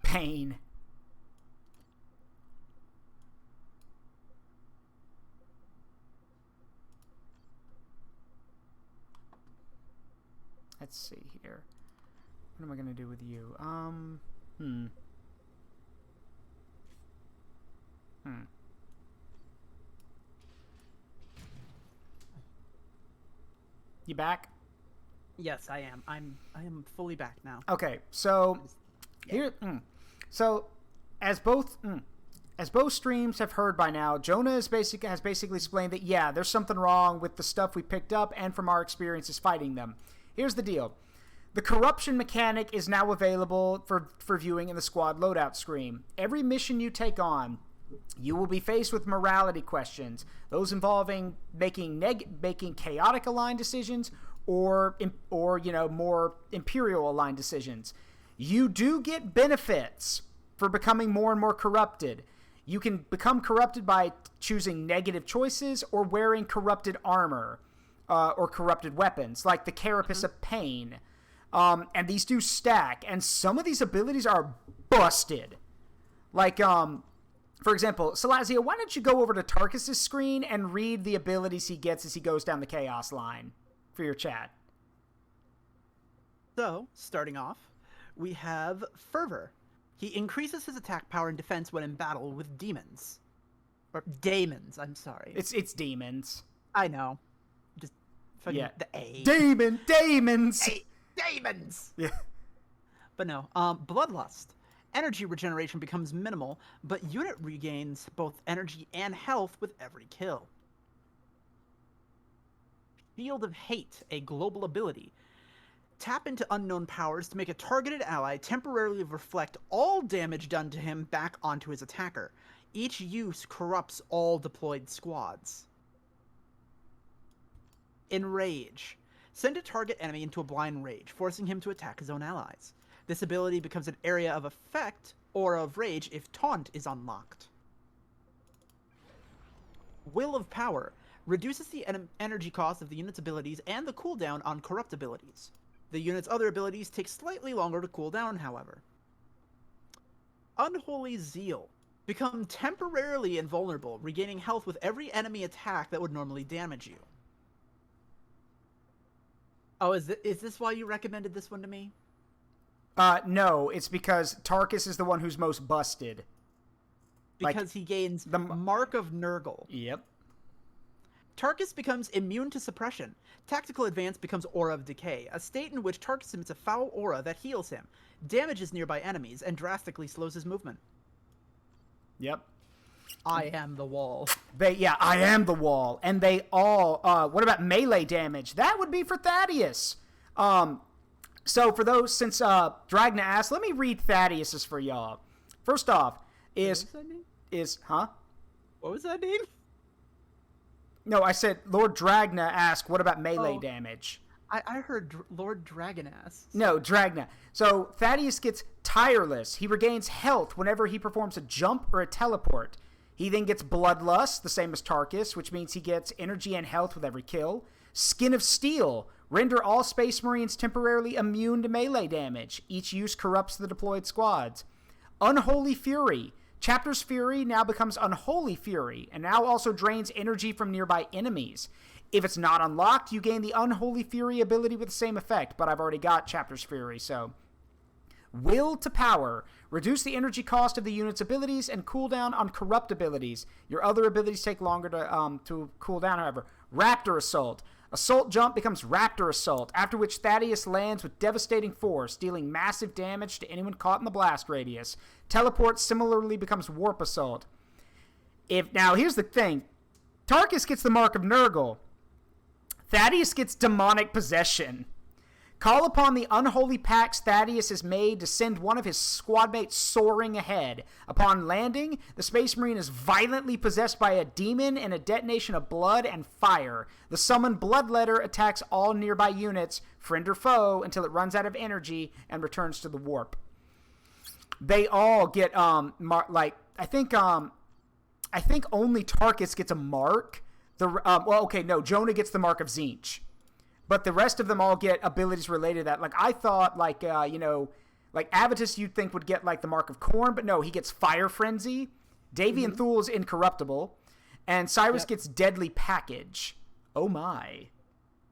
Pain. Let's see here. What am I gonna do with you? You back? Yes, I am. I am fully back now. Okay, so here. So, as both streams have heard by now, Jonah has basically explained that, yeah, there's something wrong with the stuff we picked up and from our experiences fighting them. Here's the deal. The corruption mechanic is now available for viewing in the squad loadout screen. Every mission you take on, you will be faced with morality questions, those involving making chaotic aligned decisions or more Imperial aligned decisions. You do get benefits for becoming more and more corrupted. You can become corrupted by choosing negative choices or wearing corrupted armor or corrupted weapons, like the Carapace of Pain. And these do stack, and some of these abilities are busted. Like, for example, Salazia, why don't you go over to Tarkus' screen and read the abilities he gets as he goes down the Chaos line for your chat? So, starting off, we have Fervor. He increases his attack power and defense when in battle with demons. Or daemons, I'm sorry. It's demons. I know. Just fucking the A. Daemons! Daemons! Yeah. But no, Bloodlust. Energy regeneration becomes minimal, but unit regains both energy and health with every kill. Shield of Hate, a global ability. Tap into unknown powers to make a targeted ally temporarily reflect all damage done to him back onto his attacker. Each use corrupts all deployed squads. Enrage. Send a target enemy into a blind rage, forcing him to attack his own allies. This ability becomes an area of effect or of rage if Taunt is unlocked. Will of Power. Reduces the energy cost of the unit's abilities and the cooldown on corrupt abilities. The unit's other abilities take slightly longer to cool down, however. Unholy Zeal. Become temporarily invulnerable, regaining health with every enemy attack that would normally damage you. Oh, is this why you recommended this one to me? No, it's because Tarkus is the one who's most busted. Because he gains the Mark of Nurgle. Yep. Tarkus becomes immune to suppression. Tactical Advance becomes Aura of Decay, a state in which Tarkus emits a foul aura that heals him, damages nearby enemies, and drastically slows his movement. Yep. I am the wall. I am the wall. And they all... what about melee damage? That would be for Thaddeus. So for those, since Dragna asked, let me read Thaddeus's for y'all. First off, What was that name? What was that name? No, I said Lord Dragna asked, what about melee damage? I heard Lord Dragonass. No, Dragna. So Thaddeus gets Tireless. He regains health whenever he performs a jump or a teleport. He then gets Bloodlust, the same as Tarkus, which means he gets energy and health with every kill. Skin of Steel. Render all Space Marines temporarily immune to melee damage. Each use corrupts the deployed squads. Unholy Fury. Chapter's Fury now becomes Unholy Fury, and now also drains energy from nearby enemies. If it's not unlocked, you gain the Unholy Fury ability with the same effect, but I've already got Chapter's Fury, so... Will to Power. Reduce the energy cost of the unit's abilities and cooldown on corrupt abilities. Your other abilities take longer to cool down, however. Raptor Assault. Assault Jump becomes Raptor Assault, after which Thaddeus lands with devastating force, dealing massive damage to anyone caught in the blast radius. Teleport similarly becomes Warp Assault. Now, here's the thing. Tarkus gets the Mark of Nurgle. Thaddeus gets Demonic Possession. Call upon the unholy pacts Thaddeus has made to send one of his squadmates soaring ahead. Upon landing, the Space Marine is violently possessed by a demon and a detonation of blood and fire. The summoned Bloodletter attacks all nearby units, friend or foe, until it runs out of energy and returns to the warp. They all get I think only Tarkus gets a mark. Jonah gets the Mark of Tzeentch. But the rest of them all get abilities related to that. Like, I thought, like Avitus you'd think would get, like, the Mark of Corn, but no, he gets Fire Frenzy. Davian Thule is Incorruptible. And Cyrus gets Deadly Package. Oh, my.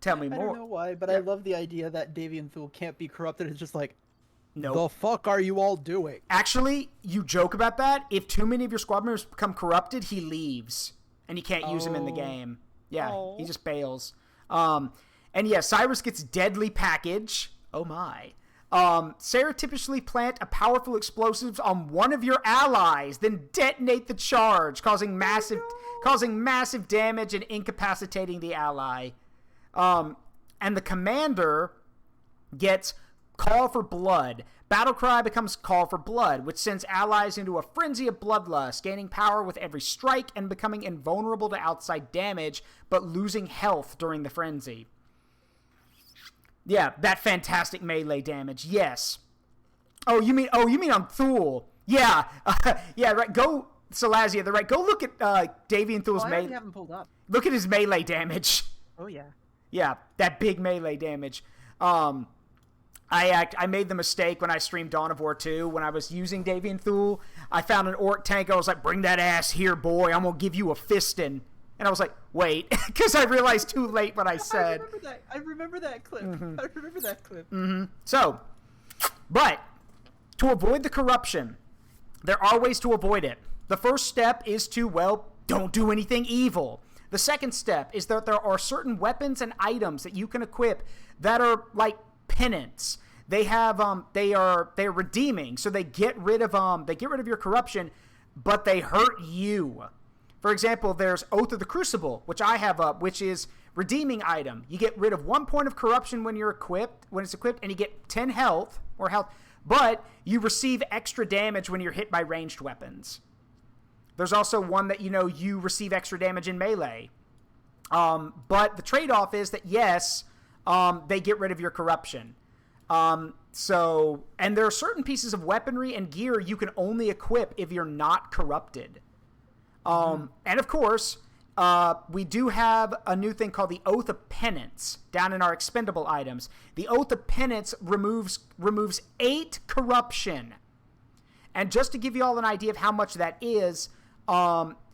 Tell me more. I don't know why, but I love the idea that Davian Thule can't be corrupted. It's just like, no. The fuck are you all doing? Actually, you joke about that. If too many of your squad members become corrupted, he leaves. And you can't use him in the game. Yeah, he just bails. And yeah, Cyrus gets Deadly Package. Oh my. Surreptitiously plant a powerful explosives on one of your allies, then detonate the charge, causing massive damage and incapacitating the ally. And the commander gets Call for Blood. Battlecry becomes Call for Blood, which sends allies into a frenzy of bloodlust, gaining power with every strike and becoming invulnerable to outside damage, but losing health during the frenzy. Yeah, that fantastic melee damage. Yes. Oh, you mean on Thule? Yeah, yeah. Right. Go, Salazia. Right. Go look at Davian Thule's melee. I haven't pulled up. Look at his melee damage. Oh yeah. Yeah, that big melee damage. I made the mistake when I streamed Dawn of War 2 when I was using Davian Thule. I found an orc tank. I was like, "Bring that ass here, boy. I'm gonna give you a fistin'." And I was like, "Wait," because I realized too late what I said. I remember that clip. Mm-hmm. I remember that clip. Mm-hmm. So, but to avoid the corruption, there are ways to avoid it. The first step is to, well, don't do anything evil. The second step is that there are certain weapons and items that you can equip that are like penance. They have they're redeeming, so they get rid of your corruption, but they hurt you. For example, there's Oath of the Crucible, which I have up, which is redeeming item. You get rid of 1 point of corruption when it's equipped, and you get 10 health, but you receive extra damage when you're hit by ranged weapons. There's also one that, you receive extra damage in melee. But the trade-off is that, yes, they get rid of your corruption. And there are certain pieces of weaponry and gear you can only equip if you're not corrupted. And of course, we do have a new thing called the Oath of Penance down in our expendable items. The Oath of Penance removes 8 corruption. And just to give you all an idea of how much that is,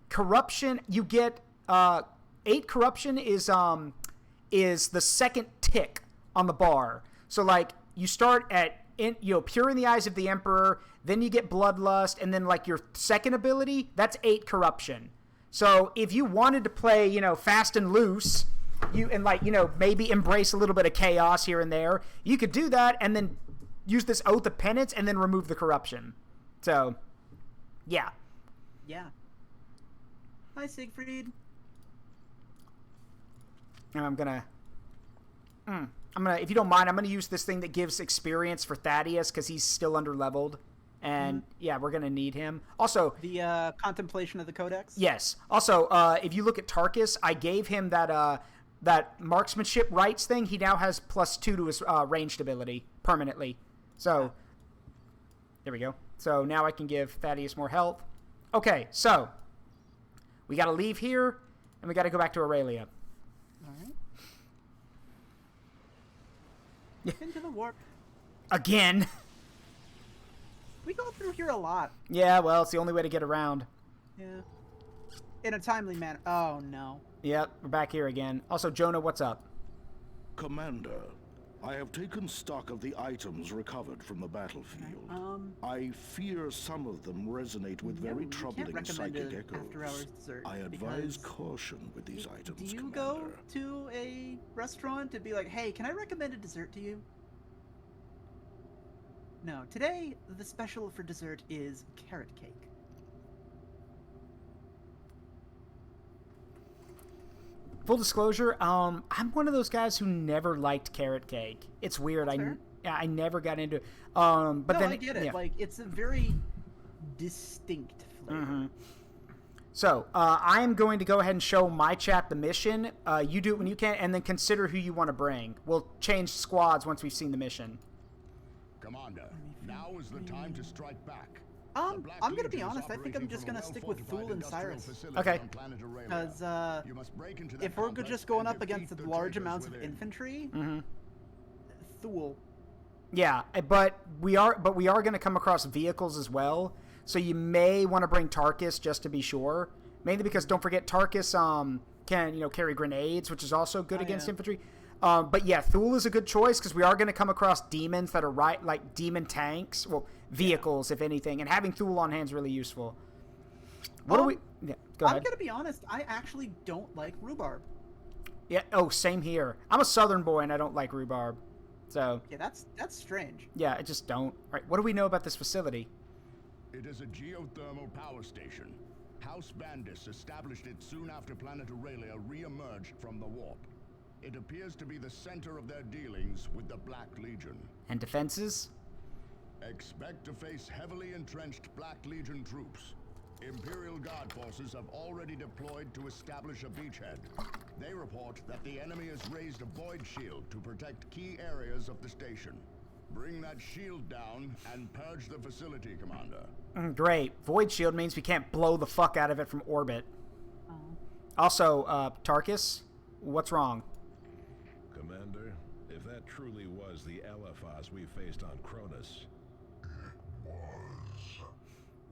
corruption, you get 8 corruption is the second tick on the bar. So like you start at pure in the eyes of the Emperor, then you get bloodlust, and then like your second ability, that's 8 corruption. So if you wanted to play, fast and loose, maybe embrace a little bit of chaos here and there, you could do that and then use this Oath of Penance and then remove the corruption. So, yeah. Yeah. Hi, Siegfried. And I'm gonna, if you don't mind, I'm gonna use this thing that gives experience for Thaddeus because he's still underleveled, and yeah, we're gonna need him. Also, the Contemplation of the Codex. Yes. Also, if you look at Tarkus, I gave him that marksmanship rights thing. He now has +2 to his ranged ability permanently. So, there we go. So now I can give Thaddeus more health. Okay, so we got to leave here, and we got to go back to Aurelia. All right. Into the warp. Again. We go through here a lot. Yeah, well, it's the only way to get around. Yeah. In a timely manner. Oh, no. Yep, we're back here again. Also, Jonah, what's up? Commander, I have taken stock of the items recovered from the battlefield. I fear some of them resonate with very troubling psychic echoes. I advise caution with these items, Do you Commander. go to a restaurant to be like, hey, can I recommend a dessert to you? No. Today, the special for dessert is carrot cake. Full disclosure, I'm one of those guys who never liked carrot cake. It's weird. I never got into it. But no, then I get it. Yeah. Like, it's a very distinct flavor. Mm-hmm. So, I am going to go ahead and show my chap the mission. You do it when you can, and then consider who you want to bring. We'll change squads once we've seen the mission. Commander, now is the time to strike back. I'm gonna be honest, I think I'm just gonna stick with Thule and Cyrus. Okay. Because, if we're just going up against large amounts of infantry, Thule. Yeah, but we are going to come across vehicles as well, so you may want to bring Tarkus just to be sure. Mainly because, don't forget, Tarkus can carry grenades, which is also good against infantry. But yeah, Thule is a good choice because we are going to come across demons that are like demon tanks. Well, vehicles, if anything. And having Thule on hand is really useful. What do we... Yeah, go ahead. I'm going to be honest. I actually don't like rhubarb. Yeah, same here. I'm a southern boy and I don't like rhubarb. So... Yeah, that's strange. Yeah, I just don't. All right, what do we know about this facility? It is a geothermal power station. House Vandis established it soon after planet Aurelia re-emerged from the warp. It appears to be the center of their dealings with the Black Legion. And defenses? Expect to face heavily entrenched Black Legion troops. Imperial Guard forces have already deployed to establish a beachhead. They report that the enemy has raised a void shield to protect key areas of the station. Bring that shield down and purge the facility, Commander. Great. Void shield means we can't blow the fuck out of it from orbit. Also, Tarkus, what's wrong? Commander, if that truly was the LFOS we faced on Cronus...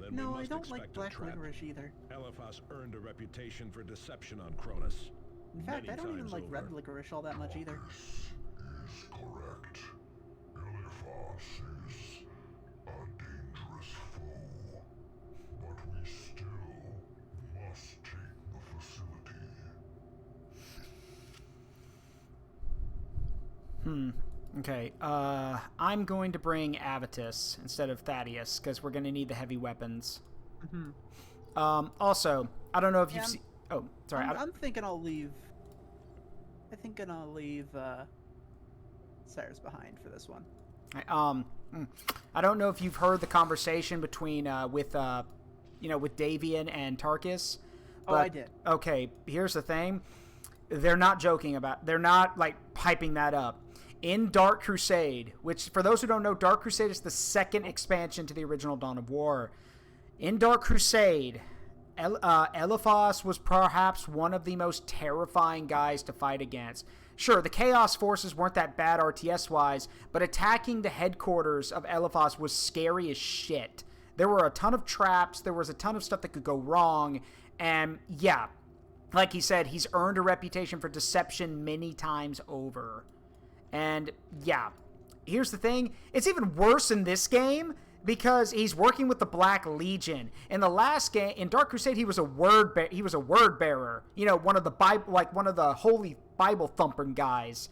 Then no, we must I don't like expect black a trap. licorice either. LFOS earned a reputation for deception on Cronus. In fact, I don't even like red licorice all that much either. This is correct. Eliphas is a dangerous foe, but we still must take the facility. Okay, I'm going to bring Avitus instead of Thaddeus, because we're going to need the heavy weapons. Also, I don't know if you've seen... Oh, sorry. I'm thinking I'll leave... I think I'll leave, Cyrus behind for this one. I don't know if you've heard the conversation between, with Davian and Tarkus. Oh, I did. Okay, here's the thing. They're not joking about... They're not, like, hyping that up. In Dark Crusade, which, for those who don't know, Dark Crusade is the second expansion to the original Dawn of War. In Dark Crusade, Eliphas was perhaps one of the most terrifying guys to fight against. Sure, the Chaos Forces weren't that bad RTS-wise, but attacking the headquarters of Eliphas was scary as shit. There were a ton of traps, there was a ton of stuff that could go wrong, and yeah, like he said, he's earned a reputation for deception many times over. And yeah, here's the thing. It's even worse in this game because he's working with the Black Legion. In the last game, in Dark Crusade, he was a word bearer. You know, one of the holy Bible thumping guys.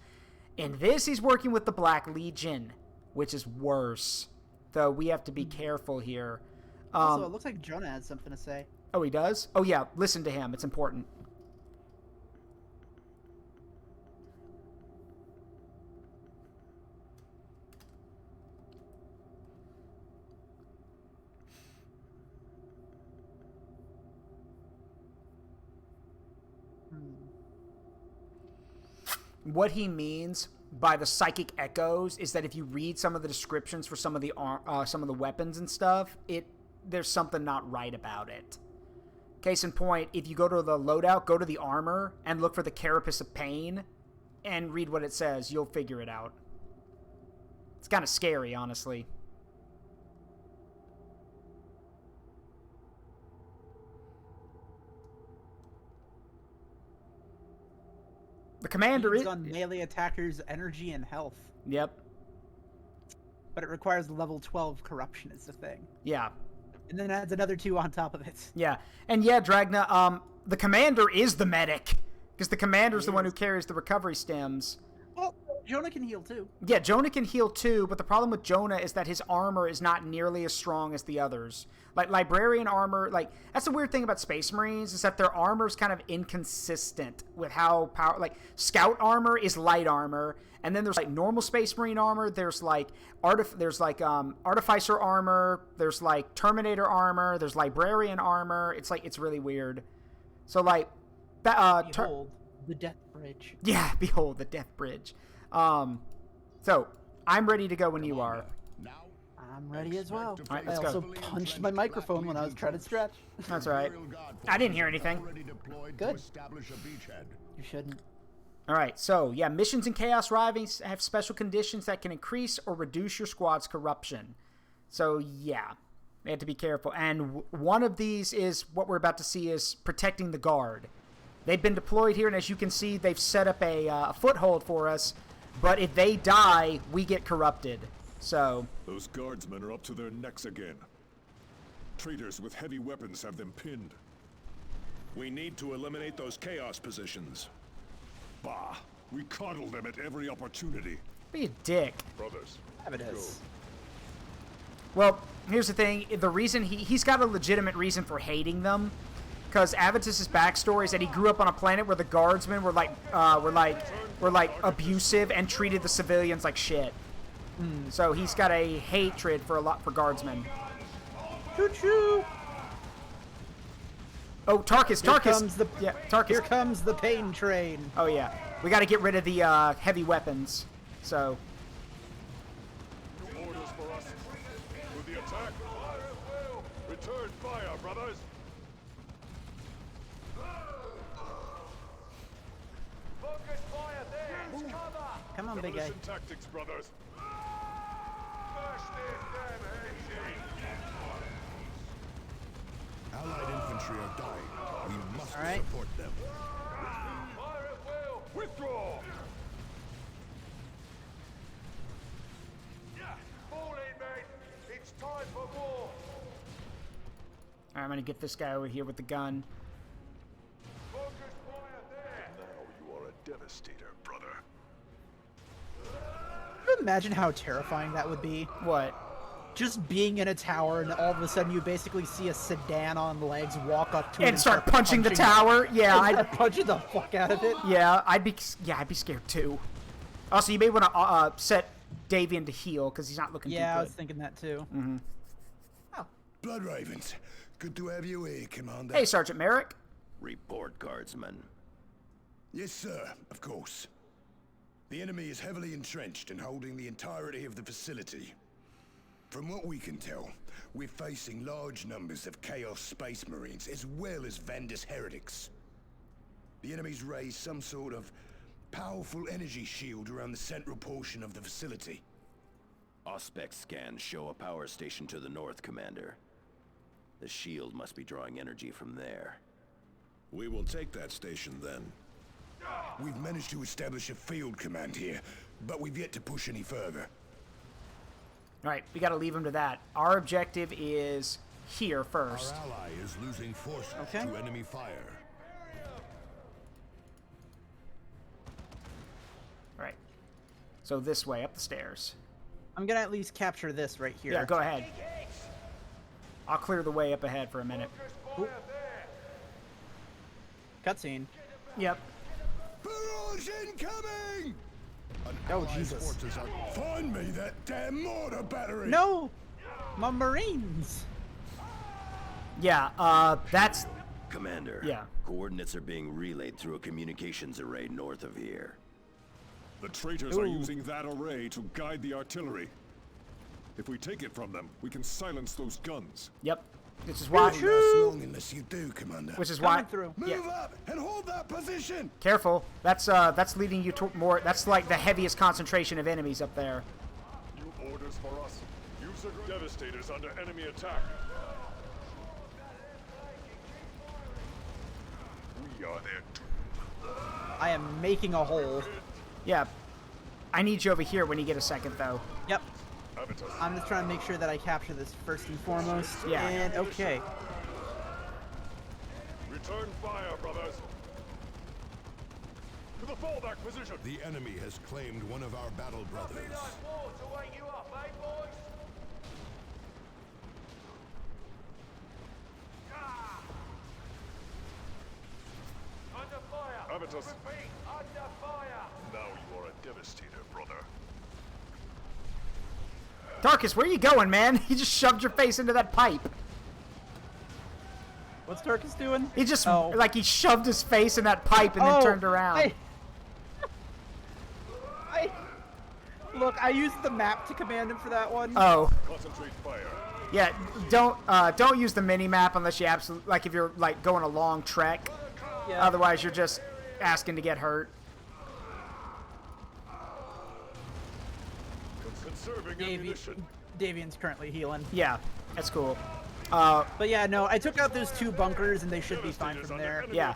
In this, he's working with the Black Legion, which is worse. Though we have to be careful here. Also, it looks like Jonah has something to say. Oh, he does? Oh yeah, listen to him. It's important. What he means by the psychic echoes is that if you read some of the descriptions for some of the weapons and stuff, there's something not right about it. Case in point, if you go to the loadout, go to the armor and look for the Carapace of Pain and read what it says. You'll figure it out. It's kind of scary, honestly. The commander is on melee attackers' energy and health. Yep. But it requires level 12 corruption is the thing. Yeah. And then adds another 2 on top of it. Yeah. And yeah, Dragna, the commander is the medic. Because the commander's the one who carries the recovery stems. Well, Jonah can heal too. Yeah, Jonah can heal too, but the problem with Jonah is that his armor is not nearly as strong as the others. Like, librarian armor, like, that's the weird thing about Space Marines, is that their armor is kind of inconsistent with how scout armor is light armor, and then there's, like, normal Space Marine armor, there's, like, Artificer armor, there's, like, Terminator armor, there's librarian armor, it's, like, it's really weird. So, like, behold, the Death Bridge. Yeah, behold, the Death Bridge. So, I'm ready to go when you are. I'm ready as well. All right, I let's also go. punched my microphone when I was trying to stretch. That's all right. I didn't hear anything. Good. You shouldn't. All right, so, yeah, missions in Chaos Rising have special conditions that can increase or reduce your squad's corruption. So, yeah, we have to be careful. And one of these is, what we're about to see is protecting the guard. They've been deployed here, and as you can see, they've set up a foothold for us. But if they die, we get corrupted. So those guardsmen are up to their necks again. Traitors with heavy weapons have them pinned. We need to eliminate those chaos positions. Bah! We coddle them at every opportunity. Be a dick. Brothers. Evidence. Well, here's the thing. The reason he's got a legitimate reason for hating them. Because Avitus's backstory is that he grew up on a planet where the guardsmen were like abusive and treated the civilians like shit. So he's got a hatred for guardsmen. Choo choo. Oh, Tarkus! Tarkus! Here comes the pain train. Oh yeah, we got to get rid of the heavy weapons. So. New orders for us. To the attack. Fire at will. Return fire, brothers. Focus fire there. It's cover. Come on, big guy. Demolition tactics, brothers. Smash this damn engine. Allied infantry are dying. We must right. support them. Fire at will. Withdraw. Fall in, men. It's time for war. Alright, I'm gonna get this guy over here with the gun. Focus fire there. Now you are a devastator, brother. Can you imagine how terrifying that would be? What? Just being in a tower and all of a sudden you basically see a sedan on legs walk up to it And start punching the tower? Yeah, I'd punching the fuck out of it. Yeah, I'd be scared too. Also, you may want to set Davian to heal because he's not looking too good. Yeah, I was thinking that too. Mm-hmm. Oh. Blood Ravens, good to have you here, Commander. Hey, Sergeant Merrick. Report, Guardsman. Yes, sir, of course. The enemy is heavily entrenched and holding the entirety of the facility. From what we can tell, we're facing large numbers of Chaos Space Marines as well as Vandus heretics. The enemy's raised some sort of powerful energy shield around the central portion of the facility. Auspex scans show a power station to the north, Commander. The shield must be drawing energy from there. We will take that station then. We've managed to establish a field command here, but we've yet to push any further. Alright, we gotta leave him to that. Our objective is here first. Our ally is losing forces to enemy fire. Right. So this way, up the stairs. I'm gonna at least capture this right here. Yeah, go ahead. I'll clear the way up ahead for a minute. Cutscene. Yep. Barrage incoming! Oh, Jesus. Find me that damn mortar battery! No! My Marines! Yeah, that's... Commander, coordinates are being relayed through a communications array north of here. The traitors are using that array to guide the artillery. If we take it from them, we can silence those guns. Yep. This is why... long unless you do, Commander. Which is why... Move up and hold that position! Careful. That's leading you to more... That's like the heaviest concentration of enemies up there. New orders for us. Use the Devastators under enemy attack. We are their doom. I am making a hole. Yeah. I need you over here when you get a second, though. Yep. I'm just trying to make sure that I capture this first and foremost. Yeah. And okay. Return fire, brothers. To the fallback position. The enemy has claimed one of our battle brothers. Under fire. Avitus. Repeat, under fire. Now you are a devastator, brother. Tarkus, where are you going, man? You just shoved your face into that pipe. What's Tarkus doing? He just, like, he shoved his face in that pipe and then turned around. Look, I used the map to command him for that one. Oh. Concentrate fire. Yeah, don't use the mini-map unless you absolutely, like, if you're, like, going a long trek. Yeah. Otherwise, you're just asking to get hurt. Davian's currently healing. Yeah, that's cool. But yeah, no, I took out those two bunkers and they should be fine from there. Yeah.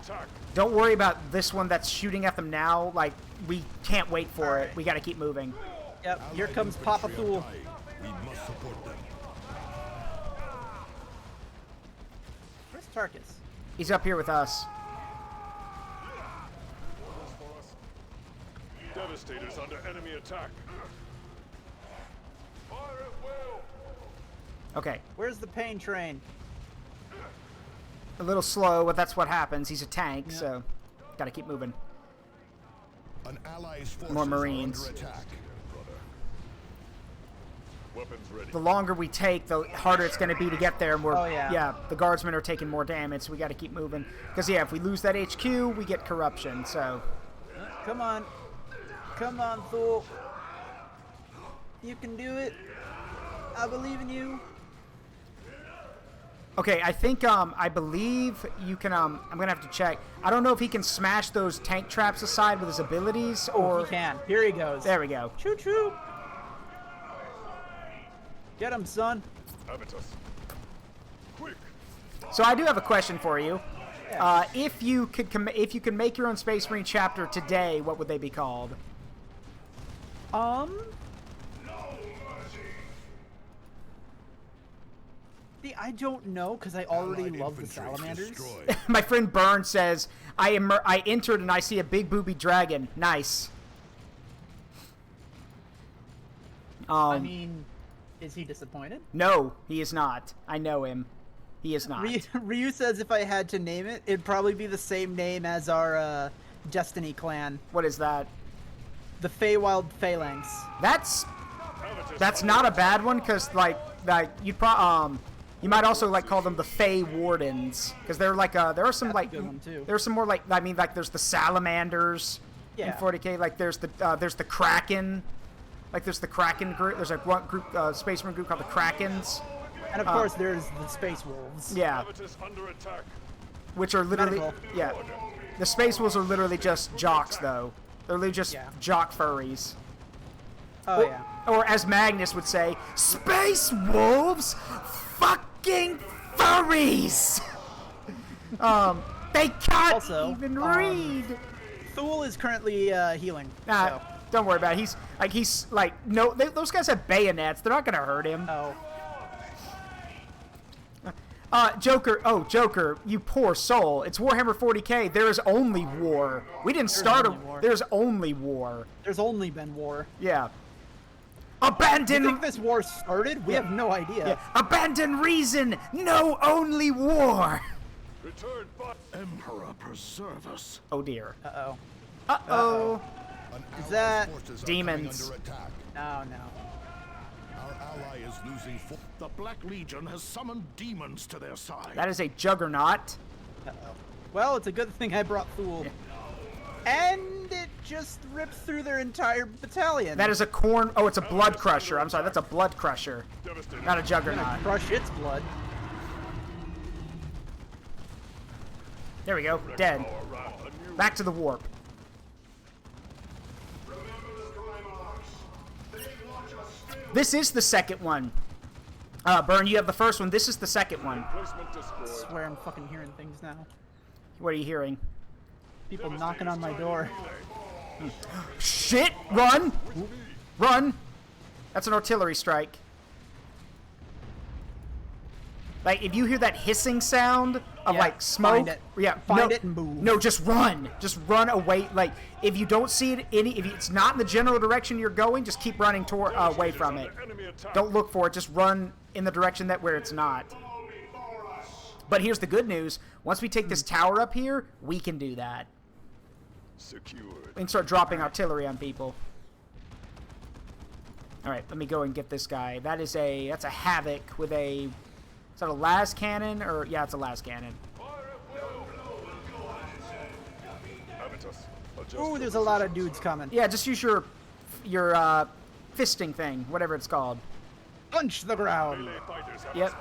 Don't worry about this one that's shooting at them now. Like, we can't wait for it. We gotta keep moving. Yep, here comes Papa Thule. We must support them. Where's Tarkus? He's up here with us. Devastators under enemy attack. Fire at will. Okay. Where's the pain train? A little slow, but that's what happens. He's a tank, so gotta keep moving. An ally's forces More Marines. are under attack. the longer we take, the harder it's going to be to get there. And we're, yeah, the guardsmen are taking more damage, so we got to keep moving. Because, yeah, if we lose that HQ, we get corruption, so... Come on. Come on, Thule. You can do it. I believe in you. Okay, I think, I believe you can, I'm going to have to check. I don't know if he can smash those tank traps aside with his abilities, or... he can. Here he goes. There we go. Choo-choo. Get him, son. Quick. So I do have a question for you. Yeah. If you could make your own Space Marine chapter today, what would they be called? See, I don't know, because I already love the salamanders. My friend Burn says, I entered and I see a big booby dragon. Nice. I mean, is he disappointed? No, he is not. I know him. He is not. Ryu says if I had to name it, it'd probably be the same name as our Destiny clan. What is that? The Feywild Phalanx. That's not a bad one, because like you might also like call them the Fey Wardens, because they're like there are some like there's some more like there's the salamanders in 40k, like there's the Kraken, like there's the Kraken group, there's a group Space Marine group called the Krakens, and of course there's the Space Wolves. Yeah. Which are literally the Space Wolves are literally just jocks though. They're literally just jock furries. Oh or as Magnus would say, Space Wolves fucking furries! They can't also, even read! Thule is currently healing. So. Don't worry about it. He's like, no, those guys have bayonets. They're not gonna hurt him. Oh. Joker, you poor soul. It's Warhammer 40k. There is only war. We didn't start a war. There's only war. There's only been war. Yeah. Abandon... You think this war started? We have no idea. Yeah. Abandon reason! No, only war! Return, Emperor preserve us. Oh dear. Uh-oh. Uh-oh. Is that... demons? Oh, no. Our ally is losing... The Black Legion has summoned demons to their side. That is a juggernaut. Uh-oh. Well, it's a good thing I brought Thule. And it just ripped through their entire battalion. That is a corn... Oh, it's a blood crusher. I'm sorry, that's a blood crusher. Not a juggernaut. Crush its blood. There we go. Dead. Back to the warp. This is the second one. Burn, you have the first one. This is the second one. I swear I'm fucking hearing things now. What are you hearing? People knocking on my door. Shit! Run! Run! That's an artillery strike. Like, if you hear that hissing sound of, like, smoke... Find it. Yeah, find it and move. No, just run. Just run away. Like, if you don't see it if it's not in the general direction you're going, just keep running away from it. Don't look for it. Just run in the direction where it's not. But here's the good news. Once we take this tower up here, we can do that. Secured. We can start dropping artillery on people. Alright, let me go and get this guy. That's a Havoc with a... Is that a las cannon? Or yeah, it's a las cannon. Ooh, there's a lot of dudes coming. Yeah, just use your fisting thing, whatever it's called. Punch the ground. Yep.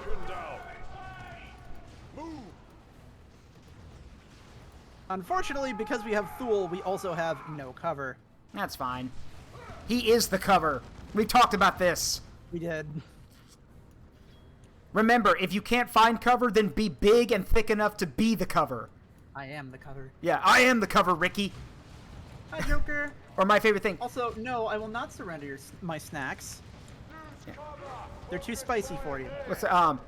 Unfortunately, because we have Thule, we also have no cover. That's fine. He is the cover. We talked about this. We did. Remember, if you can't find cover, then be big and thick enough to be the cover. I am the cover. Yeah, I am the cover, Ricky. Hi, Joker. Or my favorite thing. Also, no, I will not surrender my snacks. Yeah. They're too spicy for you. What's the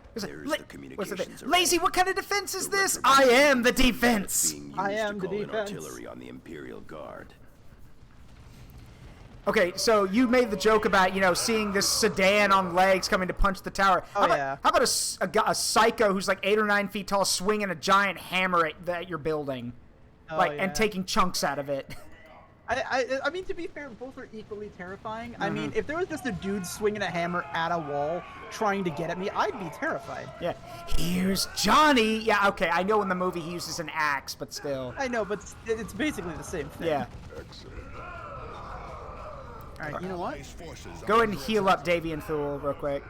Lazy, what kind of defense is this? I am the defense. I am the defense. Artillery on the Imperial Guard. Okay, so you made the joke about, seeing this sedan on legs coming to punch the tower. How about a psycho who's like 8 or 9 feet tall swinging a giant hammer at you're building, and taking chunks out of it? I mean, to be fair, both are equally terrifying. I mean, if there was just a dude swinging a hammer at a wall trying to get at me, I'd be terrified. Yeah. Here's Johnny. Yeah, okay. I know in the movie he uses an axe, but still. I know, but it's basically the same thing. Yeah. All right, you know what? Go ahead and heal up Davian Thule real quick.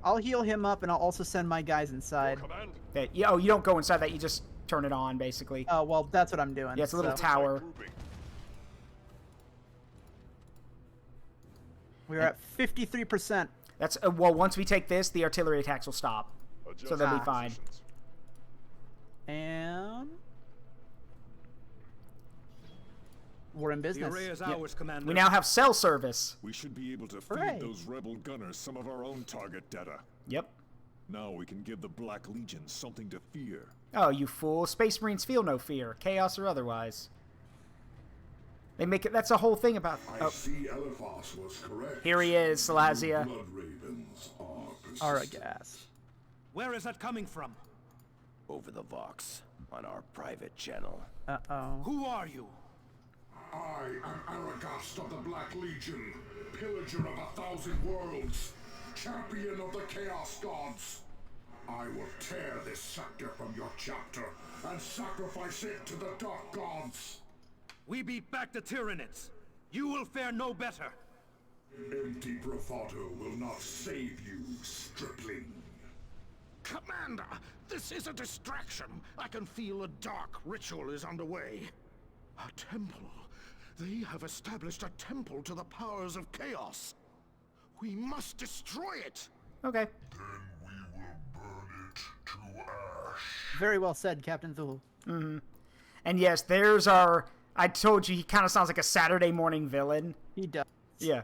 I'll heal him up, and I'll also send my guys inside. Okay. Oh, you don't go inside that. You just turn it on, basically. Oh, well, that's what I'm doing. Yeah, it's a little tower. We're at 53%. That's well. Once we take this, the artillery attacks will stop, so they'll be fine. And we're in business. The array is ours, Commander. We now have cell service. We should be able to feed those rebel gunners some of our own target data. Yep. Now we can give the Black Legion something to fear. Oh, you fool. Space Marines feel no fear, chaos or otherwise. They make it. That's the whole thing about. I see Eliphas was correct. Here he is, Salazia. Blood ravens are Aragas. Where is that coming from? Over the Vox, on our private channel. Uh-oh. Who are you? I am Aragast of the Black Legion, pillager of 1,000 worlds, champion of the Chaos Gods. I will tear this sector from your chapter and sacrifice it to the Dark Gods. We beat back the Tyranids. You will fare no better. Empty bravado will not save you, stripling. Commander, this is a distraction. I can feel a dark ritual is underway. A temple. They have established a temple to the powers of chaos. We must destroy it. Okay. Then we will burn it to ash. Very well said, Captain Thule. Mm-hmm. And yes, there's our... I told you, he kind of sounds like a Saturday morning villain. He does. Yeah.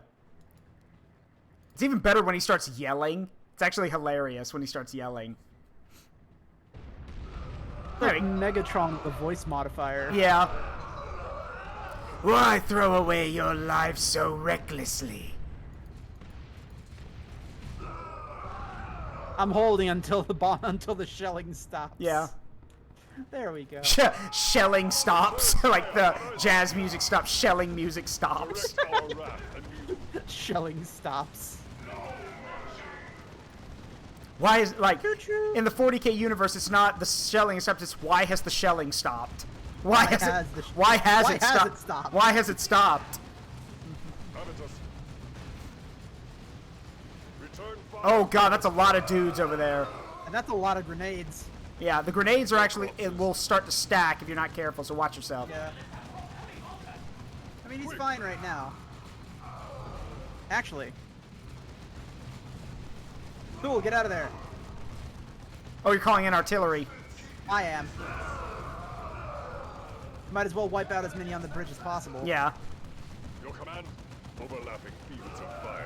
It's even better when he starts yelling. It's actually hilarious when he starts yelling. Like Megatron with the voice modifier. Yeah. Why throw away your life so recklessly? I'm holding until the shelling stops. Yeah. There we go. Shelling stops. Like the jazz music stops. Shelling music stops. Shelling stops. Why is, like, in the 40K universe, it's not the shelling stopped, it's why has the shelling stopped? Why has it stopped? Why has it stopped? Oh god, that's a lot of dudes over there. And that's a lot of grenades. Yeah, the grenades are actually, it will start to stack if you're not careful, so watch yourself. Yeah. I mean, he's fine right now. Actually. Cool, get out of there. Oh, you're calling in artillery. I am. Might as well wipe out as many on the bridge as possible. Yeah. Your command, overlapping fields of fire.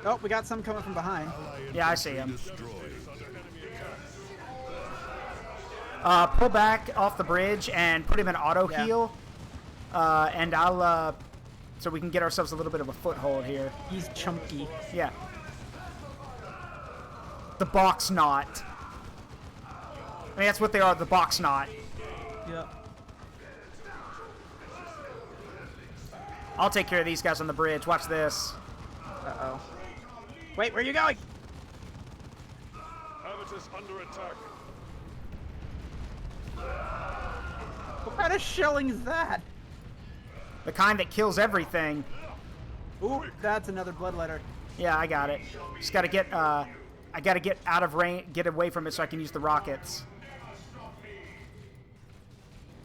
Oh, we got some coming from behind. Yeah, I see him. Pull back off the bridge and put him in auto heal. And I'll, so we can get ourselves a little bit of a foothold here. He's chunky. Yeah. The box knot. I mean, that's what they are, the box knot. Yeah. I'll take care of these guys on the bridge. Watch this. Uh-oh. Wait, where are you going? Habitus under attack. What kind of shelling is that? The kind that kills everything. Ooh, that's another bloodletter. Yeah, I got it. Just gotta get, I gotta get out of range, get away from it so I can use the rockets.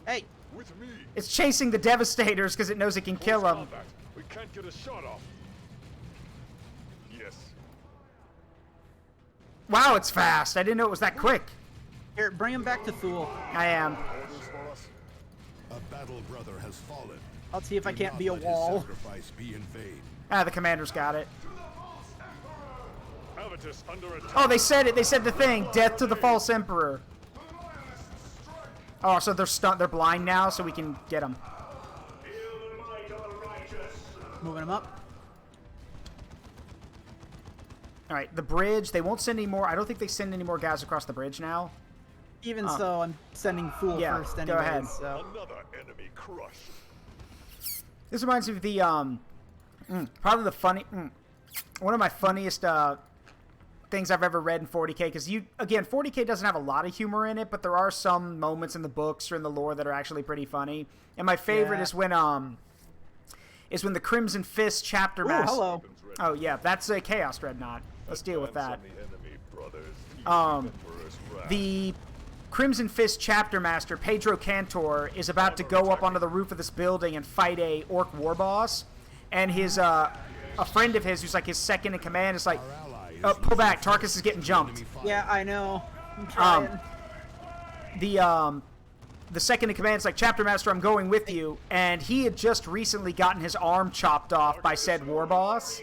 Hey! With me. It's chasing the Devastators because it knows it can kill them. We can't get a shot off. Yes. Wow, it's fast. I didn't know it was that quick. Here, bring him back to Thule. I am. A battle brother has fallen. I'll see if I can't be a wall. Sacrifice be in vain. Ah, the commander's got it. Habitus under attack. Oh, they said it. They said the thing. Death to the false emperor. Oh, so they're stunned. They're blind now, so we can get them. Moving them up. All right, the bridge. They won't send any more. I don't think they send any more guys across the bridge now. Even so, I'm sending Fool first anyway. Go ahead. So. Another enemy crushed. This reminds me of the probably the one of my funniest things I've ever read in 40K, because 40K doesn't have a lot of humor in it, but there are some moments in the books or in the lore that are actually pretty funny. And my favorite is when the Crimson Fist chapter master. Hello. Oh yeah, that's a Chaos Dreadnought. Let's deal with that. The Crimson Fist chapter master Pedro Cantor is about to go up onto the roof of this building and fight a orc war boss, and his a friend of his who's like his second in command is like, pull back, Tarkus is getting jumped. Yeah, I know. I'm trying. The second in command is like, Chapter Master, I'm going with you, and he had just recently gotten his arm chopped off by said war boss.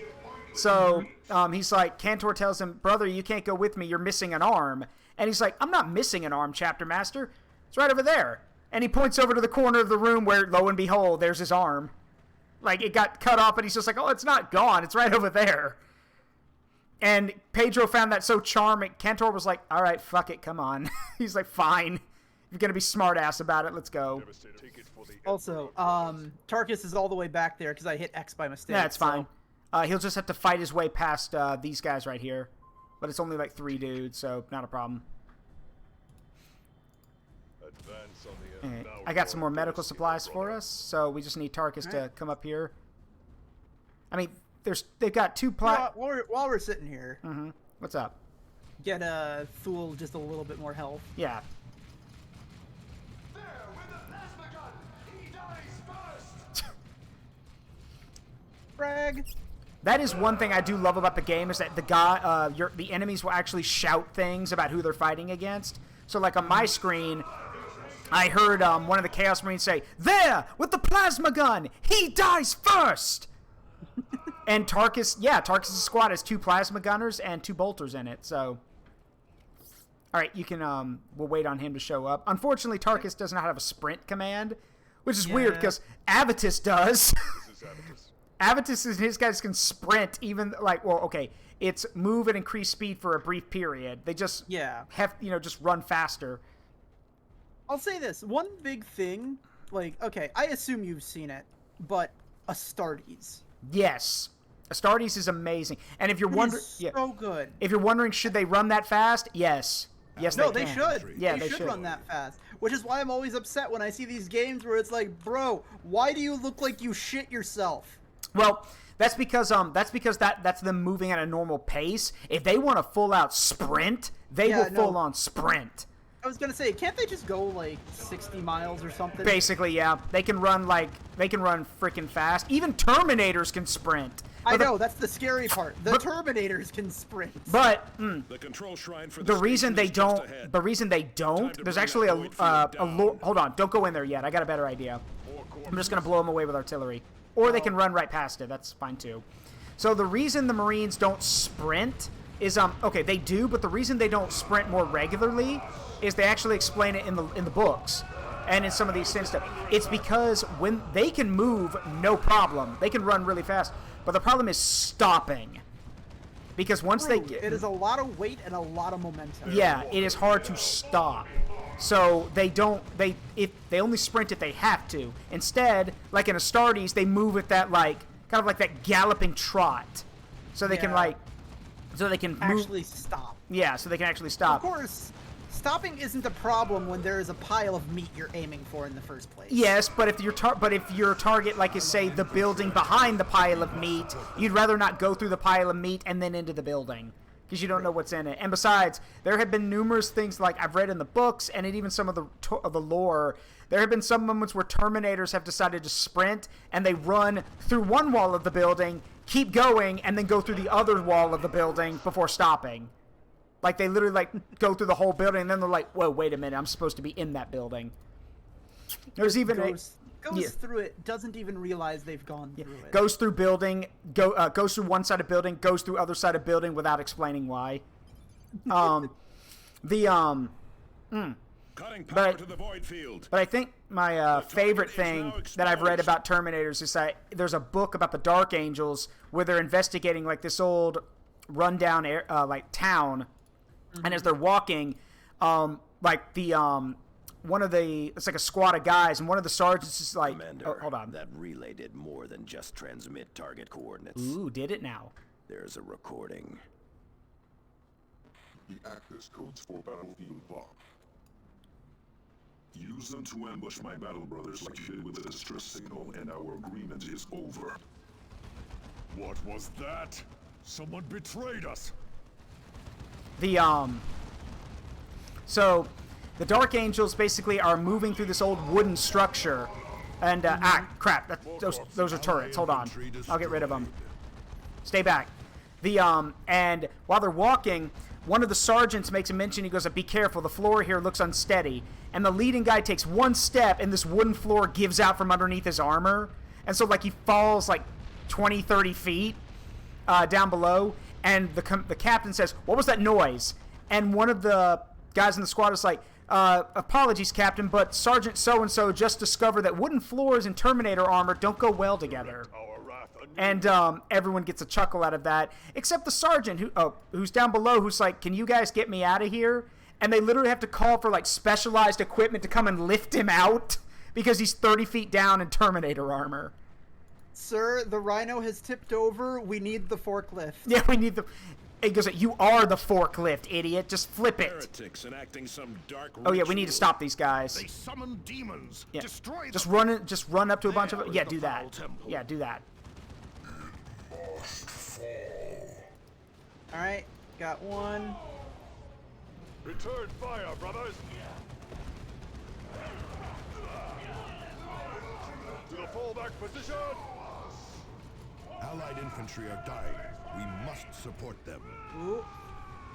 So he's like, Cantor tells him, brother, you can't go with me, you're missing an arm. And he's like, I'm not missing an arm, Chapter Master. It's right over there. And he points over to the corner of the room where, lo and behold, there's his arm. Like, it got cut off, and he's just like, oh, it's not gone. It's right over there. And Pedro found that so charming. Cantor was like, all right, fuck it, come on. He's like, fine. If you're going to be smart-ass about it, let's go. Also, Tarkus is all the way back there because I hit X by mistake. Yeah, it's fine. He'll just have to fight his way past these guys right here. But it's only like 3 dudes, so not a problem. Right. I got some more medical supplies for us, so we just need Tarkus to come up here. I mean, they've got 2 while we're sitting here. Mm-hmm. What's up? Get a Fool just a little bit more health. Yeah. There, with the plasma gun, he dies first. Frag. That is one thing I do love about the game, is that the enemies will actually shout things about who they're fighting against. So, like on my screen, I heard one of the Chaos Marines say, "There, with the plasma gun, he dies first." And Tarkus' squad has 2 plasma gunners and 2 bolters in it. So, all right, you can. We'll wait on him to show up. Unfortunately, Tarkus does not have a sprint command, which is weird because Avitus does. Avitus and his guys can sprint even it's move and increase speed for a brief period. They just just run faster. I'll say this, one big thing, I assume you've seen it, but Astartes. Yes. Astartes is amazing. And if you're wondering, so good. If you're wondering, should they run that fast? Yes. Yes, no, they can. should. Yeah, they should run that fast. Which is why I'm always upset when I see these games where it's like, bro, why do you look like you shit yourself? Well, that's because that's them moving at a normal pace. If they want a full out sprint, they will full on sprint. I was gonna say, can't they just go 60 miles or something? Basically, yeah. They can run freaking fast. Even Terminators can sprint. I know, that's the scary part. Terminators can sprint. But the control shrine for the reason they don't, there's actually a hold on, don't go in there yet. I got a better idea. I'm just gonna blow them away with artillery. Or they can run right past it. That's fine too. So the reason the Marines don't sprint is they do, but the reason they don't sprint more regularly is they actually explain it in the books and in some of these stuff. It's because when they can move, no problem. They can run really fast, but the problem is stopping. Because once it is a lot of weight and a lot of momentum. Yeah, it is hard to stop. So they if they only sprint if they have to. Instead, like in Astartes, they move at that kind of like that galloping trot. So they can actually stop. Yeah, so they can actually stop. Of course, stopping isn't a problem when there is a pile of meat you're aiming for in the first place. Yes, but if your target is say the building behind the pile of meat, you'd rather not go through the pile of meat and then into the building. Because you don't know what's in it. And besides, there have been numerous things I've read in the books and even some of the lore. There have been some moments where Terminators have decided to sprint and they run through one wall of the building, keep going, and then go through the other wall of the building before stopping. They literally go through the whole building and then they're like, whoa, wait a minute, I'm supposed to be in that building. There's even goes through it, doesn't even realize they've gone through it. Goes through building, goes through one side of building, goes through other side of building without explaining why. Cutting power to the void field. But I think my favorite thing that I've read about Terminators is that there's a book about the Dark Angels where they're investigating this old rundown town, and as they're walking, like the one of the, it's like a squad of guys, and one of the sergeants is like, Commander, oh, hold on. That relay did more than just transmit target coordinates. Ooh, did it now? There's a recording. The access codes for Battlefield Bomb. Use them to ambush my battle brothers like you did with the distress signal, and our agreement is over. What was that? Someone betrayed us! So, the Dark Angels basically are moving through this old wooden structure, and, crap, those are turrets, hold on. I'll get rid of them. Stay back. And while they're walking, one of the sergeants makes a mention, he goes, be careful, the floor here looks unsteady. And the leading guy takes one step, and this wooden floor gives out from underneath his armor. And so, like, he falls, like, 20, 30 feet down below. And the captain says, what was that noise? And one of the guys in the squad is like, apologies, Captain, but Sergeant so-and-so just discovered that wooden floors and Terminator armor don't go well together. And everyone gets a chuckle out of that, except the sergeant who's down below, who's like, can you guys get me out of here? And they literally have to call for, like, specialized equipment to come and lift him out because he's 30 feet down in Terminator armor. Sir, the Rhino has tipped over. We need the forklift. Yeah, we need the... He goes, you are the forklift, idiot. Just flip it. Heretics enacting some dark oh, yeah, we need to stop these guys. They summon demons. Yeah. Destroy just them. Just run up to a bunch of... Yeah, do that. Yeah, do that. Alright, got one. Return fire, brothers! To the fallback position! Allied infantry are dying. We must support them. Ooh.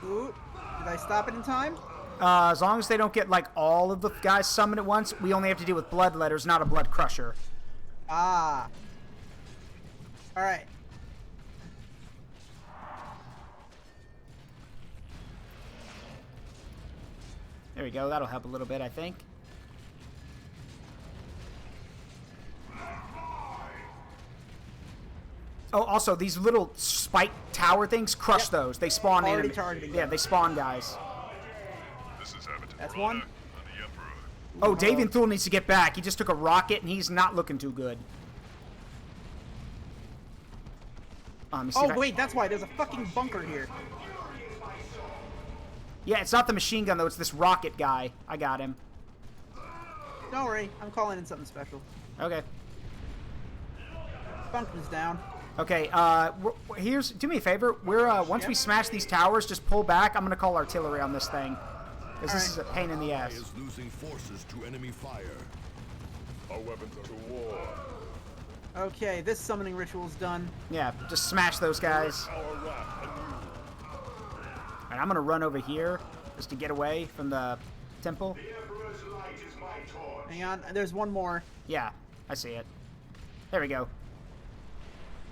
Ooh. Did I stop it in time? As long as they don't get, like, all of the guys summoned at once, we only have to deal with bloodletters, not a blood crusher. Ah. Alright. There we go. That'll help a little bit, I think. Oh, also, these little spike tower things, crush those. They spawn enemies. Yeah, they spawn guys. That's one. Oh, Davian Thule needs to get back. He just took a rocket, and he's not looking too good. Oh, wait, that's why. There's a fucking bunker here. Yeah, it's not the machine gun, though. It's this rocket guy. I got him. Don't worry. I'm calling in something special. Okay. Bunker's down. Okay, here's... Do me a favor. Once we smash these towers, just pull back. I'm going to call artillery on this thing. Because this is a pain in the ass. Is losing forces to enemy fire. Our weapons are to war. Okay, this summoning ritual's done. Yeah, just smash those guys. And I'm gonna run over here just to get away from the temple. Hang on, there's one more. Yeah, I see it. There we go.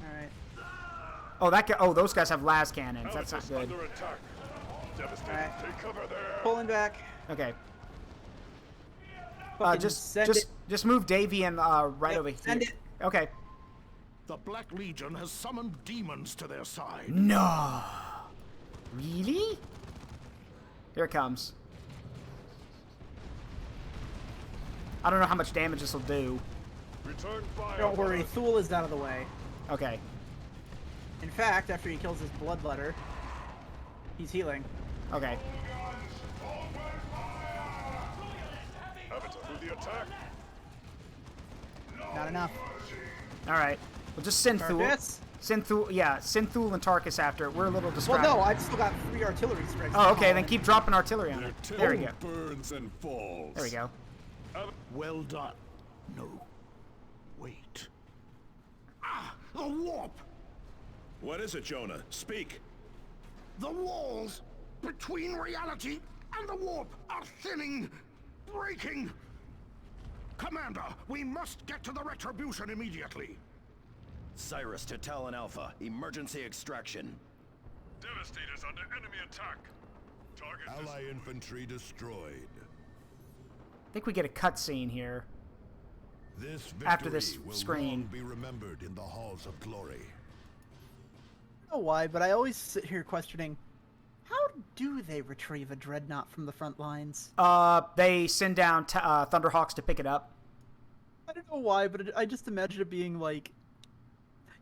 All right. Oh, that guy. Oh, those guys have las cannons. That's not good. All right. Take cover there. Pulling back. Okay. Just move Davian right over here. Send it. Okay. The Black Legion has summoned demons to their side. No. Really? Here it comes. I don't know how much damage this will do. Return fire. Don't worry, Thule is out of the way. Okay. In fact, after he kills his bloodletter, he's healing. Okay. Avatar through the attack. Not enough. All right. We'll just send Thule. Send Thule and Tarkus after it. We're a little distracted. Well, no, I've still got 3 artillery strikes. Oh, okay, then keep dropping artillery on it. There we go. Burns and falls. There we go. Well done. No. Wait. Ah, the warp! What is it, Jonah? Speak. The walls between reality and the warp are thinning, breaking. Commander, we must get to the retribution immediately. Cyrus to Talon Alpha. Emergency extraction. Devastator's under enemy attack. Target Ally infantry destroyed. I think we get a cutscene here. This victory after this will screen. long be remembered in the halls of glory. I don't know why, but I always sit here questioning, how do they retrieve a Dreadnought from the front lines? They send down Thunderhawks to pick it up. I don't know why, but I just imagine it being like...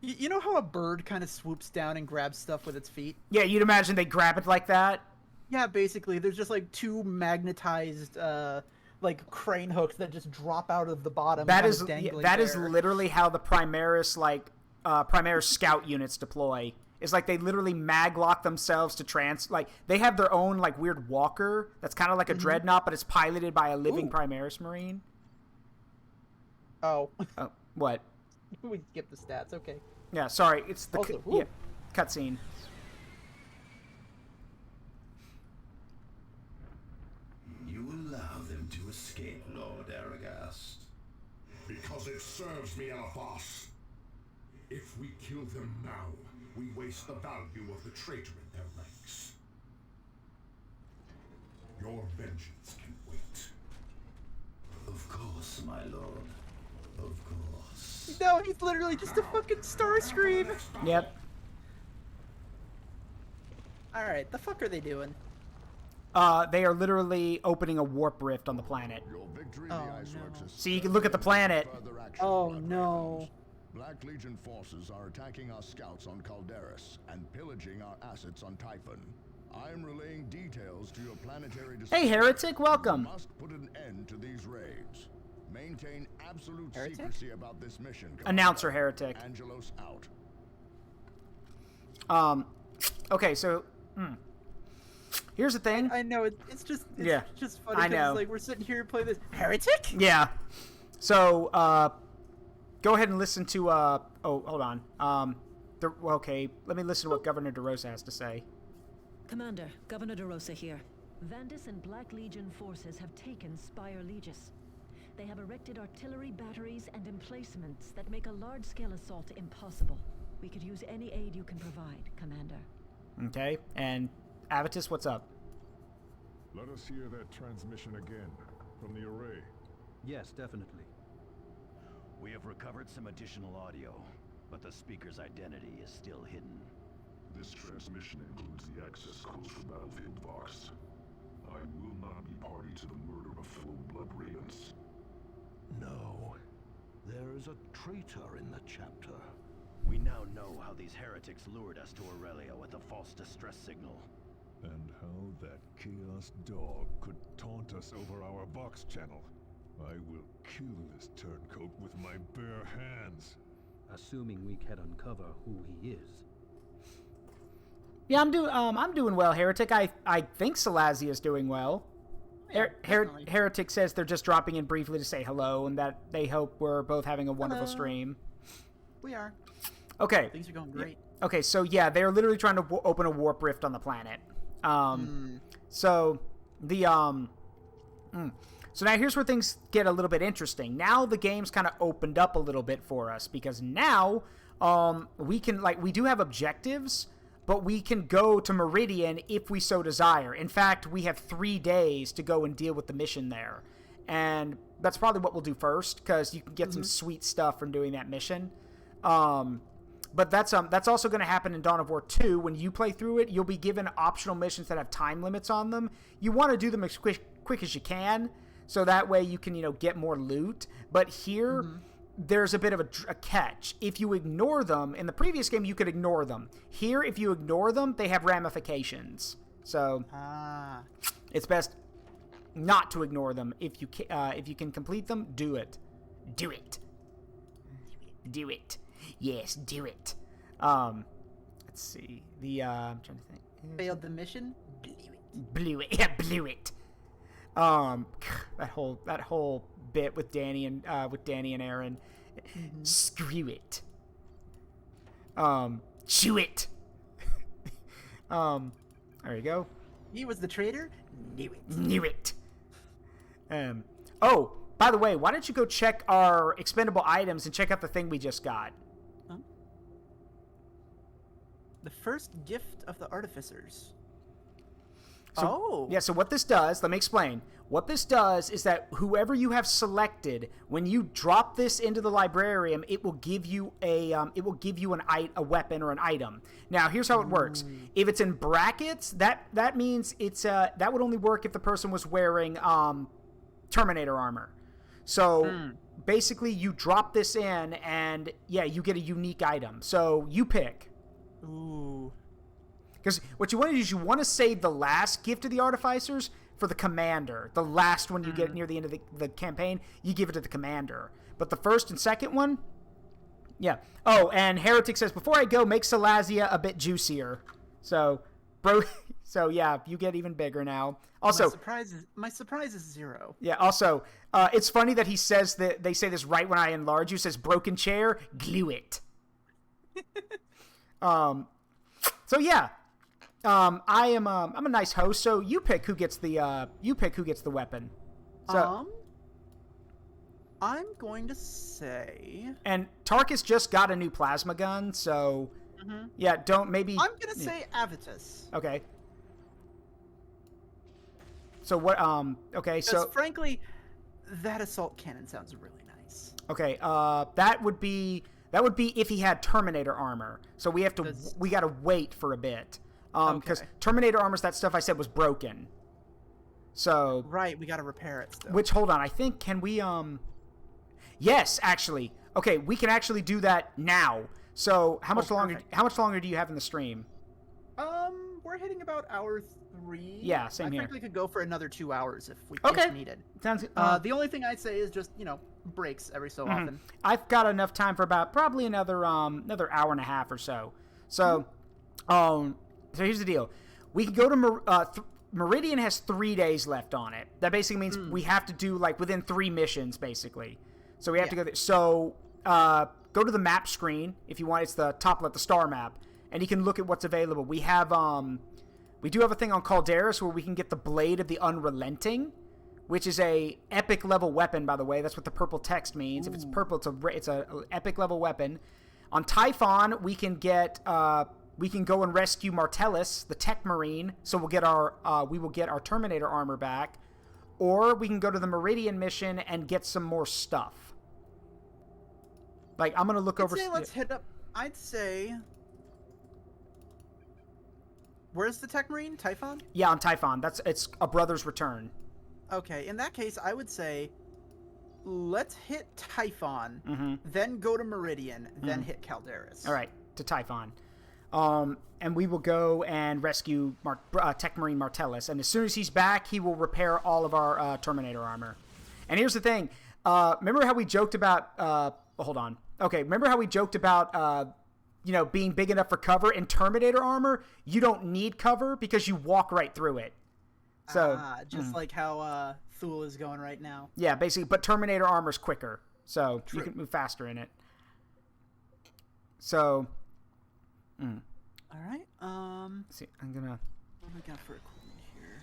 You know how a bird kind of swoops down and grabs stuff with its feet? Yeah, you'd imagine they grab it like that. Yeah, basically. There's just like two magnetized, like crane hooks that just drop out of the bottom. That is literally how the Primaris Primaris scout units deploy. It's like they literally maglock themselves to like they have their own like weird walker that's kind of like a Dreadnought, but it's piloted by a living Primaris Marine. Oh, what? We skipped the stats. Okay. Yeah, sorry. It's the also, cutscene. You allow them to escape, Lord Aragast. Because it serves me, Elefas. If we kill them now, we waste the value of the traitor in their ranks. Your vengeance can wait. Of course, my lord. Of course. No, he's literally just a fucking Starscream. Yep. Alright, the fuck are they doing? They are literally opening a warp rift on the planet. No. So you can look at the planet. Oh no. Black Legion forces are attacking our scouts on Calderis and pillaging our assets on Typhon. I'm relaying details to your planetary... Hey, Heretic, welcome. You must put an end to these raids. Maintain absolute secrecy about this mission. Announcer Heretic. Angelos out. Okay, so... Here's the thing. I know, it's just just funny. I know. Like, we're sitting here playing this. Heretic? Yeah. So, go ahead and listen to, oh, hold on. Okay, let me listen to what Governor DeRosa has to say. Commander, Governor DeRosa here. Vandis and Black Legion forces have taken Spire Legis. They have erected artillery batteries and emplacements that make a large-scale assault impossible. We could use any aid you can provide, Commander. Okay, and Avitus, what's up? Let us hear that transmission again, from the array. Yes, definitely. We have recovered some additional audio, but the speaker's identity is still hidden. This transmission includes the access codes for Battlefield Vox. I will not be party to the murder of fellow Blood Ravens. No. There is a traitor in the chapter. We now know how these heretics lured us to Aurelia with a false distress signal. And how that Chaos Dog could taunt us over our Vox channel. I will kill this turncoat with my bare hands. Assuming we can uncover who he is. Yeah, I'm doing well, Heretic. I think Salazia is doing well. Heretic says they're just dropping in briefly to say hello and that they hope we're both having a wonderful stream. We are. Okay. Things are going great. Okay, so yeah, they're literally trying to open a warp rift on the planet. So the so now here's where things get a little bit interesting. Now the game's kind of opened up a little bit for us because now we can, like, we do have objectives, but we can go to Meridian if we so desire. In fact, we have 3 days to go and deal with the mission there. And that's probably what we'll do first, because you can get some sweet stuff from doing that mission. But that's also going to happen in Dawn of War 2. When you play through it, you'll be given optional missions that have time limits on them. You want to do them as quick as you can, so that way you can, get more loot. But here... there's a bit of a catch. If you ignore them, in the previous game you could ignore them. Here, if you ignore them, they have ramifications. So it's best not to ignore them. If you can complete them, do it. Do it. Do it. Yes, do it. Let's see. I'm trying to think. Failed the mission? Blew it. Yeah, blew it. That whole bit with Danny and Aaron. Screw it. Chew it. There you go. He was the traitor? Knew it. Knew it. Oh, by the way, why don't you go check our expendable items and check out the thing we just got? Huh? The first gift of the artificers. Yeah, so what this does, let me explain. What this does is that whoever you have selected, when you drop this into the librarium, it will give you a weapon or an item. Now, here's how it works. If it's in brackets, that means it's that would only work if the person was wearing Terminator armor. So basically, you drop this in, and yeah, you get a unique item. So you pick. Ooh. Because what you want to do is you want to save the last gift to the Artificers for the commander. The last one you get near the end of the campaign, you give it to the commander. But the first and second one, yeah. Oh, and Heretic says, before I go, make Salazia a bit juicier. So yeah, you get even bigger now. Also, my surprise is 0. Yeah, also, it's funny that he says that they say this right when I enlarge you. Says broken chair, glue it. So yeah. I'm a nice host, so you pick who gets the weapon. So I'm going to say, and Tarkus just got a new plasma gun, so yeah, I'm gonna say Avitus. Okay. So what okay, so frankly, that assault cannon sounds really nice. Okay, that would be if he had Terminator armor. So we gotta wait for a bit. Because Terminator armor's that stuff I said was broken. So right, we gotta repair it still. Which, hold on, I think, can we yes, actually. Okay, we can actually do that now. So how much longer do you have in the stream? We're hitting about hour 3. Yeah, same here. I think we could go for anher 2 hours if we needed. Sounds the only thing I'd say is just, breaks every so often. I've got enough time for about probably another hour and a half or so. So so here's the deal. We can go to Meridian has 3 days left on it. That basically means we have to do within 3 missions basically. So we have to go there. So go to the map screen if you want. It's the top left, the star map, and you can look at what's available. We have we do have a thing on Calderis where we can get the Blade of the Unrelenting, which is a epic level weapon, by the way. That's what the purple text means. If it's purple, it's a epic level weapon. On Typhon, we can get we can go and rescue Martellus, the Tech Marine, so we will get our Terminator armor back, or we can go to the Meridian mission and get some more stuff. I'm gonna look over. Let's hit up. I'd say. Where's the Tech Marine? Typhon? Yeah, on Typhon. It's a Brother's Return. Okay, in that case, I would say, let's hit Typhon, then go to Meridian, then hit Calderis. All right, to Typhon. And we will go and rescue Tech Marine Martellus. And as soon as he's back, he will repair all of our Terminator armor. And here's the thing. Remember how we joked about... hold on. Okay, remember how we joked about, being big enough for cover? In Terminator armor, you don't need cover because you walk right through it. So just like how Thule is going right now. Yeah, basically. But Terminator armor's quicker. So you can move faster in it. So... All right. Let's see, I'm gonna. What do we got for equipment here?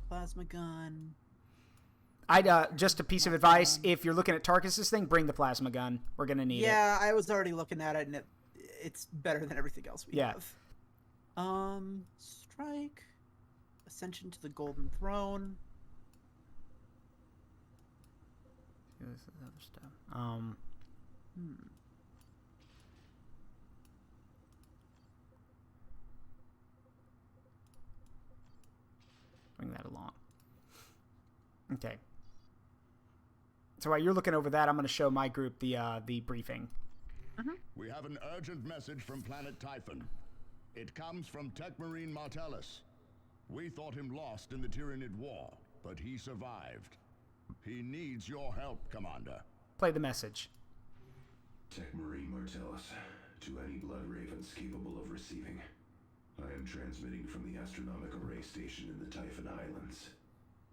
Plasma gun. Just a piece of advice: if you're looking at Tarkus's thing, bring the plasma gun. We're gonna need it. Yeah, I was already looking at it, and it's better than everything else we have. Strike, Ascension to the Golden Throne. This is other stuff. Bring that along. Okay. So while you're looking over that, I'm going to show my group the briefing. We have an urgent message from planet Typhon. It comes from Tech Marine Martellus. We thought him lost in the Tyranid War, but he survived. He needs your help, Commander. Play the message. Tech Marine Martellus, to any Blood Ravens capable of receiving. I am transmitting from the astronomical array station in the Typhon Islands.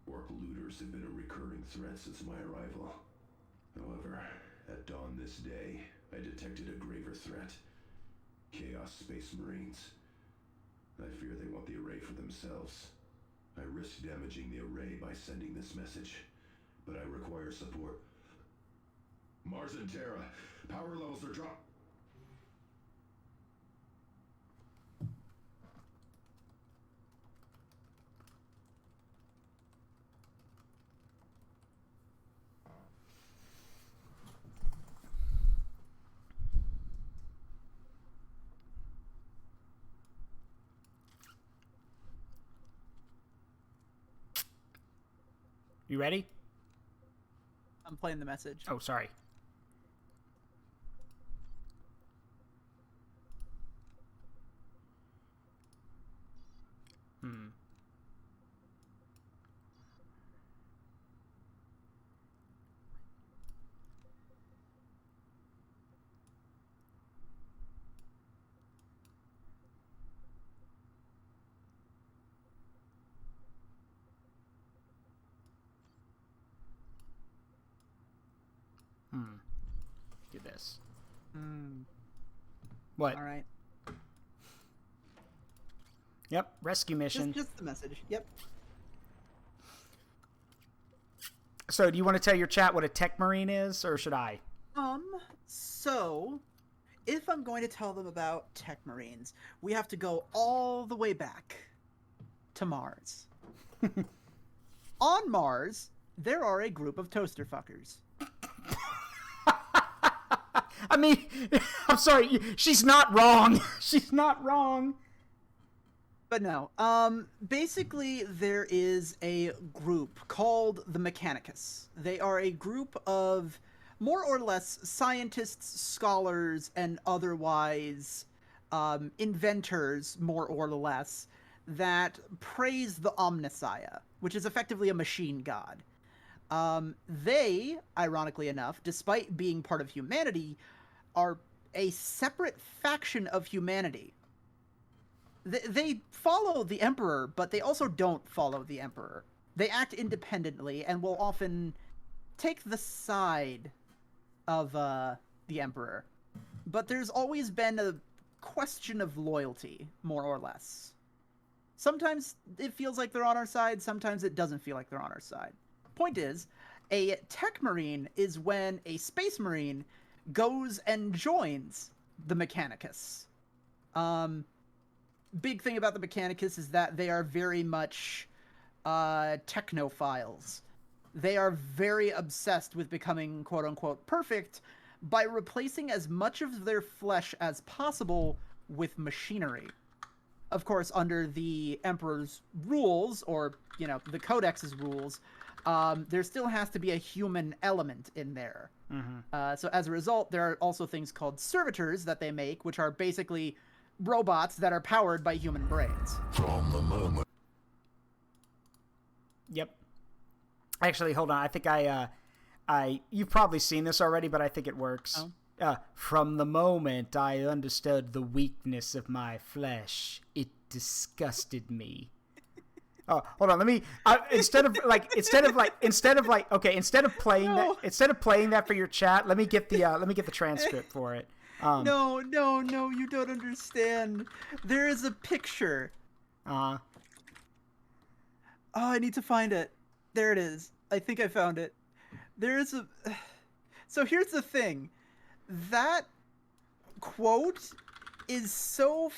Orc looters have been a recurring threat since my arrival. However, at dawn this day, I detected a graver threat. Chaos Space Marines. I fear they want the array for themselves. I risk damaging the array by sending this message, but I require support. Mars and Terra, power levels are dropped. You ready? I'm playing the message. Oh, sorry. Do this. What? All right. Yep, rescue mission. Just the message. Yep. So, do you want to tell your chat what a tech marine is, or should I? So, if I'm going to tell them about tech marines, we have to go all the way back to Mars. On Mars, there are a group of toaster fuckers. I mean, I'm sorry, she's not wrong. She's not wrong. But no, basically there is a group called the Mechanicus. They are a group of more or less scientists, scholars, and otherwise inventors, more or less, that praise the Omnissiah, which is effectively a machine god. They, ironically enough, despite being part of humanity, are a separate faction of humanity. They follow the Emperor, but they also don't follow the Emperor. They act independently and will often take the side of the Emperor. But there's always been a question of loyalty, more or less. Sometimes it feels like they're on our side, sometimes it doesn't feel like they're on our side. Point is, a tech marine is when a space marine goes and joins the Mechanicus. Big thing about the Mechanicus is that they are very much technophiles. They are very obsessed with becoming quote-unquote perfect by replacing as much of their flesh as possible with machinery. Of course, under the Emperor's rules, or, you know, the Codex's rules, there still has to be a human element in there. So as a result, there are also things called servitors that they make, which are basically robots that are powered by human brains. From the moment. Yep. Actually, hold on. I think you've probably seen this already, but I think it works. From the moment I understood the weakness of my flesh, it disgusted me. Oh, hold on. Let me instead of playing that for your chat, let me get the transcript for it. No, you don't understand. There is a picture. Oh, I need to find it. There it is. I think I found it. There is a... So here's the thing. That quote is so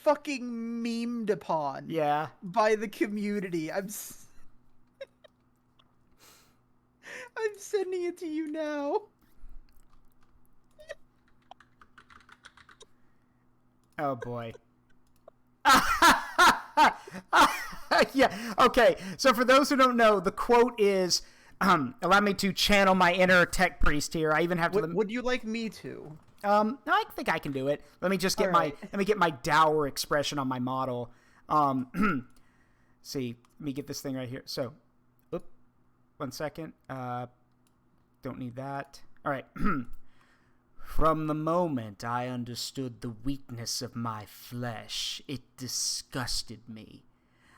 fucking memed upon. Yeah. By the community. I'm sending it to you now. Oh boy. Yeah. Okay. So for those who don't know, the quote is, allow me to channel my inner tech priest here. I even have to. Would you like me to? No, I think I can do it. Let me just get let me get my dour expression on my model. See, let me get this thing right here. So, 1 second. Don't need that. All right. From the moment I understood the weakness of my flesh, it disgusted me.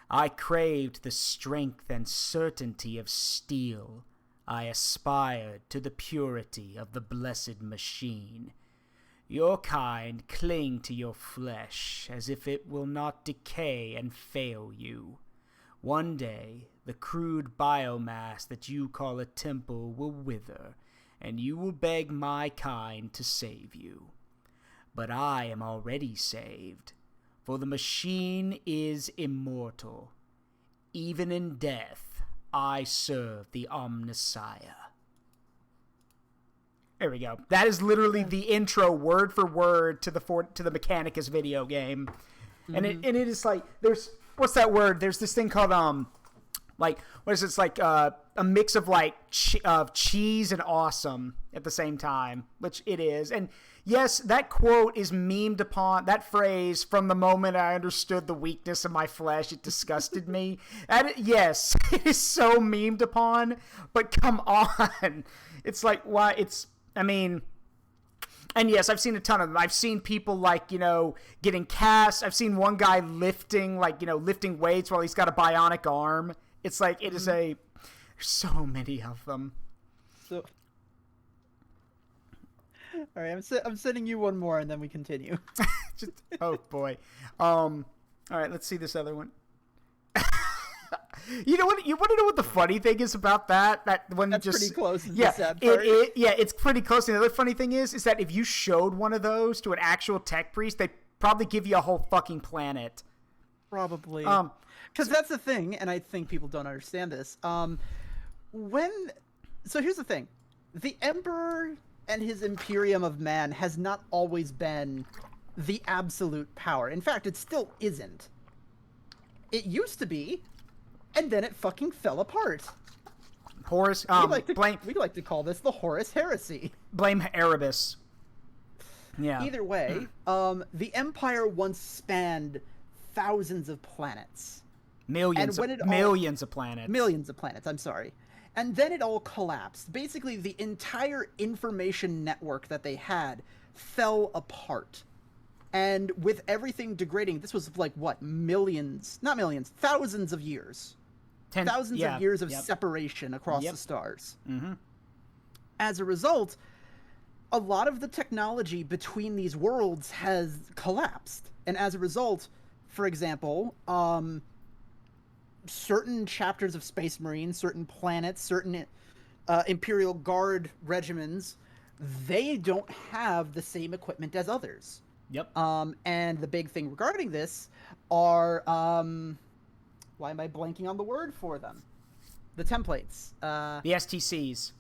I craved the strength and certainty of steel. I aspired to the purity of the blessed machine. Your kind cling to your flesh as if it will not decay and fail you. One day, the crude biomass that you call a temple will wither, and you will beg my kind to save you. But I am already saved, for the machine is immortal. Even in death, I serve the Omnissiah. There we go. That is literally the intro, word for word, to the Mechanicus video game. And it is like, there's, what's that word? There's this thing called, Like, what is it? It's like a mix of like of cheese and awesome at the same time, which it is. And yes, that quote is memed upon, that phrase, from the moment I understood the weakness of my flesh. It disgusted me. Yes, it is so memed upon, but come on. It's like, why? And yes, I've seen a ton of them. I've seen people like, getting cast. I've seen one guy lifting weights while he's got a bionic arm. It's like, it is there's so many of them. So, all right, I'm sending you one more and then we continue. Oh boy. All right, let's see this other one. You know what? You want to know what the funny thing is about that? That's pretty close. It's pretty close. And the other funny thing is that if you showed one of those to an actual tech priest, they'd probably give you a whole fucking planet. Probably. Because that's the thing, and I think people don't understand this. So here's the thing. The Emperor and his Imperium of Man has not always been the absolute power. In fact, it still isn't. It used to be, and then it fucking fell apart. Horus, we like to call this the Horus Heresy. Blame Erebus. Yeah. Either way, the Empire once spanned thousands of planets. Millions of planets. Millions of planets, I'm sorry. And then it all collapsed. Basically, the entire information network that they had fell apart. And with everything degrading, this was like, what, thousands of years. Thousands of years of separation across the stars. Mm-hmm. As a result, a lot of the technology between these worlds has collapsed. And as a result, for example, certain chapters of Space Marines, certain planets, certain Imperial Guard regiments, they don't have the same equipment as others. Yep. And the big thing regarding this are, why am I blanking on the word for them? The templates. The STCs.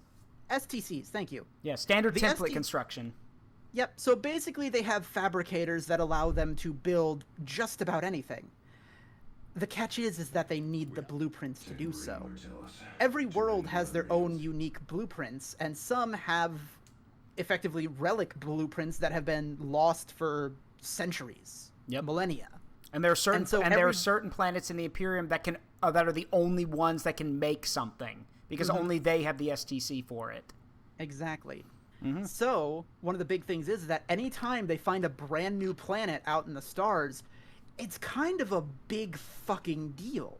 STCs, thank you. Yeah, standard template construction. Yep, so basically they have fabricators that allow them to build just about anything. The catch is that they need the blueprints to do so. Every world has their own unique blueprints, and some have effectively relic blueprints that have been lost for centuries, millennia. And there are certain planets in the Imperium that are the only ones that can make something, because only they have the STC for it. Exactly. Mm-hmm. So one of the big things is that anytime they find a brand new planet out in the stars, it's kind of a big fucking deal.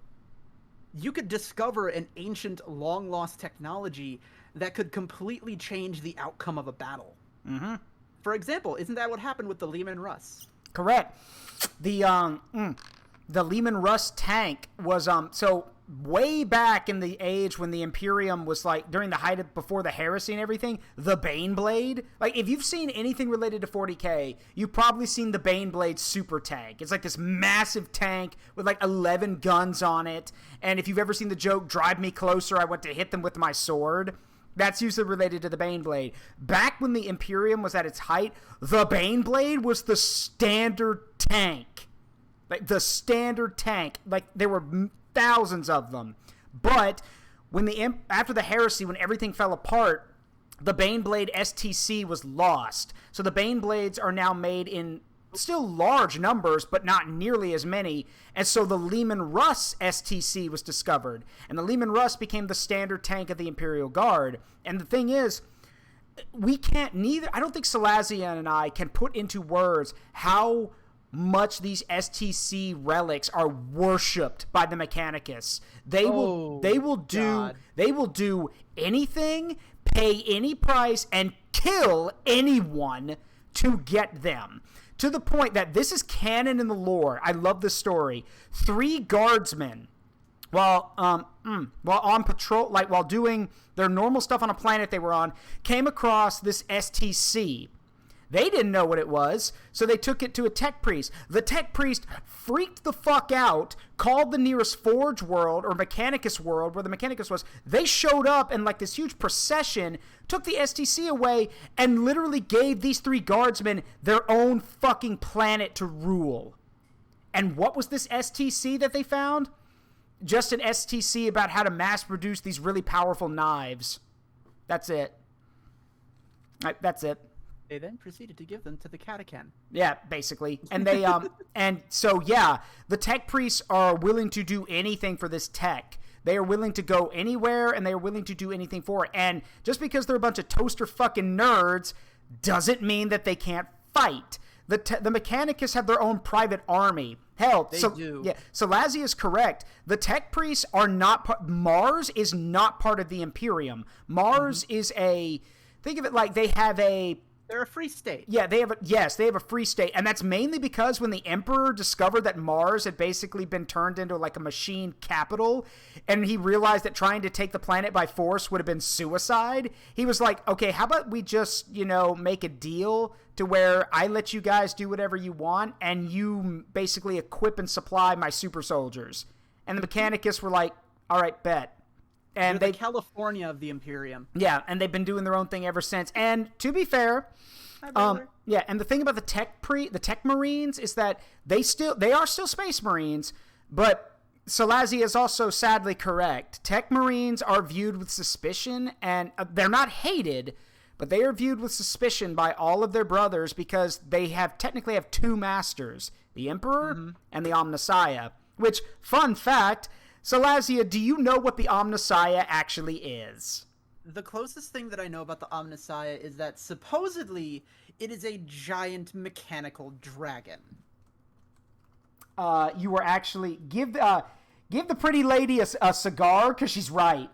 You could discover an ancient, long-lost technology that could completely change the outcome of a battle. Mm-hmm. For example, isn't that what happened with the Lehman Russ? Correct. The Lehman Russ tank was so way back in the age when the Imperium was like during the height of before the heresy and everything, the Baneblade. Like if you've seen anything related to 40K, you've probably seen the Baneblade super tank. It's like this massive tank with like 11 guns on it. And if you've ever seen the joke, "Drive me closer, I went to hit them with my sword," that's usually related to the Baneblade. Back when the Imperium was at its height, the Baneblade was the standard tank. Like the standard tank. Like there were thousands of them. But when after the heresy, when everything fell apart, the Baneblade STC was lost. So the Baneblades are now made in still large numbers, but not nearly as many. And so the Lehman Russ STC was discovered. And the Lehman Russ became the standard tank of the Imperial Guard. And the thing is, I don't think Salazia and I can put into words how much these STC relics are worshipped by the Mechanicus. They will do anything, pay any price, and kill anyone to get them. To the point that this is canon in the lore. I love this story. 3 guardsmen, while on patrol, like while doing their normal stuff on a planet they were on, came across this STC. They didn't know what it was, so they took it to a tech priest. The tech priest freaked the fuck out, called the nearest Forge world or Mechanicus world where the Mechanicus was. They showed up in like this huge procession, took the STC away, and literally gave these 3 guardsmen their own fucking planet to rule. And what was this STC that they found? just an STC about how to mass produce these really powerful knives. That's it. That's it. They then proceeded to give them to the Katakan. Yeah, basically. And they and so yeah, the tech priests are willing to do anything for this tech. They are willing to go anywhere, and they are willing to do anything for it. And just because they're a bunch of toaster fucking nerds doesn't mean that they can't fight. The Mechanicus have their own private army. Hell, they do. Yeah, Salazia is correct. The tech priests are not Mars is not part of the Imperium. Mars is a, think of it like they're a free state. Yeah, they have a free state, and that's mainly because when the Emperor discovered that Mars had basically been turned into like a machine capital, and he realized that trying to take the planet by force would have been suicide, he was like, okay, how about we just, make a deal to where I let you guys do whatever you want, and you basically equip and supply my super soldiers. And the Mechanicus were like, all right, bet. And they're the California of the Imperium. Yeah, and they've been doing their own thing ever since. And to be fair, yeah, and the thing about the tech Marines is that they are still Space Marines, but Salazia is also sadly correct. Tech Marines are viewed with suspicion, and they're not hated, but they are viewed with suspicion by all of their brothers because they technically have two masters, the Emperor and the Omnissiah. Which, fun fact, Salazia, do you know what the Omnissiah actually is? The closest thing that I know about the Omnissiah is that supposedly it is a giant mechanical dragon. You were actually give the pretty lady a cigar because she's right.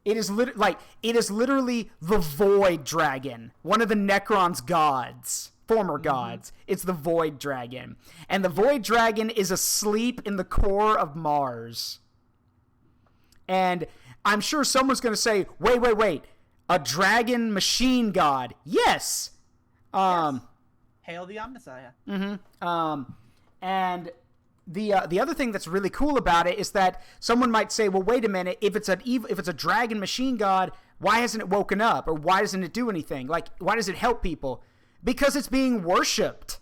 It is literally the Void Dragon, one of the Necron's gods. Former gods. It's the Void Dragon. And the Void Dragon is asleep in the core of Mars. And I'm sure someone's going to say, wait. A dragon machine god. Yes! Yes. Hail the Omnissiah. And the other thing that's really cool about it is that someone might say, well, wait a minute, if it's a dragon machine god, why hasn't it woken up? Or why doesn't it do anything? Like, why does it help people? Because it's being worshipped.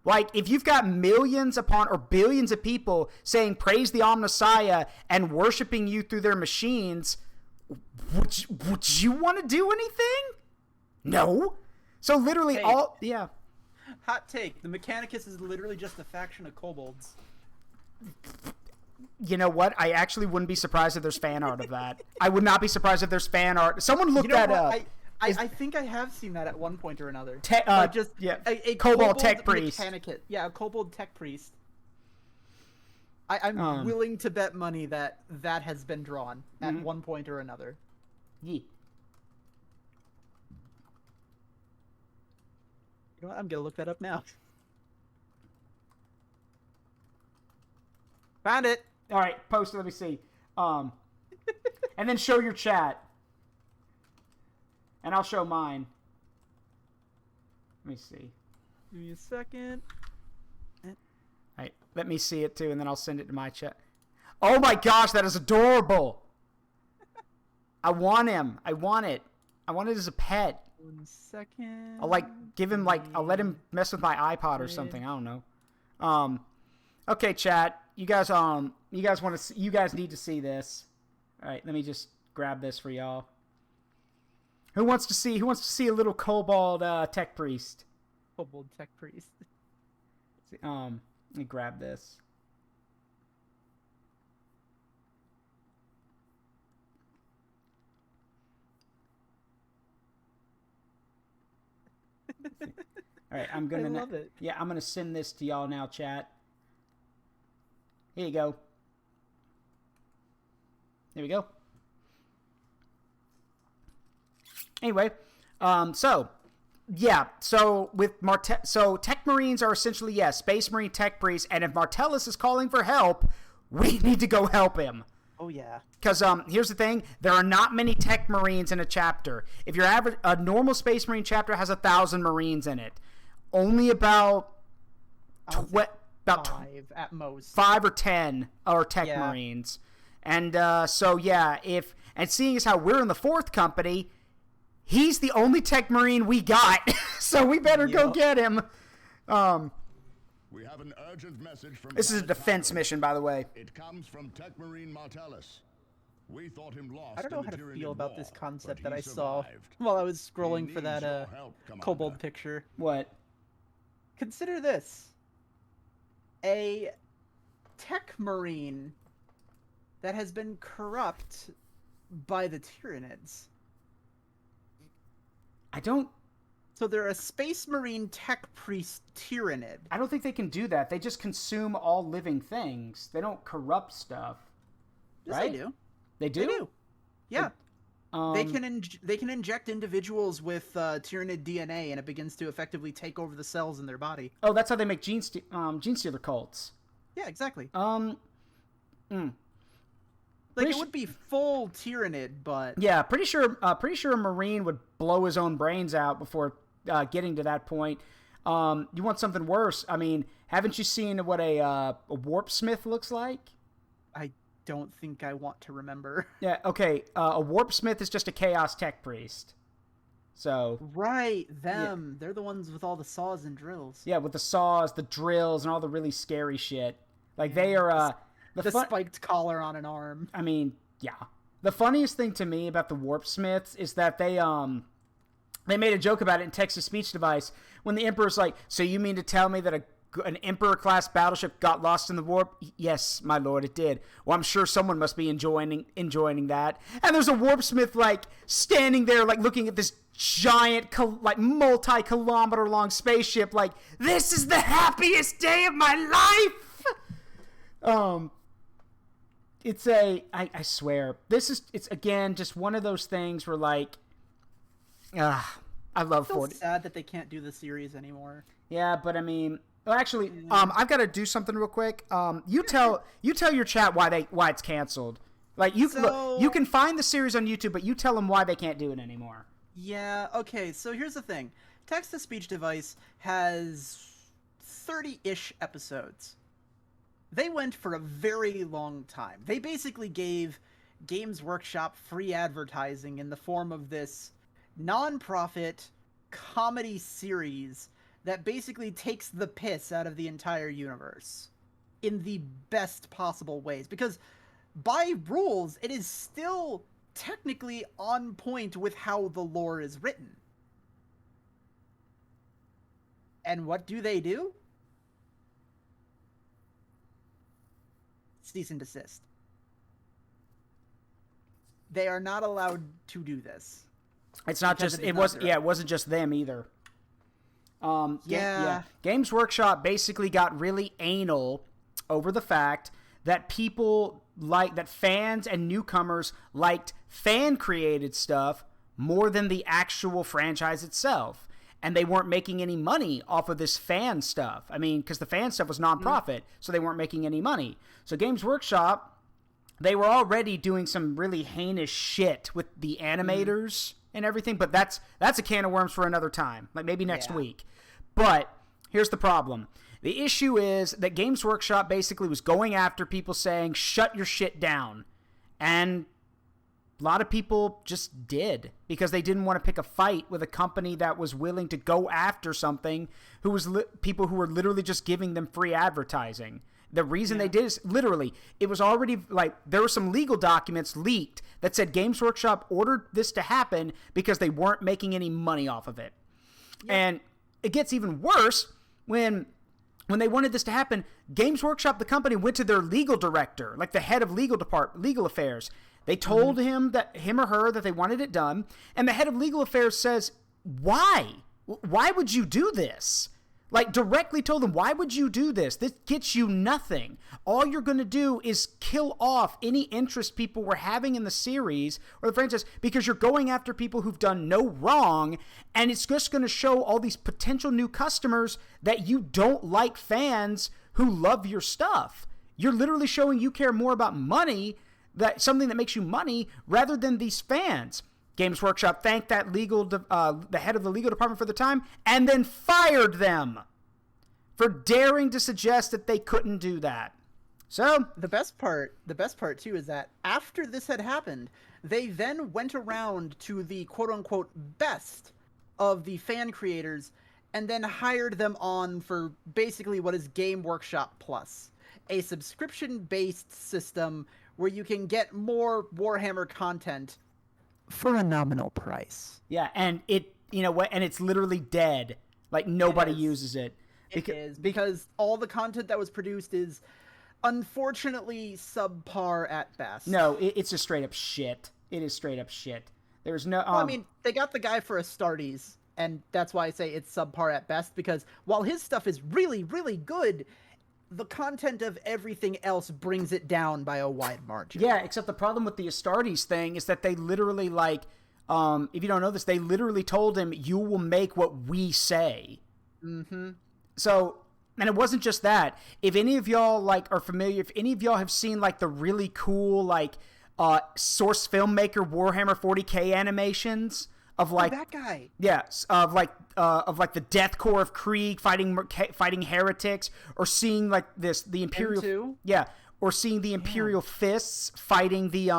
Like, if you've got millions upon or billions of people saying praise the Omnissiah and worshiping you through their machines, would you want to do anything? No. So literally yeah. Hot take. The Mechanicus is literally just a faction of kobolds. You know what? I actually wouldn't be surprised if there's fan art of that. I would not be surprised if there's fan art. Someone look that up. I think I have seen that at one point or another. A kobold tech priest. Yeah, a kobold tech priest. I'm willing to bet money that has been drawn at one point or another. Yeah. You know what? I'm gonna look that up now. Found it. All right, post it. Let me see. And then show your chat. And I'll show mine. Let me see. Give me a second. All right, let me see it too, and then I'll send it to my chat. Oh my gosh, that is adorable. I want him. I want it. I want it as a pet. 1 second. I'll give him I'll let him mess with my iPod or something. I don't know. Okay, chat. You guys need to see this. All right, let me just grab this for y'all. Who wants to see a little kobold tech priest? Kobold tech priest. Let me grab this. All right, I'm gonna. I love it. Yeah, I'm gonna send this to y'all now, chat. Here you go. There we go. Anyway, so with so Tech Marines are essentially Space Marine Tech Priests, and if Martellus is calling for help, we need to go help him. Oh yeah. Because here's the thing: there are not many Tech Marines in a chapter. If your a normal Space Marine chapter has 1,000 Marines in it, only about 5 at most. 5 or 10 are Tech Marines, and seeing as how we're in the 4th company. He's the only Tech Marine we got, so we better go get him. We have an urgent message from... This is a defense mission, by the way. It comes from Tech Marine Martellus. We thought him lost. I don't know how to feel about war, this concept but that I he saw survived. while I was scrolling He for needs that your help, kobold Commander. picture. What? Consider this. A tech marine that has been corrupt by the Tyranids. I don't... So they're a space marine tech priest Tyranid. I don't think they can do that. They just consume all living things. They don't corrupt stuff. Yes, right? they do. They do? They do. Yeah. They Um, can inject individuals with Tyranid DNA, and it begins to effectively take over the cells in their body. Oh, that's how they make gene stealer cults. Yeah, exactly. Mm. Like, Pretty it would be full Tyranid, but... Yeah, pretty sure a Marine would blow his own brains out before getting to that point. You want something worse? I mean, haven't you seen what a warp smith looks like? I don't think I want to remember. Yeah, okay. A warp smith is just a chaos tech priest. So... Right, them. Yeah. They're the ones with all the saws and drills. Yeah, with the saws, the drills, and all the really scary shit. Like, they are... The spiked collar on an arm. I mean, yeah. The funniest thing to me about the warp smiths is that they made a joke about it in text-to-speech device when the Emperor's like, so you mean to tell me that an Emperor-class battleship got lost in the warp? Yes, my lord, it did. Well, I'm sure someone must be enjoying that. And there's a warp smith, like, standing there, like, looking at this giant, like, multi-kilometer-long spaceship, like, this is the happiest day of my life! I swear, it's again, just one of those things where, like, I love 40. It's sad that they can't do the series anymore. Yeah, but I mean, well, actually, I've got to do something real quick. You tell your chat why it's canceled. Like, you can find the series on YouTube, but you tell them why they can't do it anymore. Yeah, okay, so here's the thing. Text-to-speech device has 30-ish episodes. They went for a very long time. They basically gave Games Workshop free advertising in the form of this non-profit comedy series that basically takes the piss out of the entire universe in the best possible ways. Because by rules, it is still technically on point with how the lore is written. And what do? Cease and desist. They are not allowed to do this. It's not just it wasn't just them either. Games Workshop basically got really anal over the fact that fans and newcomers liked fan created stuff more than the actual franchise itself. And they weren't making any money off of this fan stuff. I mean, because the fan stuff was non-profit, so they weren't making any money. So Games Workshop, they were already doing some really heinous shit with the animators and everything, but that's a can of worms for another time, like maybe next week. But here's the problem. The issue is that Games Workshop basically was going after people saying, shut your shit down. And a lot of people just did because they didn't want to pick a fight with a company that was willing to go after something who was people who were literally just giving them free advertising. The reason they did is literally, it was already like there were some legal documents leaked that said Games Workshop ordered this to happen because they weren't making any money off of it. Yeah. And it gets even worse when they wanted this to happen. Games Workshop, the company, went to their legal director, like the head of legal affairs. They told him or her that they wanted it done, and the head of legal affairs says, "Why? Why would you do this?" Like, directly told them, "Why would you do this? This gets you nothing. All you're going to do is kill off any interest people were having in the series or the franchise because you're going after people who've done no wrong, and it's just going to show all these potential new customers that you don't like fans who love your stuff. You're literally showing you care more about money, that something that makes you money, rather than these fans." Games Workshop thanked that the head of the legal department for the time, and then fired them for daring to suggest that they couldn't do that. So the best part too is that after this had happened, they then went around to the quote unquote best of the fan creators and then hired them on for basically what is Game Workshop Plus, a subscription-based system where you can get more Warhammer content for a nominal price. Yeah, and and it's literally dead. Like, nobody uses it. Because all the content that was produced is unfortunately subpar at best. No, it's just straight up shit. It is straight up shit. There's no... Well, I mean, they got the guy for Astartes, and that's why I say it's subpar at best, because while his stuff is really, really good, the content of everything else brings it down by a wide margin. Yeah, except the problem with the Astartes thing is that they literally, like, if you don't know this, they literally told him, you will make what we say. Mm-hmm. So, and it wasn't just that. If any of y'all, like, are familiar, if any of y'all have seen, like, the really cool, like, Source Filmmaker Warhammer 40K animations of, like... that guy! Yes, of the Death Corps of Krieg fighting heretics, or seeing, like, the Imperial... M2? Yeah, or seeing the Imperial Fists fighting the,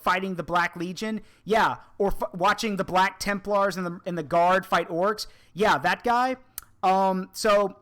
fighting the Black Legion. Yeah, or watching the Black Templars and the Guard fight orcs. Yeah, that guy. So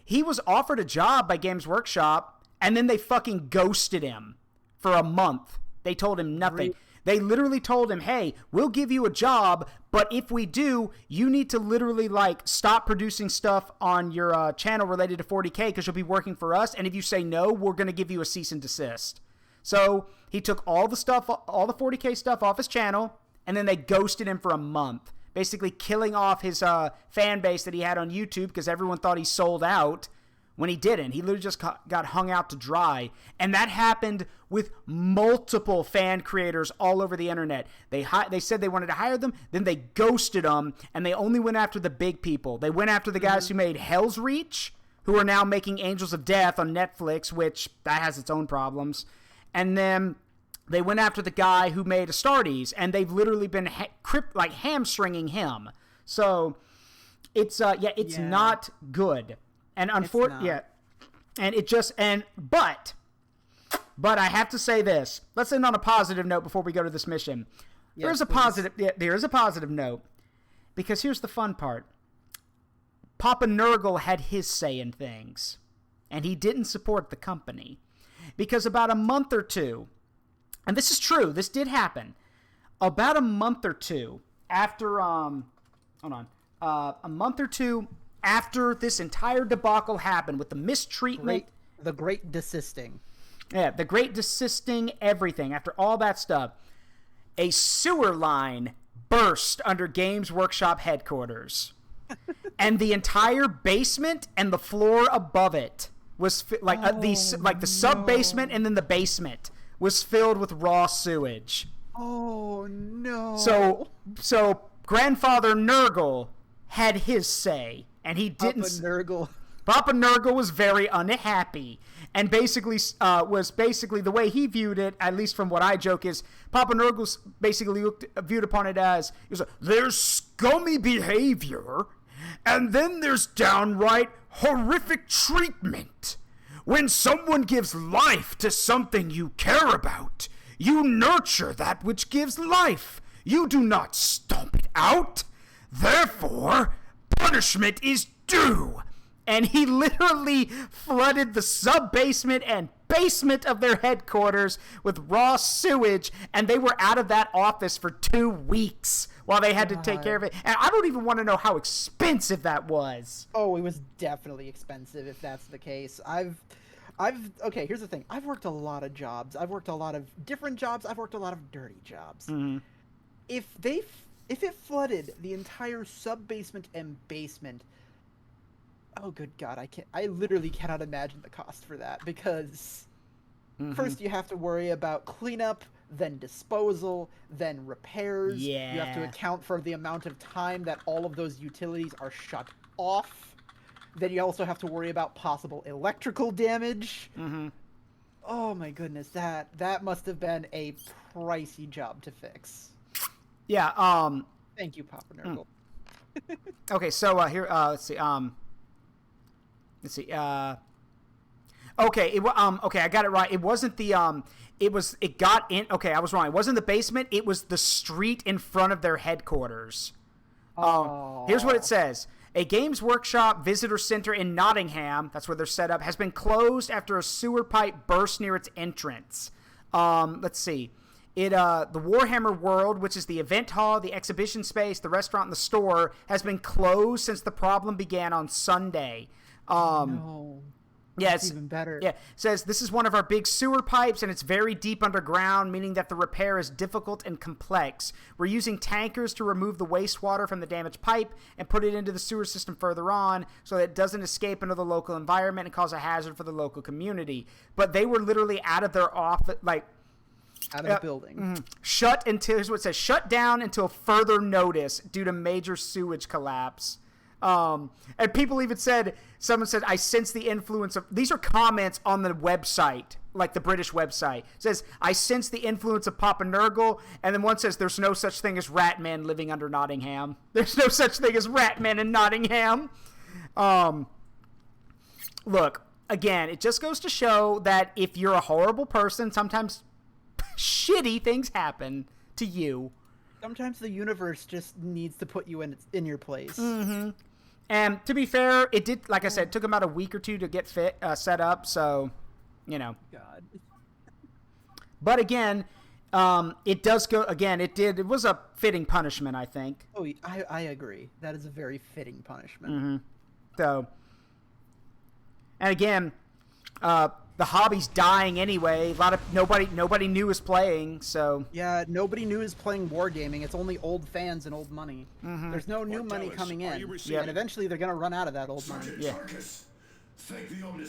he was offered a job by Games Workshop, and then they fucking ghosted him for a month. They told him nothing. They literally told him, hey, we'll give you a job, but if we do, you need to literally, like, stop producing stuff on your channel related to 40K because you'll be working for us, and if you say no, we're going to give you a cease and desist. So he took all the 40K stuff off his channel, and then they ghosted him for a month, basically killing off his fan base that he had on YouTube because everyone thought he sold out when he didn't. He literally just got hung out to dry. And that happened with multiple fan creators all over the internet. They said they wanted to hire them, then they ghosted them, and they only went after the big people. They went after the guys who made Hell's Reach, who are now making Angels of Death on Netflix, which that has its own problems. And then they went after the guy who made Astartes, and they've literally been hamstringing him. So it's not good. And unfortunately, but I have to say this. Let's end on a positive note before we go to this mission. Yes, there is a positive note, because here's the fun part. Papa Nurgle had his say in things, and he didn't support the company, because about a month or two, and this is true, this did happen, about a month or two after after this entire debacle happened with the mistreatment. The great desisting. Yeah, the great desisting, everything. After all that stuff, a sewer line burst under Games Workshop headquarters. And the entire basement and the floor above it was the sub-basement and then the basement was filled with raw sewage. Oh, no. So Grandfather Nurgle had his say. And he didn't. Papa Nurgle was very unhappy, and basically the way he viewed it, at least from what I joke, is Papa Nurgle basically viewed upon it as there's scummy behavior, and then there's downright horrific treatment. When someone gives life to something you care about, you nurture that which gives life. You do not stomp it out. Therefore, punishment is due. And he literally flooded the sub-basement and basement of their headquarters with raw sewage, and they were out of that office for 2 weeks while they had to take care of it. And I don't even want to know how expensive that was. Oh, it was definitely expensive if that's the case. Okay, here's the thing. I've worked a lot of jobs. I've worked a lot of different jobs. I've worked a lot of dirty jobs. Mm-hmm. If it flooded the entire sub-basement and basement, oh good God, I literally cannot imagine the cost for that, because first you have to worry about cleanup, then disposal, then repairs. Yeah. You have to account for the amount of time that all of those utilities are shut off. Then you also have to worry about possible electrical damage. Mm-hmm. Oh my goodness, that must have been a pricey job to fix. Yeah, Thank you, Papa Nurgle. Okay, so here, let's see. Okay, okay, I got it right. It wasn't the okay, I was wrong. It wasn't the basement, it was the street in front of their headquarters. Here's what it says. A Games Workshop visitor center in Nottingham, that's where they're set up, has been closed after a sewer pipe burst near its entrance. Let's see. The Warhammer World, which is the event hall, the exhibition space, the restaurant, and the store, has been closed since the problem began on Sunday. No. Yeah, it's even better. Yeah, it says this is one of our big sewer pipes, and it's very deep underground, meaning that the repair is difficult and complex. We're using tankers to remove the wastewater from the damaged pipe and put it into the sewer system further on so that it doesn't escape into the local environment and cause a hazard for the local community. But they were literally out of their office, like... Out of the building. Shut until, here's what it says, shut down until further notice due to major sewage collapse. And people even said, someone said, I sense the influence of, these are comments on the website, like the British website. It says, I sense the influence of Papa Nurgle, and then one says, there's no such thing as Ratman living under Nottingham. There's no such thing as Ratman in Nottingham. Look, again, it just goes to show that if you're a horrible person, sometimes shitty things happen to you. Sometimes the universe just needs to put you in your place. Mm-hmm. And to be fair, it did, like I said, it took them about a week or two to get set up, so, you know. God. But again, it does go, again, it was a fitting punishment, I think. Oh, I agree. That is a very fitting punishment. Mm-hmm. So, and again, the hobby's dying anyway. Nobody new is playing, so yeah, nobody new is playing wargaming. It's only old fans and old money. Mm-hmm. There's no new money coming in, and eventually they're gonna run out of that old money. Yeah.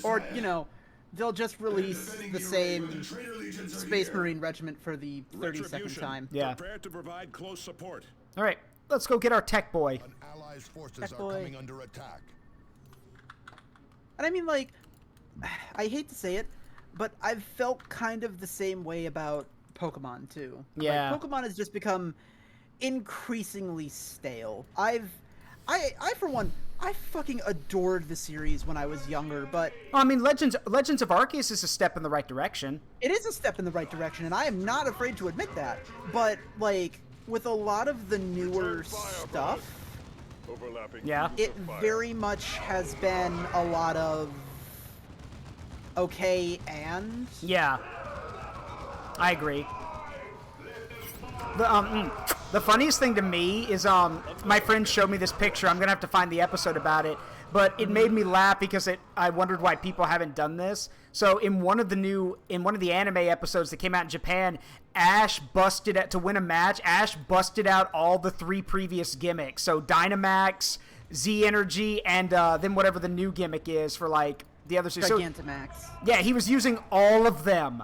Or they'll just release the same Space Marine regiment for the 32nd time. Yeah. Prepare to provide close support. All right, let's go get our tech boy. An allies' forces Tech are boy. coming under attack. And I mean, like, I hate to say it, but I've felt kind of the same way about Pokemon too. Yeah. Like, Pokemon has just become increasingly stale. I for one, I fucking adored the series when I was younger, but I mean, Legends of Arceus is a step in the right direction. it is a step in the right direction, and I am not afraid to admit that. But like with a lot of the newer stuff, yeah, it very much has been a lot of okay and yeah, I agree. The funniest thing to me is my friend showed me this picture. I'm gonna have to find the episode about it, but it made me laugh because I wondered why people haven't done this. So in one of the anime episodes that came out in Japan, Ash busted out to win a match. Ash busted out all the 3 previous gimmicks. So Dynamax, Z Energy, and then whatever the new gimmick is for like the other two. Gigantamax. Yeah, he was using all of them.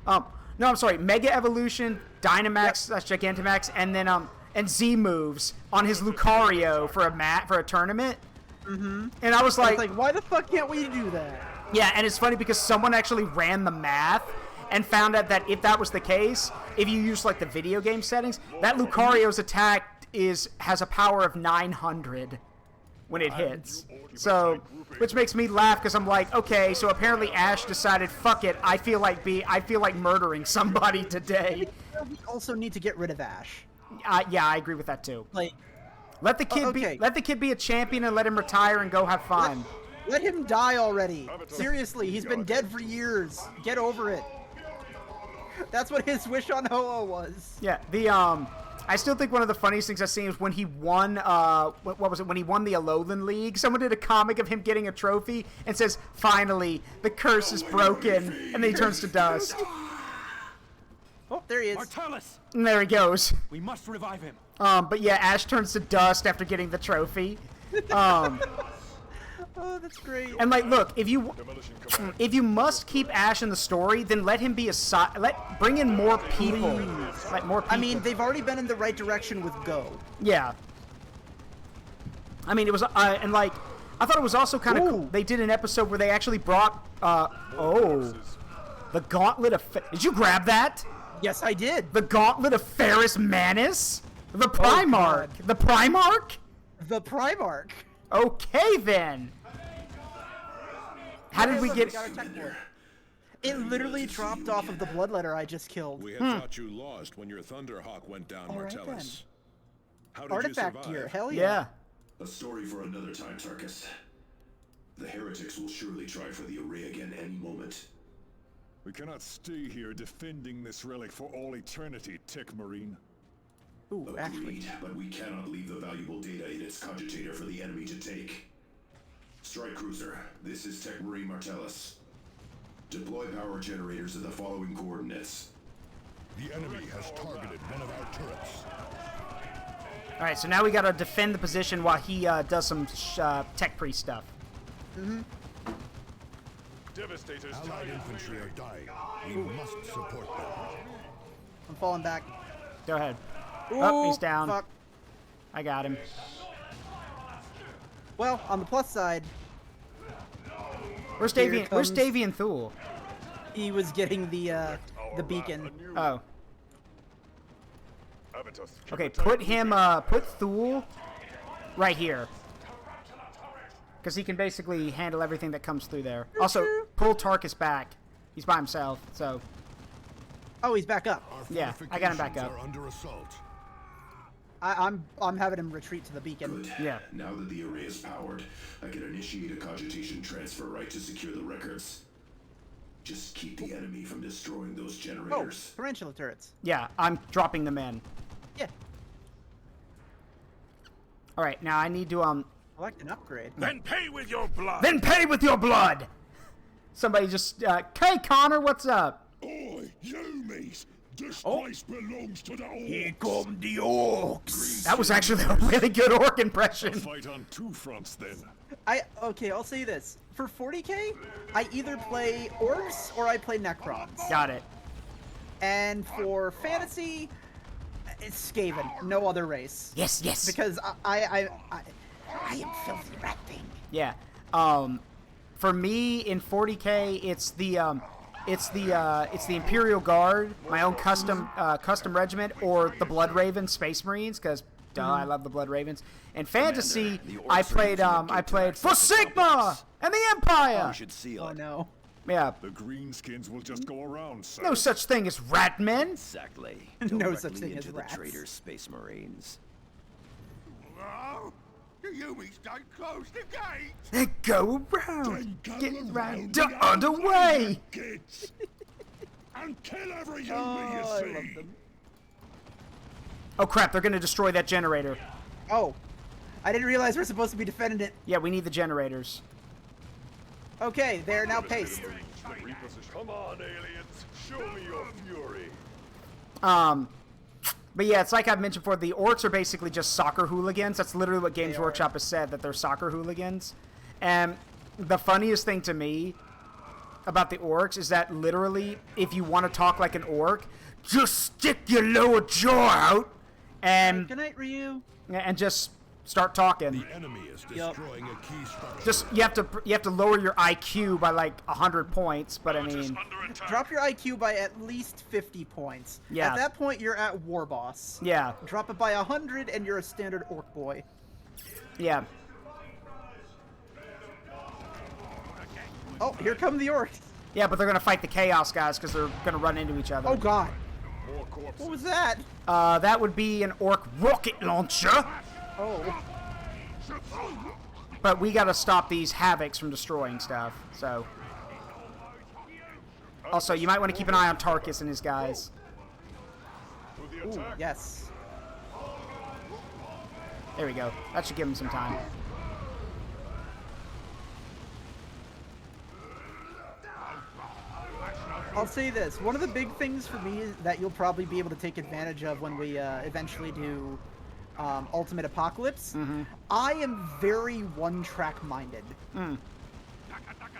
No, I'm sorry. Mega Evolution, Dynamax, that's Gigantamax, and then and Z moves on his Lucario for a tournament. Mm-hmm. And I was like, why the fuck can't we do that? Yeah, and it's funny because someone actually ran the math and found out that if that was the case, if you use like the video game settings, that Lucario's attack has a power of 900 when it hits. So, which makes me laugh because I'm like, okay, so apparently Ash decided, fuck it, I feel like murdering somebody today. We also need to get rid of Ash. Yeah, I agree with that too. Like, let the kid be a champion and let him retire and go have fun. Let him die already. Seriously, he's been dead for years. Get over it. That's what his wish on Ho-Oh was. Yeah, I still think one of the funniest things I've seen was when he won, what was it, when he won the Alolan League, someone did a comic of him getting a trophy and says, finally, the curse is broken, and then he turns to dust. Oh, there he is. Martellus! And there he goes. We must revive him. But yeah, Ash turns to dust after getting the trophy. Oh, that's great. And like, look, if you must keep Ash in the story, then let him be bring in more people. Like more people. I mean, they've already been in the right direction with Go. Yeah. I mean, it was and like I thought it was also kind of cool. They did an episode where they actually brought the Gauntlet of Did you grab that? Yes, I did. The Gauntlet of Ferris Manus? The Primarch. The Primarch? The Primarch. Okay then. How did we get it? Literally dropped off of the bloodletter I just killed. We had thought you lost when your Thunderhawk went down, Martellus. How did Artifact you survive? gear, hell yeah. Yeah. A story for another time, Tarkus. The heretics will surely try for the array again any moment. We cannot stay here defending this relic for all eternity, Tech Marine. Ooh, Agreed, actually. but we cannot leave the valuable data in its cogitator for the enemy to take. Strike Cruiser, this is Tech Marine Martellus. Deploy power generators at the following coordinates. The enemy has targeted one of our turrets. Alright, so now we gotta defend the position while he does some tech priest stuff. Mm-hmm. Devastators. Allied infantry are dying. We must support them. I'm falling back. Go ahead. Ooh, Oh, he's down. Fuck. I got him. Well, on the plus side, Where's here Davian? comes- Where's Davian Thule? he was getting the beacon. Oh. Avitus, Okay, put him, put Thule right here. Because he can basically handle everything that comes through there. Also, pull Tarkus back. He's by himself, so... Oh, he's back up. Yeah, I got him back up. Are under assault. I'm having him retreat to the beacon. Good. Yeah. Now that the array is powered, I can initiate a cogitation transfer right to secure the records. Just keep the enemy from destroying those Oh, generators. tarantula turrets. Yeah, I'm dropping them in. Yeah. Alright, now I need to, Select an upgrade. Then pay with your blood! Then pay with your blood! Somebody just, hey Connor, what's up? Oi, you me's! This place belongs to the orcs! Here come the orcs! That was actually a really good orc impression. Fight on two fronts, then. Okay, I'll say this. For 40k, I either play orcs or I play necrons. Got it. And for fantasy, it's Skaven, no other race. Yes, yes. Because I am filthy rat thing. Yeah. For me in 40k, it's the Imperial Guard, my own custom regiment, or the Blood Raven Space Marines, because I love the Blood Ravens. And fantasy, I played for Sigma and the Empire. You should seal Oh it. no. Yeah. The greenskins will just go around, sir. No such thing as rat men. Exactly. No such Directly thing as into the rats. traitor Space Marines. Oh, you me's don't close the gate! They go around. Then go Get around round the underway. kids! And kill every you Oh, you I love see! them. Oh crap! They're gonna destroy that generator. Oh, I didn't realize we're supposed to be defending it. Yeah, we need the generators. Okay, they're now paced. Come on, aliens. Show me your fury. But yeah, it's like I've mentioned before, the orcs are basically just soccer hooligans. That's literally what Games Workshop has said, that they're soccer hooligans. And the funniest thing to me about the orcs is that literally, if you want to talk like an orc, just stick your lower jaw out and Good night, Ryu. just start talking. The enemy is destroying a key structure. Just you have to lower your IQ by like 100 points, but I mean, Drop your IQ by at least 50 points. Yeah. At that point, you're at War Boss. yeah, Drop it by 100, and you're a standard orc boy. yeah. Oh, here come the orcs. Yeah, but they're gonna fight the Chaos guys because they're gonna run into each other. Oh God. What was that? That would be an orc rocket launcher. Oh. But we gotta stop these havocs from destroying stuff. So. Also, you might want to keep an eye on Tarkus and his guys. Ooh, yes. There we go. That should give him some time. I'll say this. One of the big things for me is that you'll probably be able to take advantage of when we eventually do Ultimate Apocalypse. I am very one-track minded.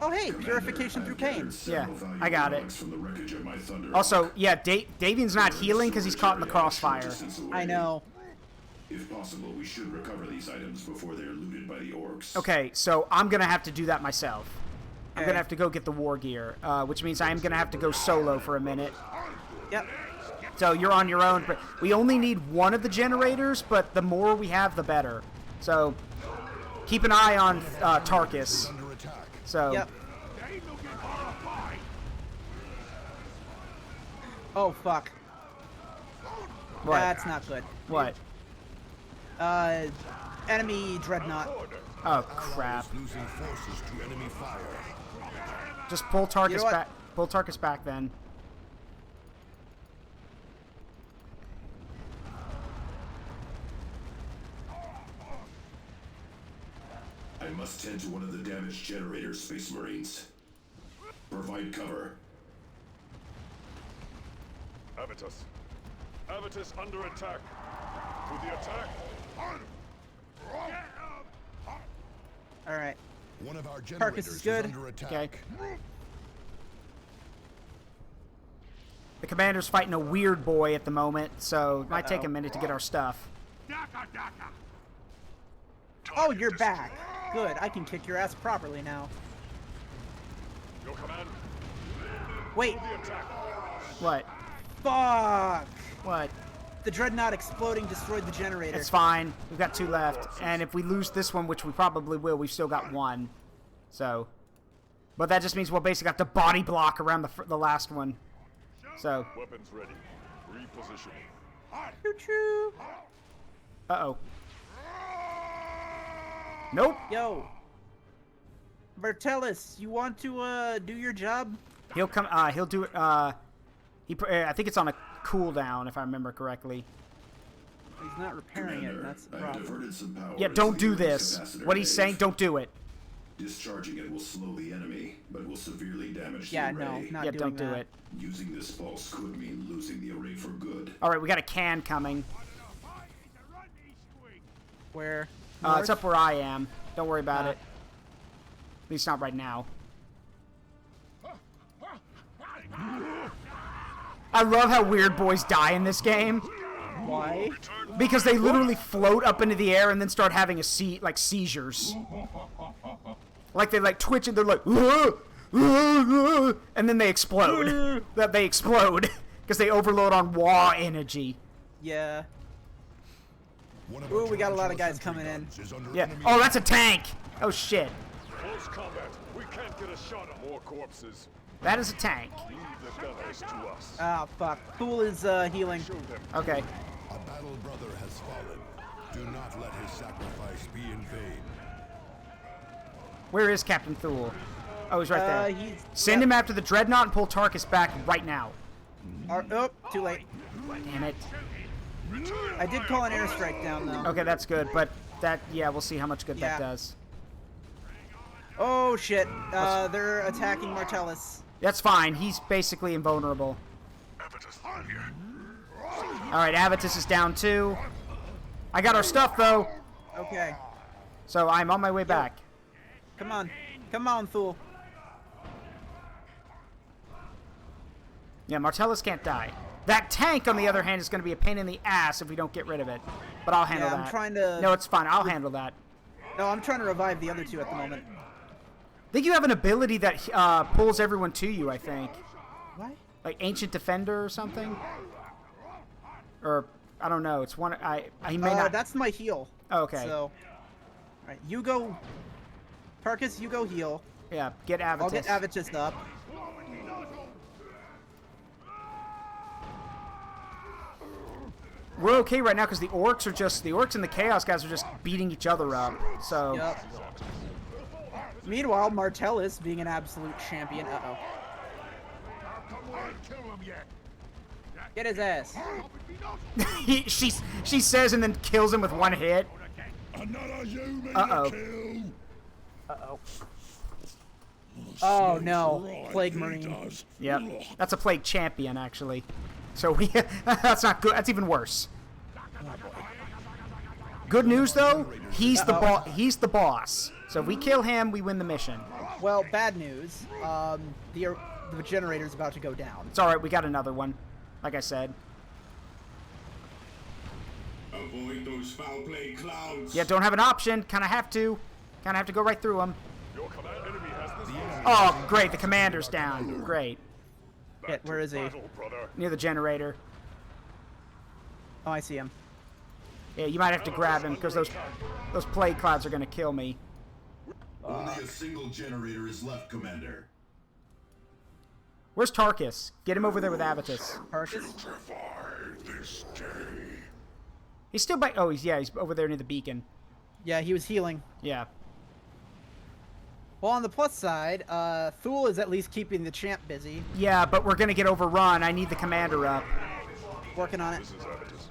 Oh hey, purification through Cain. Yeah, I got it. From the wreckage of my Thunder Also, yeah, Davian's not healing because he's caught in the crossfire. I know. If possible, we should recover these items before they're looted by the orcs. Okay, so I'm gonna have to do that myself. I'm Okay. gonna have to go get the war gear, which means I am gonna have to go solo for a minute. Yep. So you're on your own. But we only need one of the generators, but the more we have, the better. So keep an eye on Tarkus. Under attack. So Yep. Oh fuck. what? That's not good. What? Enemy Dreadnought. Oh, crap. Losing forces to enemy fire. Just pull Tarkus You know what? back. Pull Tarkus back then. I must tend to one of the damaged generators, Space Marines. Provide cover. Avitus. Avitus under attack. To the attack. All right. One of our Tarkus generators is is good. under attack. Okay. The commander's fighting a weird boy at the moment, so it might take a minute to get our stuff. Oh, you're back. Good. I can kick your ass properly now. Your command. Wait. To the attack. What? Fuck. What? The Dreadnought exploding destroyed the generator. It's fine. We've got 2 left. And if we lose this one, which we probably will, we've still got 1. So. But that just means we'll basically have to body block around the last one. So. Weapons ready. Repositioning. Choo-choo. Uh-oh. Nope. Yo. Martellus, you want to do your job? He'll come. He'll do it. I think it's on a cooldown, if I remember correctly. He's not repairing it. That's the problem. Diverted some power Yeah, don't do this. What he's saying, don't do it. Discharging it will slow the enemy, but will severely damage Yeah, the no, array. not Yeah, doing don't do that. it. Using this pulse could mean losing the array for good. All right, we got a can coming. Where? It's up where I am. Don't worry about it. At least not right now. I love how weird boys die in this game. Why? Because they literally float up into the air and then start having seizures. Like they twitch and they're like, and then they explode. They explode because they overload on raw energy. Yeah. Ooh, we got a lot of guys coming in. Yeah. Oh, that's a tank. Oh shit. Close combat. We can't get a shot on more corpses. That is a tank. Leave the gunners to us. Ah, fuck. Fool is healing. Okay. A battle brother has fallen. Do not let his sacrifice be in vain. Where is Captain Thule? Oh, he's right there. Send yep. him after the Dreadnought and pull Tarkus back right now. Oh, too late. Damn it. I did call an airstrike down, though. Okay, that's good, but yeah, we'll see how much good Yeah. that does. Oh, shit. They're attacking Martellus. That's fine. He's basically invulnerable. Alright, Avitus is down too. I got our stuff, though. Okay. So I'm on my way back. Come on. Come on, Thule. Yeah, Martellus can't die. That tank, on the other hand, is going to be a pain in the ass if we don't get rid of it. But I'll handle that. I'm trying to... No, it's fine. I'll handle that. No, I'm trying to revive the other 2 at the moment. I think you have an ability that pulls everyone to you, I think. What? Like Ancient Defender or something? Or, I don't know. It's one... he may not... That's my heal. Oh, okay. So... Alright, you go... Tarkus, you go heal. Yeah, get Avitus. I'll get Avitus up. We're okay right now because the orcs and the chaos guys are just beating each other up. So. Yep. Meanwhile, Martellus being an absolute champion. Uh-oh. Get his ass. she says and then kills him with one hit. Uh-oh. Uh-oh. Oh no, Plague Marine. Yep, that's a Plague Champion actually. So we that's not good. That's even worse. Good news though, he's the boss. So if we kill him, we win the mission. Well, bad news. The generator's about to go down. It's all right. We got another one. Like I said. Avoid those foul play clouds. Yeah, don't have an option. Kind of have to. Kind of have to go right through them. Your command enemy has this. Oh, great. The commander's down. Great. Hit, where is he? Near the generator. Oh, I see him. Yeah, you might have to grab him because those plague clouds are going to kill me. Only a single generator is left, Commander. Where's Tarkus? Get him over there with Avitus. Tarkus? This day. He's still by... Oh, he's over there near the beacon. Yeah, he was healing. Yeah. Well, on the plus side, Thule is at least keeping the champ busy. Yeah, but we're gonna get overrun. I need the commander up. Working on it. This is Thaddeus.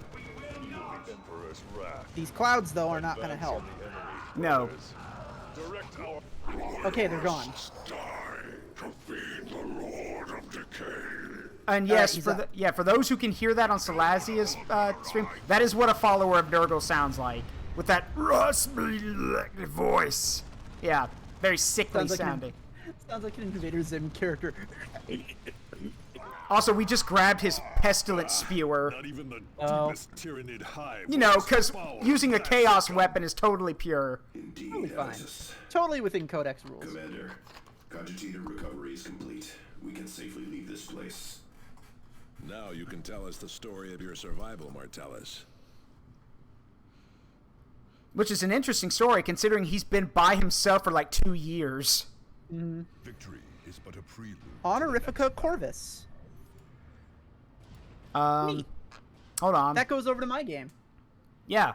The Emperor's wrath. These clouds, though, are not going to help. No. Direct our... Okay, they're gone. And yes, for those who can hear that on Salazia's stream, that is what a follower of Nurgle sounds like, with that raspy voice. Yeah, very sickly sounding. Sounds like an Invader Zim character. Also, we just grabbed his pestilent spewer. Not even the deepest Tyranid hive. You know, because using a chaos weapon is totally pure. Indeed, Totally fine. Totally within Codex rules. Commander, cogitator recovery is complete. We can safely leave this place. Now you can tell us the story of your survival, Martellus. Which is an interesting story, considering he's been by himself for like 2 years. Mm-hmm. Victory is but a prelude. Honorifica Corvus. Hold on. That goes over to my game. Yeah.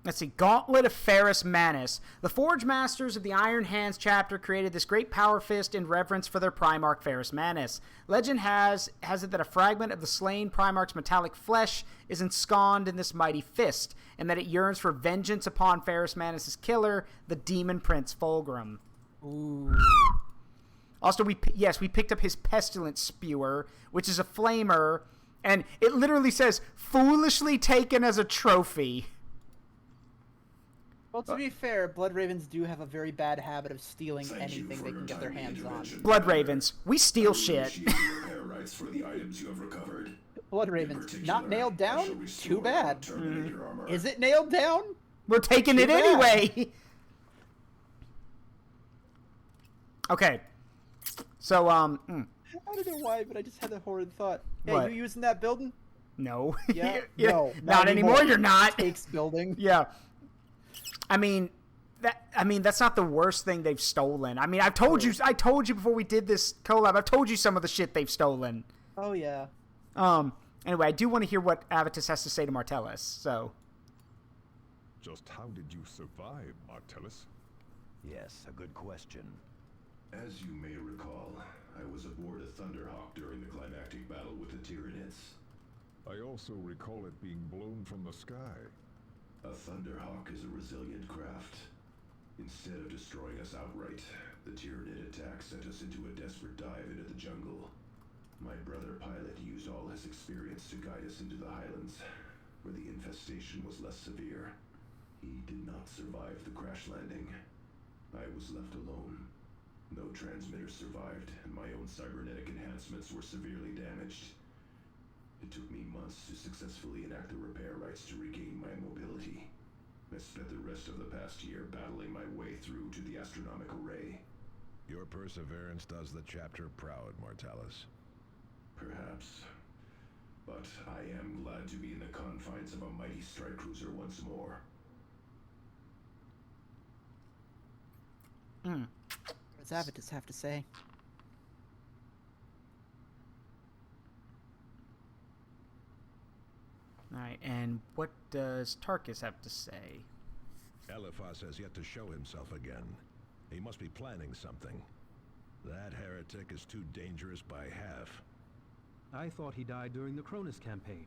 Let's see. Gauntlet of Ferrous Manus. The Forge Masters of the Iron Hands chapter created this great power fist in reverence for their Primarch Ferrous Manus. Legend has it that a fragment of the slain Primarch's metallic flesh is ensconced in this mighty fist, and that it yearns for vengeance upon Ferrous Manus' killer, the Demon Prince Fulgrim. Ooh. Also, we picked up his Pestilent Spewer, which is a flamer, and it literally says, foolishly taken as a trophy. Well, to be fair, Blood Ravens do have a very bad habit of stealing anything they can get their hands on. Blood Ravens, we steal shit. Rights for the items you have recovered. Blood Ravens, not nailed down? Too bad. Is it nailed down? We're taking it anyway. Okay. So, I don't know why, but I just had a horrid thought. Hey, what? you using that building? No. Yeah. Yeah. No. Not anymore. You're not. Takes building. Yeah. I mean, that's not the worst thing they've stolen. I mean, I told you before we did this collab. I've told you some of the shit they've stolen. Oh yeah. Anyway, I do want to hear what Avitus has to say to Martellus. So. Just how did you survive, Martellus? Yes, a good question. As you may recall, I was aboard a Thunderhawk during the climactic battle with the Tyranids. I also recall it being blown from the sky. A Thunderhawk is a resilient craft. Instead of destroying us outright, the Tyranid attack sent us into a desperate dive into the jungle. My brother pilot used all his experience to guide us into the highlands, where the infestation was less severe. He did not survive the crash landing. I was left alone. No transmitters survived, and my own cybernetic enhancements were severely damaged. It took me months to successfully enact the repair rites to regain my mobility. I spent the rest of the past year battling my way through to the astronomical ray. Your perseverance does the chapter proud, Martellus. Perhaps. But I am glad to be in the confines of a mighty strike cruiser once more. What does Avitus have to say? Alright, and what does Tarkus have to say? Eliphas has yet to show himself again. He must be planning something. That heretic is too dangerous by half. I thought he died during the Cronus campaign.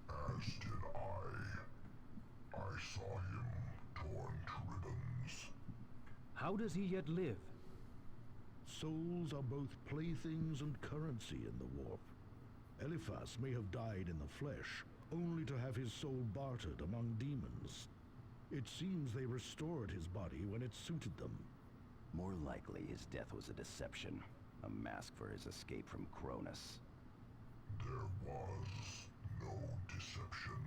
As did I. I saw him torn to ribbons. How does he yet live? Souls are both playthings and currency in the warp. Eliphas may have died in the flesh, only to have his soul bartered among demons. It seems they restored his body when it suited them. More likely his death was a deception, a mask for his escape from Cronus. There was no deception.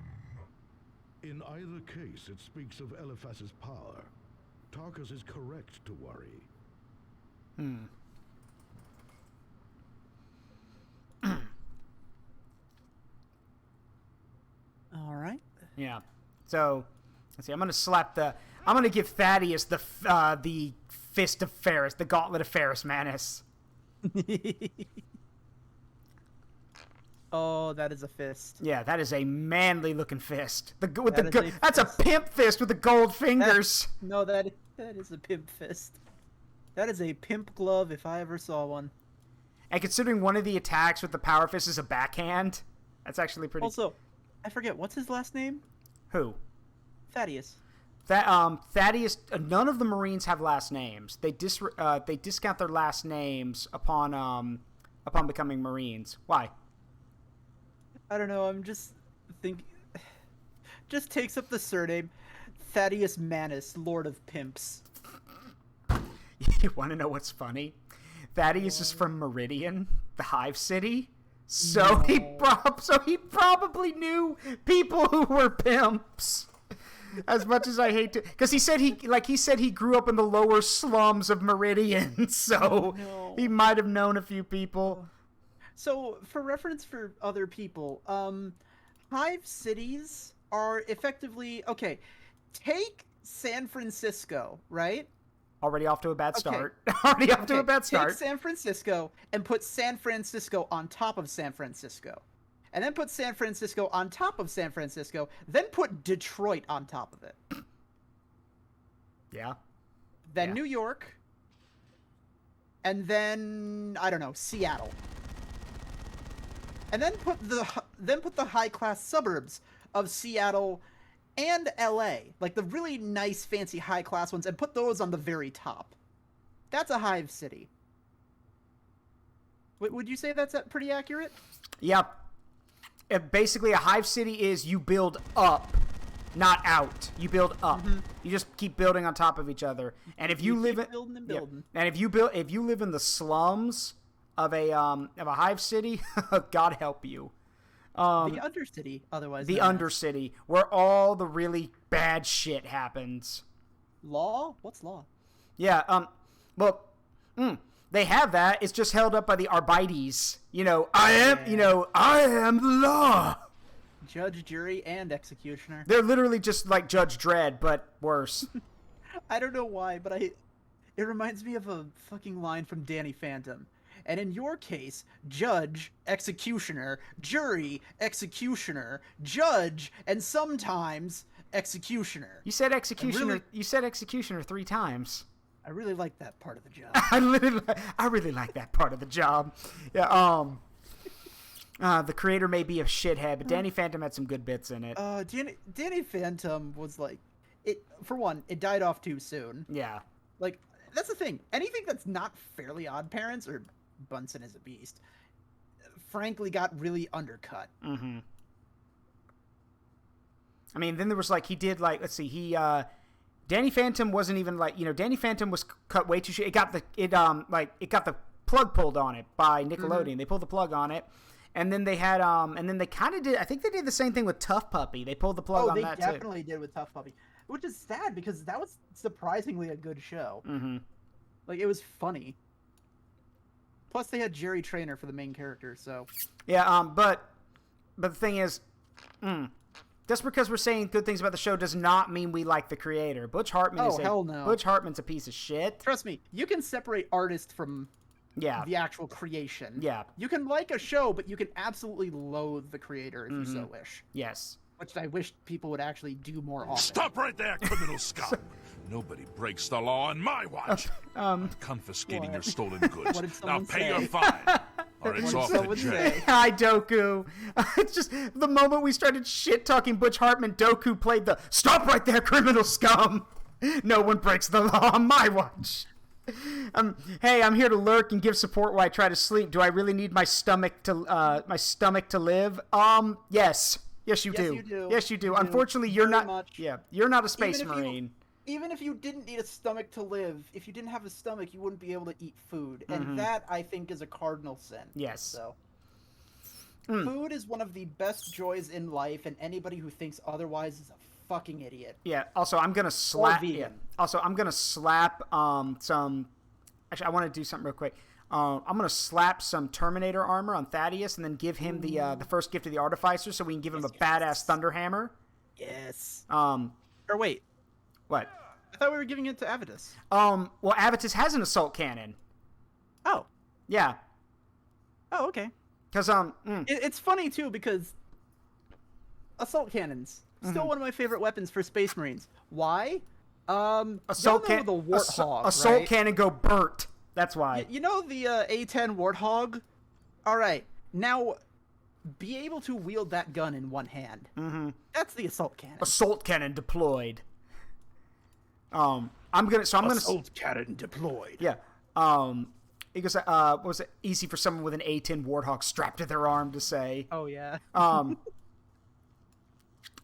In either case, it speaks of Eliphas's power. Tarkus is correct to worry. All right. Yeah. So, let's see. I'm gonna give Thaddeus the Fist of Ferrous, the Gauntlet of Ferrous Manus. Oh, that is a fist. Yeah, that is a manly looking fist. That's that's a pimp fist with the gold fingers. That is a pimp fist. That is a pimp glove if I ever saw one. And considering one of the attacks with the power fist is a backhand, that's actually pretty... Also, I forget, what's his last name? Who? Thaddeus. Thaddeus, none of the Marines have last names. They discount their last names upon becoming Marines. Why? I don't know, I'm just thinking... Just takes up the surname Thaddeus Manus, Lord of Pimps. You want to know what's funny? Thaddeus is from Meridian, the Hive City. So he probably knew people who were pimps. As much as I hate to, because he said he grew up in the lower slums of Meridian, so he might have known a few people. So, for reference for other people, Hive cities are effectively take San Francisco, right? Already off to a bad start. Take San Francisco and put San Francisco on top of San Francisco. And then put San Francisco on top of San Francisco. Then put Detroit on top of it. Yeah. Then New York. And then, I don't know, Seattle. And then put the high-class suburbs of Seattle and LA, like the really nice, fancy, high-class ones, and put those on the very top. That's a hive city. Would you say that's pretty accurate? Yeah. Basically, a hive city is you build up, not out. You build up. Mm-hmm. You just keep building on top of each other. And if you live in building and building. Yeah, and if you live in the slums of a hive city, God help you. The Undercity, otherwise the Undercity, where all the really bad shit happens. Law? What's law? Yeah. Look, they have that. It's just held up by the Arbites. I am the law. Judge, jury, and executioner. They're literally just like Judge Dredd, but worse. I don't know why, but it reminds me of a fucking line from Danny Phantom. And in your case, judge, executioner, jury, executioner, judge, and sometimes executioner. You said executioner. You said executioner 3 times. I really like that part of the job. I really like that part of the job. Yeah. The creator may be a shithead, but Danny Phantom had some good bits in it. Danny Phantom was like, for one, it died off too soon. Yeah. Like, that's the thing. Anything that's not Fairly Odd Parents or Bunsen is a Beast, frankly, got really undercut. Mm-hmm. I mean, then there was Danny Phantom wasn't even Danny Phantom was cut way too short. It got the plug pulled on it by Nickelodeon. Mm-hmm. They pulled the plug on it, and then they had and then they kind of did. I think they did the same thing with Tough Puppy. They pulled the plug on that too. They definitely did with Tough Puppy, which is sad because that was surprisingly a good show. Mm-hmm. Like, it was funny. Plus, they had Jerry Trainer for the main character, so... Yeah, but the thing is, just because we're saying good things about the show does not mean we like the creator. Hell no. Butch Hartman's a piece of shit. Trust me, you can separate artist from the actual creation. Yeah. You can like a show, but you can absolutely loathe the creator if you so wish. Yes. Which I wish people would actually do more often. Stop right there, criminal scum! Nobody breaks the law on my watch. I'm confiscating your stolen goods. Now pay your fine, or it's off to jail. Hi, Doku. It's just the moment we started shit-talking Butch Hartman, Doku played the "Stop right there, criminal scum! No one breaks the law on my watch." Hey, I'm here to lurk and give support while I try to sleep. Do I really need my stomach to live? Yes. Yes, you do. Yes, you do. Unfortunately, you're not. Yeah, you're not a space marine. Even if you didn't need a stomach to live, if you didn't have a stomach, you wouldn't be able to eat food, and that I think is a cardinal sin. Yes. So, food is one of the best joys in life, and anybody who thinks otherwise is a fucking idiot. Yeah. Also, I'm gonna slap. Yeah. Also, I'm gonna slap some. Actually, I want to do something real quick. I'm going to slap some Terminator armor on Thaddeus and then give him the first gift of the Artificer so we can give him a badass Thunderhammer. Yes. Or wait. What? I thought we were giving it to Avitus. Well, Avitus has an assault cannon. Oh. Yeah. Oh, okay. Because it's funny too because assault cannons still one of my favorite weapons for Space Marines. Why? Assault the Warthog, assault right? cannon go burnt. That's why. You know the A10 Warthog? All right, now be able to wield that gun in one hand. That's the assault cannon. Assault cannon deployed. Assault cannon deployed. Yeah. Because what was it easy for someone with an A10 Warthog strapped to their arm to say? Oh yeah.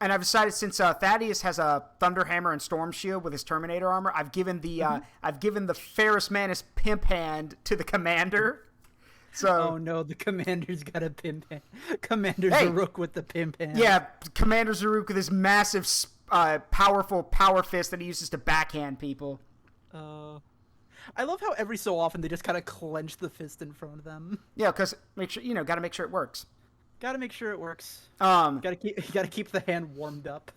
And I've decided since Thaddeus has a Thunder Hammer and Storm Shield with his Terminator armor, I've given the Ferris Manus pimp hand to the commander. So oh no, the commander's got a pimp hand. Commander Zaruk with the pimp hand. Yeah, Commander Zaruk with his massive, powerful power fist that he uses to backhand people. I love how every so often they just kind of clench the fist in front of them. Yeah, because gotta make sure it works. Gotta make sure it works. Gotta keep the hand warmed up.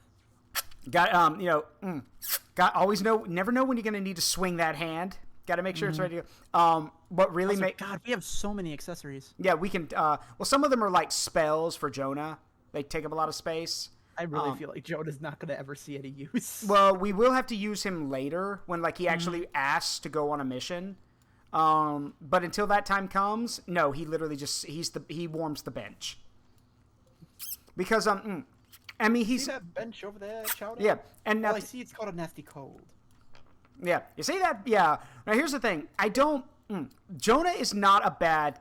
Always never know when you're gonna need to swing that hand. Gotta make sure it's ready to go. What really God, we have so many accessories. Yeah, we can. Some of them are like spells for Jonah. They take up a lot of space. I really feel like Jonah's not gonna ever see any use. Well, we will have to use him later when he actually asks to go on a mission. But until that time comes, no, he literally he warms the bench. Because he's see that bench over there, Chowder? Yeah, and I see it's called a nasty cold. Yeah, you see that? Yeah. Now here's the thing. Jonah is not a bad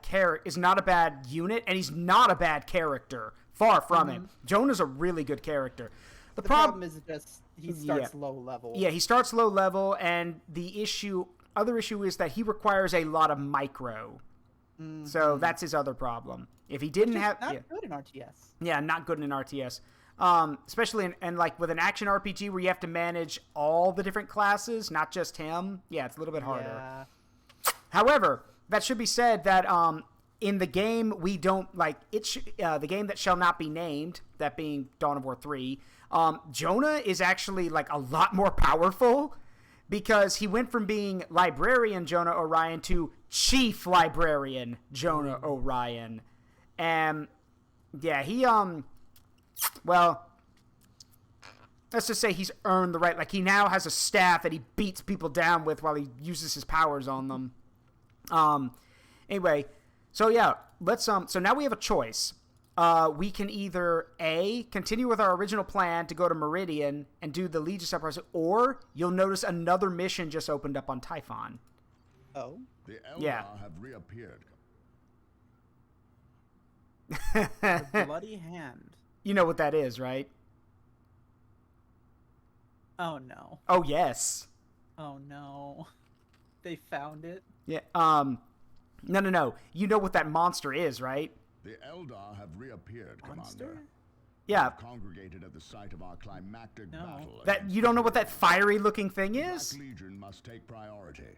unit, and he's not a bad character. Far from it. Jonah's a really good character. The problem is just he starts low level. Yeah, he starts low level, and the other issue is that he requires a lot of micro. So that's his other problem. If he didn't have not good in RTS. Yeah, not good in RTS. Especially in with an action RPG where you have to manage all the different classes, not just him. Yeah, it's a little bit harder. Yeah. However, that should be said that in the game we don't the game that shall not be named, that being Dawn of War 3, Jonah is actually a lot more powerful because he went from being Librarian Jonah Orion to Chief Librarian Jonah Orion. And yeah, he well, let's just say he's earned the right. He now has a staff that he beats people down with while he uses his powers on them. Anyway, so yeah, let's so now we have a choice. We can either A, continue with our original plan to go to Meridian and do the Legion Uprising, or you'll notice another mission just opened up on Typhon. Oh? The Eldar have reappeared. The bloody hand. You know what that is, right? Oh no. Oh yes. Oh no. They found it? Yeah, No. You know what that monster is, right? The Eldar have reappeared, Monster? Commander. Yeah. Congregated at the site of our climactic battle. That you don't know what that fiery-looking thing is? The Black Legion must take priority,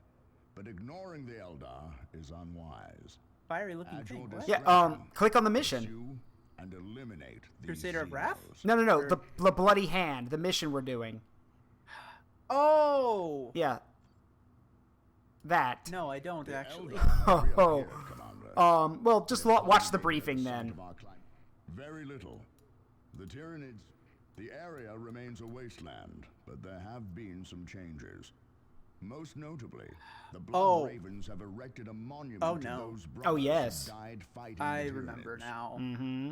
but ignoring the Eldar is unwise. Fiery-looking thing. What? Yeah. Click on the mission. And eliminate Crusader of Wrath? No. The bloody hand. The mission we're doing. Oh. Yeah. That. No, I don't actually. Well, just watch the briefing then. Very little. The Tyranids, the area remains a wasteland, but there have been some changes. Most notably, the Blood Ravens have erected a monument to those brothers who died fighting the Tyranids. I remember now.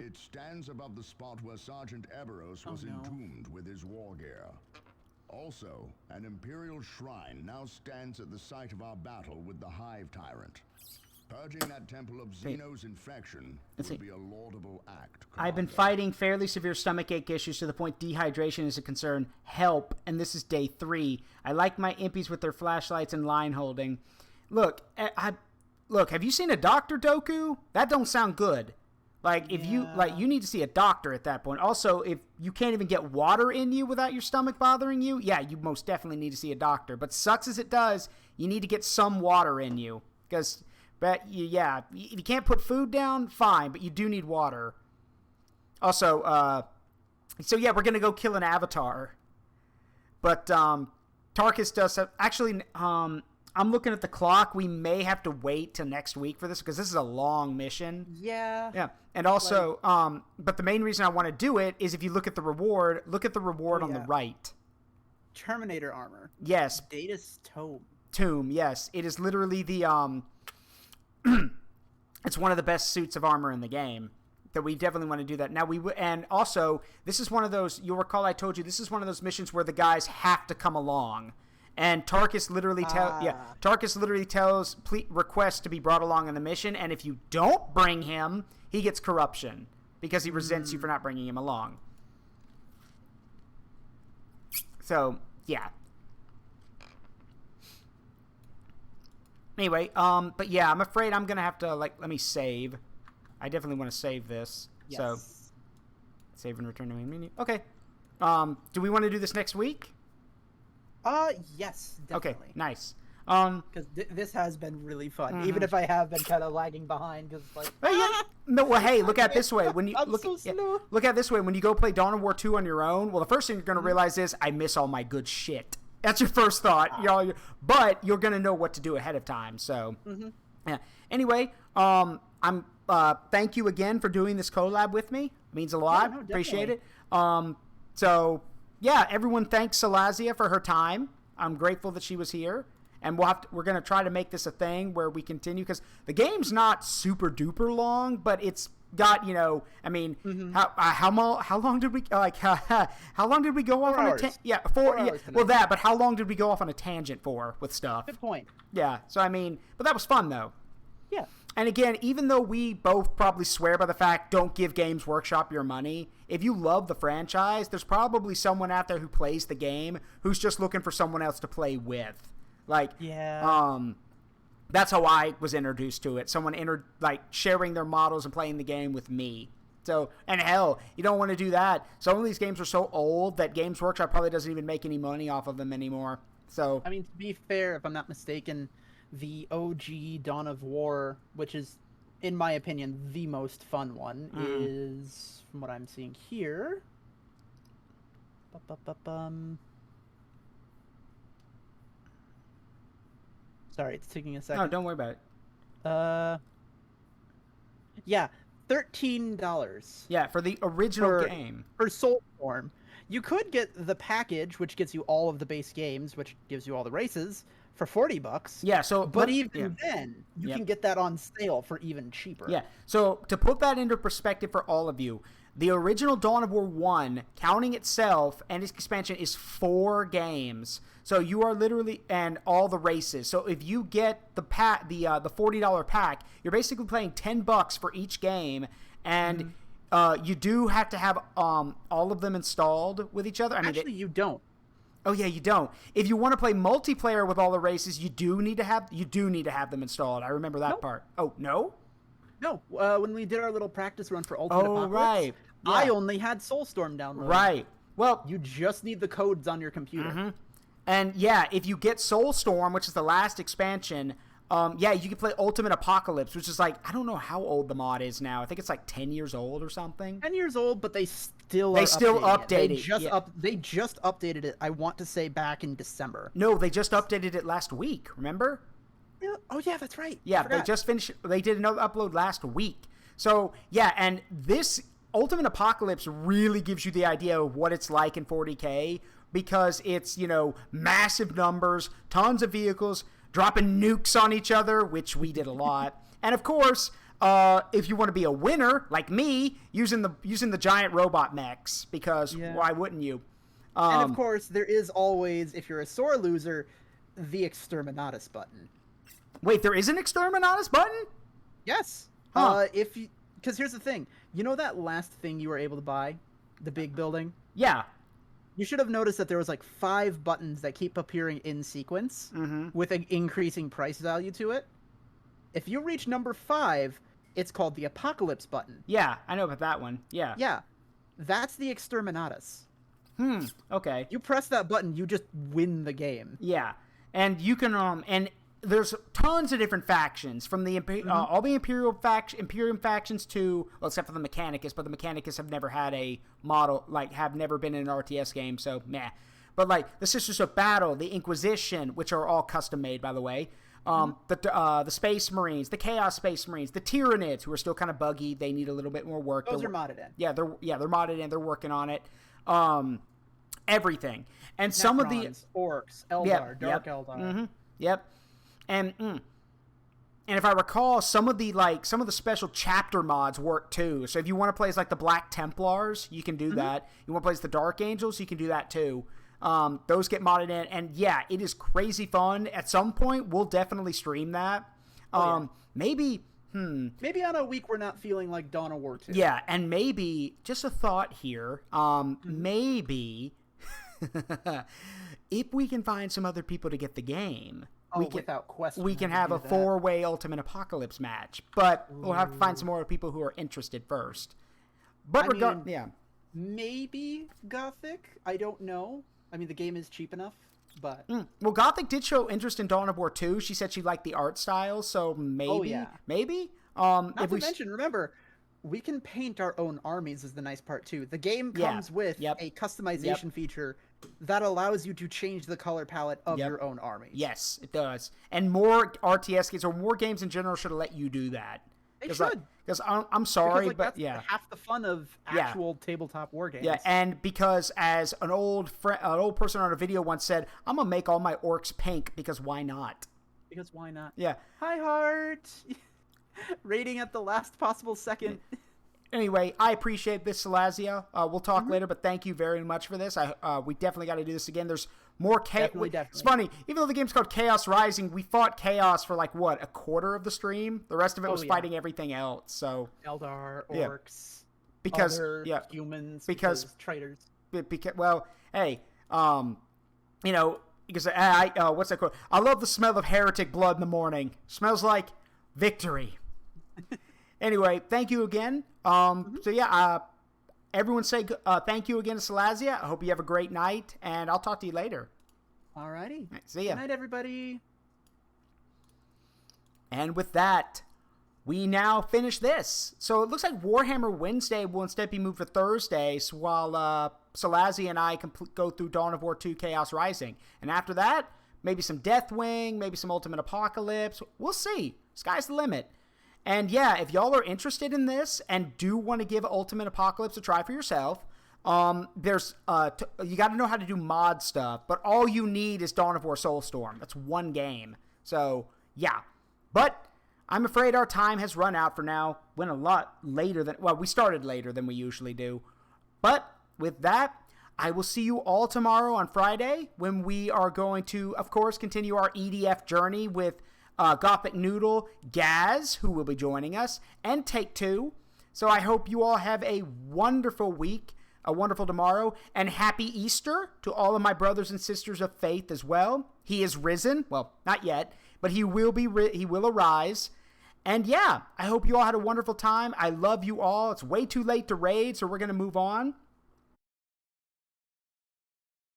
It stands above the spot where Sergeant Eberros was entombed with his war gear. Also, an Imperial shrine now stands at the site of our battle with the Hive Tyrant. Purging that temple of Xeno's infection would be a laudable act. I've been fighting fairly severe stomachache issues to the point dehydration is a concern. Help, and this is day 3. I like my impies with their flashlights and line holding. Look, have you seen a doctor, Doku? That don't sound good. You need to see a doctor at that point. Also, if you can't even get water in you without your stomach bothering you, yeah, you most definitely need to see a doctor. But sucks as it does, you need to get some water in you. Because, if you can't put food down, fine, but you do need water. Also, we're going to go kill an avatar. But, Tarkus does have, actually, I'm looking at the clock. We may have to wait till next week for this because this is a long mission. Yeah. Yeah. And also, but the main reason I want to do it is if you look at the reward, on the right. Terminator Armor. Yes. Thaddeus Tomb, yes. It is literally the, it's one of the best suits of armor in the game. That we definitely want to do that. Now, and also, this is one of those, you'll recall I told you, this is one of those missions where the guys have to come along. And Tarkus literally tells, requests to be brought along in the mission, and if you don't bring him, he gets corruption. Because he resents you for not bringing him along. So, yeah. Anyway, but yeah, I'm afraid I'm going to have to, let me save. I definitely want to save this. Yes. So, save and return to main menu. Okay. Do we want to do this next week? Yes, definitely. Okay, nice. Because this has been really fun, even if I have been kind of lagging behind. Because no, well, hey, look at it this way. When you look at it this way, when you go play Dawn of War 2 on your own, well, the first thing you're going to realize is I miss all my good shit. That's your first thought, but you're going to know what to do ahead of time. So, yeah. Anyway, thank you again for doing this collab with me. It means a lot. Appreciate it. So, yeah, everyone thanks Salazia for her time. I'm grateful that she was here. And we're going to try to make this a thing where we continue. Because the game's not super duper long, but it's got, I mean, how long did we, how long did we go off on a tangent? Yeah, 4 hours. Well, but how long did we go off on a tangent for with stuff? Good point. Yeah, so I mean, but that was fun, though. Yeah. And again, even though we both probably swear by the fact, don't give Games Workshop your money, if you love the franchise, there's probably someone out there who plays the game who's just looking for someone else to play with. That's how I was introduced to it. Someone sharing their models and playing the game with me. So, and hell, you don't want to do that. Some of these games are so old that Games Workshop probably doesn't even make any money off of them anymore. So, I mean, to be fair, if I'm not mistaken, the OG Dawn of War, which is, in my opinion, the most fun one, is, from what I'm seeing here... Sorry, it's taking a second. No, don't worry about it. Yeah, $13. Yeah, for the original game. For Soulstorm. You could get the package, which gets you all of the base games, which gives you all the races, for $40. Yeah, so... But even then, you can get that on sale for even cheaper. Yeah, so to put that into perspective for all of you, the original Dawn of War 1, counting itself and its expansion, is 4 games. So you are literally, and all the races. So if you get the $40 pack, you're basically paying $10 for each game, and you do have to have all of them installed with each other. I mean, actually, you don't. Oh yeah, you don't. If you want to play multiplayer with all the races, you do need to have them installed. I remember that part. Oh no. No, when we did our little practice run for Ultimate Apocalypse, right. Yeah. I only had Soulstorm downloaded. Right. Well, you just need the codes on your computer. And yeah, if you get Soulstorm, which is the last expansion, you can play Ultimate Apocalypse, which is I don't know how old the mod is now. I think it's 10 years old or something. 10 years old, but they still update it. They just updated it. I want to say back in December. No, they just updated it last week. Remember? Yeah. Oh yeah, that's right. Yeah, they just finished. They did another upload last week. So yeah, and this Ultimate Apocalypse really gives you the idea of what it's like in 40K because it's massive numbers, tons of vehicles, dropping nukes on each other, which we did a lot, and of course, if you want to be a winner like me, using the giant robot mechs because why wouldn't you? And of course, there is always, if you're a sore loser, the Exterminatus button. Wait, there is an Exterminatus button? Yes. Huh. Because here's the thing. You know that last thing you were able to buy? The big building? Yeah. You should have noticed that there was 5 buttons that keep appearing in sequence with an increasing price value to it. If you reach number 5, it's called the Apocalypse button. Yeah, I know about that one. Yeah. Yeah. That's the Exterminatus. Okay. You press that button, you just win the game. Yeah. And you can and there's tons of different factions from the all the Imperium factions to, well, except for the Mechanicus, but the Mechanicus have never had a model, have never been in an RTS game, so meh. But like the Sisters of Battle, the Inquisition, which are all custom made, by the way. The Space Marines, the Chaos Space Marines, the Tyranids, who are still kind of buggy. They need a little bit more work. Those are modded in. Yeah, they're modded in. They're working on it. Everything. And Necrons, some of the orcs, Eldar, Dark Eldar. Yep. And if I recall, some of the special chapter mods work too. So if you want to play as like the Black Templars, you can do that. You want to play as the Dark Angels, you can do that too. Those get modded in, and yeah, it is crazy fun. At some point, we'll definitely stream that. Maybe on a week we're not feeling like Dawn of War 2. Yeah, and maybe, just a thought here, maybe if we can find some other people to get the game, without question, we can have a 4-way Ultimate Apocalypse match. But we'll have to find some more people who are interested first. But maybe Gothic. I don't know. I mean, the game is cheap enough, but... Well, Gothic did show interest in Dawn of War 2. She said she liked the art style, so maybe. Maybe? Not to mention, remember, we can paint our own armies is the nice part, too. The game comes with a customization feature that allows you to change the color palette of your own armies. Yes, it does. And more RTS games, or more games in general, should let you do that. They should. Because I'm sorry, but that's half the fun of actual tabletop war games. Yeah, and because as an old person on a video once said, I'm gonna make all my orcs pink because why not? Because why not? Yeah. Hi, Heart. Rating at the last possible second. Anyway, I appreciate this, Salazia. We'll talk later, but thank you very much for this. We definitely got to do this again. There's more chaos. Definitely. It's funny, even though the game's called Chaos Rising, we fought Chaos for like a quarter of the stream. The rest of it was fighting everything else. So Eldar, orcs, other humans, because traitors. Because hey, because what's that quote? I love the smell of heretic blood in the morning. Smells like victory. Anyway, thank you again. Everyone say thank you again to Salazia. I hope you have a great night, and I'll talk to you later. Alrighty. See ya. Good night, everybody. And with that, we now finish this. So it looks like Warhammer Wednesday will instead be moved to Thursday, so while Salazia and I go through Dawn of War 2 Chaos Rising. And after that, maybe some Deathwing, maybe some Ultimate Apocalypse. We'll see. Sky's the limit. And yeah, if y'all are interested in this and do want to give Ultimate Apocalypse a try for yourself, there's you got to know how to do mod stuff, but all you need is Dawn of War Soulstorm. That's one game. So yeah, but I'm afraid our time has run out for now. Went a lot later than we started later than we usually do. But with that, I will see you all tomorrow on Friday when we are going to, of course, continue our EDF journey with Gothic Noodle, Gaz, who will be joining us, and Take Two. So I hope you all have a wonderful week, a wonderful tomorrow, and happy Easter to all of my brothers and sisters of faith as well. He is risen. Well, not yet, but he will he will arise. And yeah, I hope you all had a wonderful time. I love you all. It's way too late to raid, so we're going to move on.